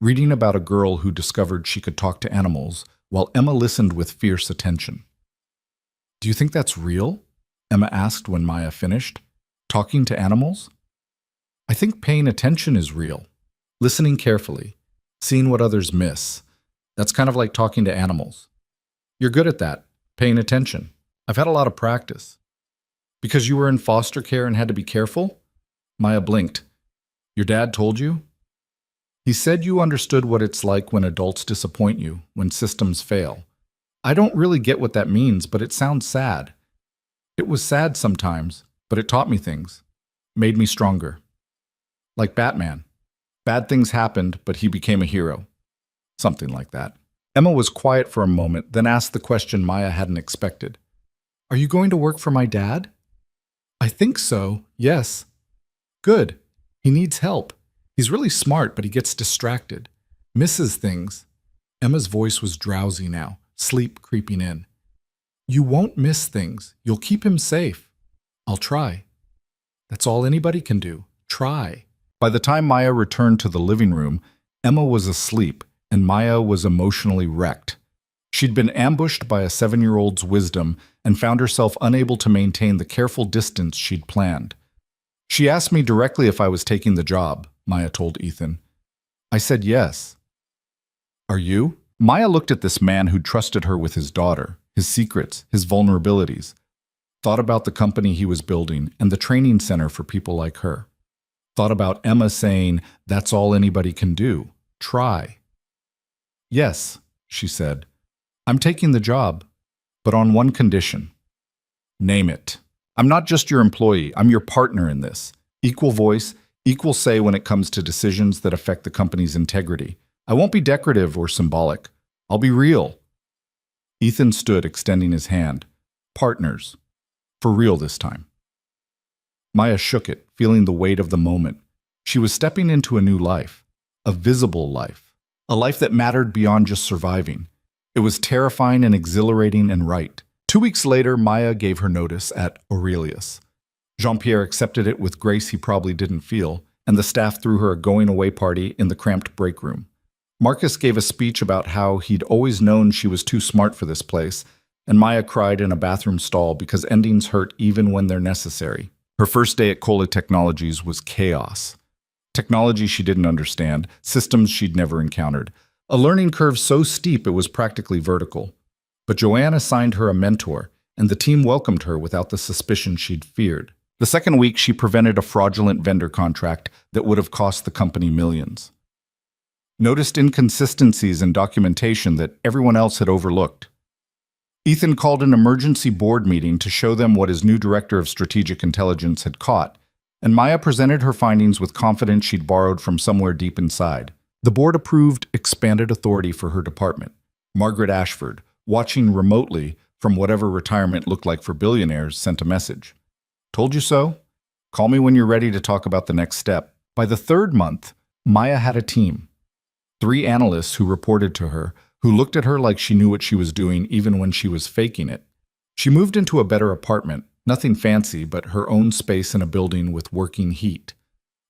reading about a girl who discovered she could talk to animals, while Emma listened with fierce attention. "Do you think that's real?" Emma asked when Maya finished. "Talking to animals?" "I think paying attention is real. Listening carefully, seeing what others miss. That's kind of like talking to animals. You're good at that, paying attention. I've had a lot of practice." "Because you were in foster care and had to be careful?" Maya blinked. "Your dad told you?" "He said you understood what it's like when adults disappoint you, when systems fail. I don't really get what that means, but it sounds sad." "It was sad sometimes, but it taught me things. Made me stronger. Like Batman. Bad things happened, but he became a hero." Something like that. Emma was quiet for a moment, then asked the question Maya hadn't expected. "Are you going to work for my dad?" "I think so, yes." "Good. He needs help. He's really smart, but he gets distracted. Misses things." Emma's voice was drowsy now, sleep creeping in. "You won't miss things. You'll keep him safe." "I'll try." That's all anybody can do. Try. By the time Maya returned to the living room, Emma was asleep, and Maya was emotionally wrecked. She'd been ambushed by a 7-year-old's wisdom and found herself unable to maintain the careful distance she'd planned. "She asked me directly if I was taking the job," Maya told Ethan. "I said yes." "Are you?" Maya looked at this man who'd trusted her with his daughter, his secrets, his vulnerabilities, thought about the company he was building and the training center for people like her. Thought about Emma saying, "That's all anybody can do. Try." "Yes," she said. "I'm taking the job, but on one condition." "Name it." "I'm not just your employee, I'm your partner in this. Equal voice, equal say when it comes to decisions that affect the company's integrity. I won't be decorative or symbolic. I'll be real." Ethan stood, extending his hand. "Partners. For real this time." Maya shook it, feeling the weight of the moment. She was stepping into a new life, a visible life, a life that mattered beyond just surviving. It was terrifying and exhilarating and right. 2 weeks later, Maya gave her notice at Aurelius. Jean-Pierre accepted it with grace he probably didn't feel, and the staff threw her a going-away party in the cramped break room. Marcus gave a speech about how he'd always known she was too smart for this place, and Maya cried in a bathroom stall because endings hurt even when they're necessary. Her first day at Cola Technologies was chaos. Technology she didn't understand, systems she'd never encountered. A learning curve so steep it was practically vertical. But Joanne assigned her a mentor, and the team welcomed her without the suspicion she'd feared. The second week, she prevented a fraudulent vendor contract that would have cost the company millions. Noticed inconsistencies in documentation that everyone else had overlooked. Ethan called an emergency board meeting to show them what his new director of strategic intelligence had caught, and Maya presented her findings with confidence she'd borrowed from somewhere deep inside. The board approved expanded authority for her department. Margaret Ashford, watching remotely from whatever retirement looked like for billionaires, sent a message. "Told you so? Call me when you're ready to talk about the next step." By the third month, Maya had a team. 3 analysts who reported to her, who looked at her like she knew what she was doing even when she was faking it. She moved into a better apartment, nothing fancy, but her own space in a building with working heat.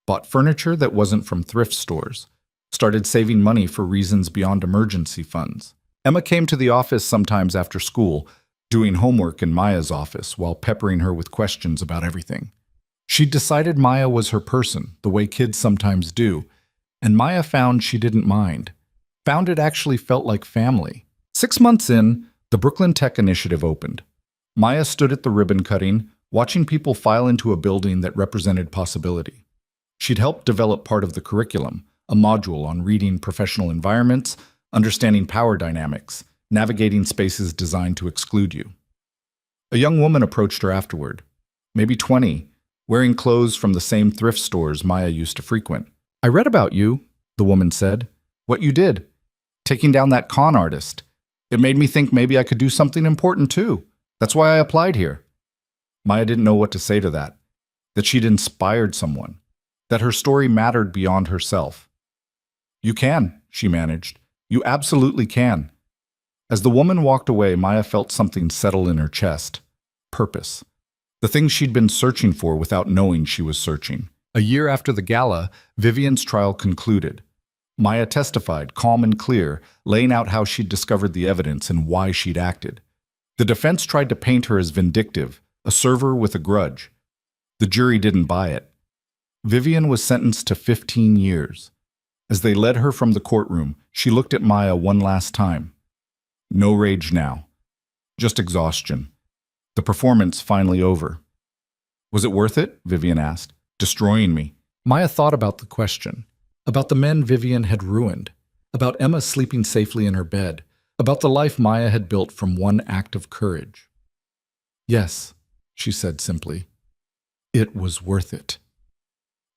Bought furniture that wasn't from thrift stores. Started saving money for reasons beyond emergency funds. Emma came to the office sometimes after school, doing homework in Maya's office while peppering her with questions about everything. She'd decided Maya was her person, the way kids sometimes do, and Maya found she didn't mind. Found it actually felt like family. 6 months in, the Brooklyn Tech Initiative opened. Maya stood at the ribbon cutting, watching people file into a building that represented possibility. She'd helped develop part of the curriculum, a module on reading professional environments, understanding power dynamics, navigating spaces designed to exclude you. A young woman approached her afterward, maybe 20, wearing clothes from the same thrift stores Maya used to frequent. "I read about you," the woman said. "What you did. Taking down that con artist. It made me think maybe I could do something important too. That's why I applied here." Maya didn't know what to say to that. That she'd inspired someone. That her story mattered beyond herself. "You can," she managed. "You absolutely can." As the woman walked away, Maya felt something settle in her chest. Purpose. The thing she'd been searching for without knowing she was searching. A year after the gala, Vivian's trial concluded. Maya testified, calm and clear, laying out how she'd discovered the evidence and why she'd acted. The defense tried to paint her as vindictive, a server with a grudge. The jury didn't buy it. Vivian was sentenced to 15 years. As they led her from the courtroom, she looked at Maya one last time. No rage now. Just exhaustion. The performance finally over. Was it worth it? Vivian asked. Destroying me. Maya thought about the question. About the men Vivian had ruined. About Emma sleeping safely in her bed. About the life Maya had built from one act of courage. Yes, she said simply. It was worth it.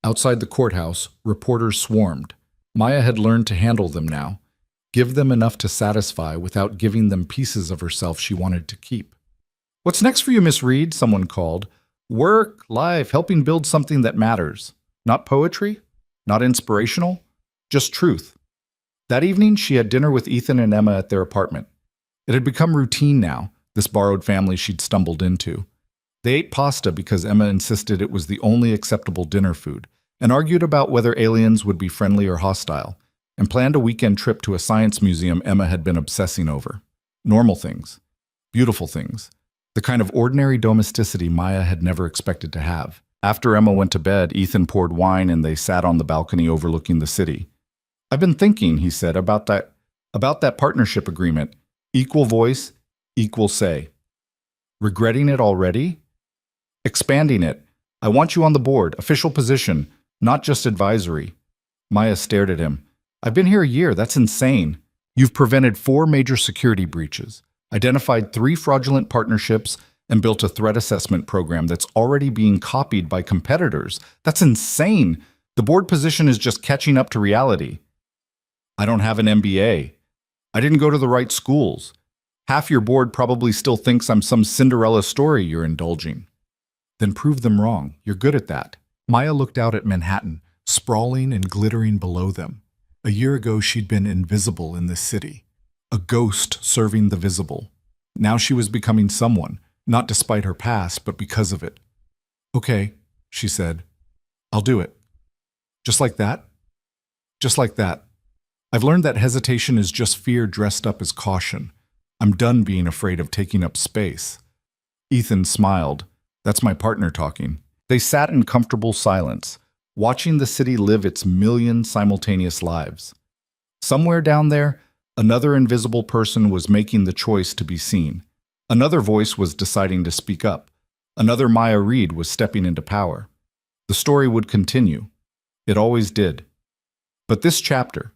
Outside the courthouse, reporters swarmed. Maya had learned to handle them now. Give them enough to satisfy without giving them pieces of herself she wanted to keep. What's next for you, Miss Reed? Someone called. Work, life, helping build something that matters. Not poetry, not inspirational, just truth. That evening, she had dinner with Ethan and Emma at their apartment. It had become routine now, this borrowed family she'd stumbled into. They ate pasta because Emma insisted it was the only acceptable dinner food, and argued about whether aliens would be friendly or hostile, and planned a weekend trip to a science museum Emma had been obsessing over. Normal things. Beautiful things. The kind of ordinary domesticity Maya had never expected to have. After Emma went to bed, Ethan poured wine and they sat on the balcony overlooking the city. I've been thinking, he said, about that partnership agreement. Equal voice, equal say. Regretting it already? Expanding it. I want you on the board, official position, not just advisory. Maya stared at him. I've been here a year, that's insane. You've prevented 4 major security breaches, identified 3 fraudulent partnerships, and built a threat assessment program that's already being copied by competitors. That's insane. The board position is just catching up to reality. I don't have an MBA. I didn't go to the right schools. Half your board probably still thinks I'm some Cinderella story you're indulging. Then prove them wrong. You're good at that. Maya looked out at Manhattan, sprawling and glittering below them. A year ago, she'd been invisible in this city. A ghost serving the visible. Now she was becoming someone, not despite her past, but because of it. Okay, she said. I'll do it. Just like that? Just like that. I've learned that hesitation is just fear dressed up as caution. I'm done being afraid of taking up space. Ethan smiled. That's my partner talking. They sat in comfortable silence, watching the city live its million simultaneous lives. Somewhere down there, another invisible person was making the choice to be seen. Another voice was deciding to speak up. Another Maya Reed was stepping into power. The story would continue. It always did. But this chapter,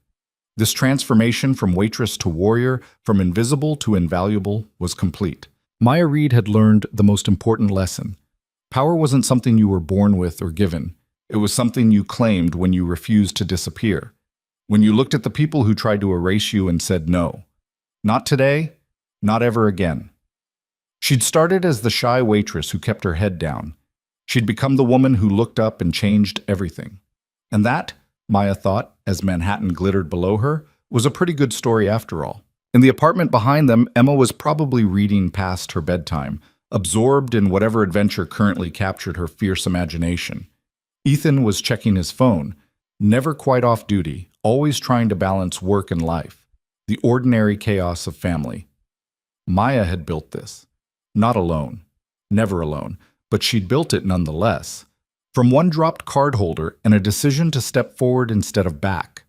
this transformation from waitress to warrior, from invisible to invaluable, was complete. Maya Reed had learned the most important lesson. Power wasn't something you were born with or given. It was something you claimed when you refused to disappear. When you looked at the people who tried to erase you and said no. Not today, not ever again. She'd started as the shy waitress who kept her head down. She'd become the woman who looked up and changed everything. And that, Maya thought, as Manhattan glittered below her, was a pretty good story after all. In the apartment behind them, Emma was probably reading past her bedtime, absorbed in whatever adventure currently captured her fierce imagination. Ethan was checking his phone, never quite off duty, always trying to balance work and life, the ordinary chaos of family. Maya had built this. Not alone, never alone, but she'd built it nonetheless. From one dropped card holder and a decision to step forward instead of back.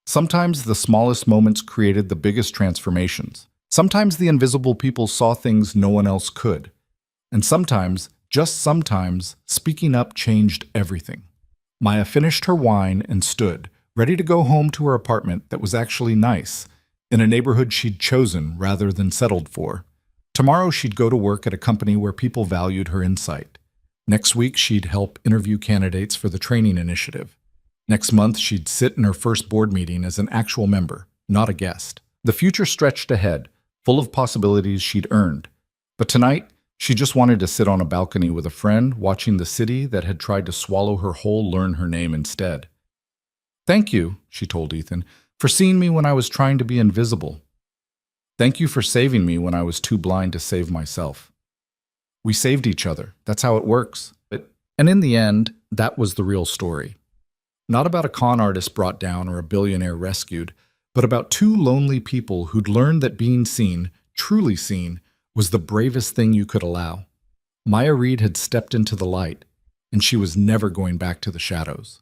Sometimes the smallest moments created the biggest transformations. Sometimes the invisible people saw things no one else could. And sometimes, just sometimes, speaking up changed everything. Maya finished her wine and stood, ready to go home to her apartment that was actually nice, in a neighborhood she'd chosen rather than settled for. Tomorrow she'd go to work at a company where people valued her insight. Next week she'd help interview candidates for the training initiative. Next month she'd sit in her first board meeting as an actual member, not a guest. The future stretched ahead, full of possibilities she'd earned. But tonight, she just wanted to sit on a balcony with a friend, watching the city that had tried to swallow her whole learn her name instead. Thank you, she told Ethan, for seeing me when I was trying to be invisible. Thank you for saving me when I was too blind to save myself. We saved each other. That's how it works. And in the end, that was the real story. Not about a con artist brought down or a billionaire rescued, but about two lonely people who'd learned that being seen, truly seen, was the bravest thing you could allow. Maya Reed had stepped into the light, and she was never going back to the shadows.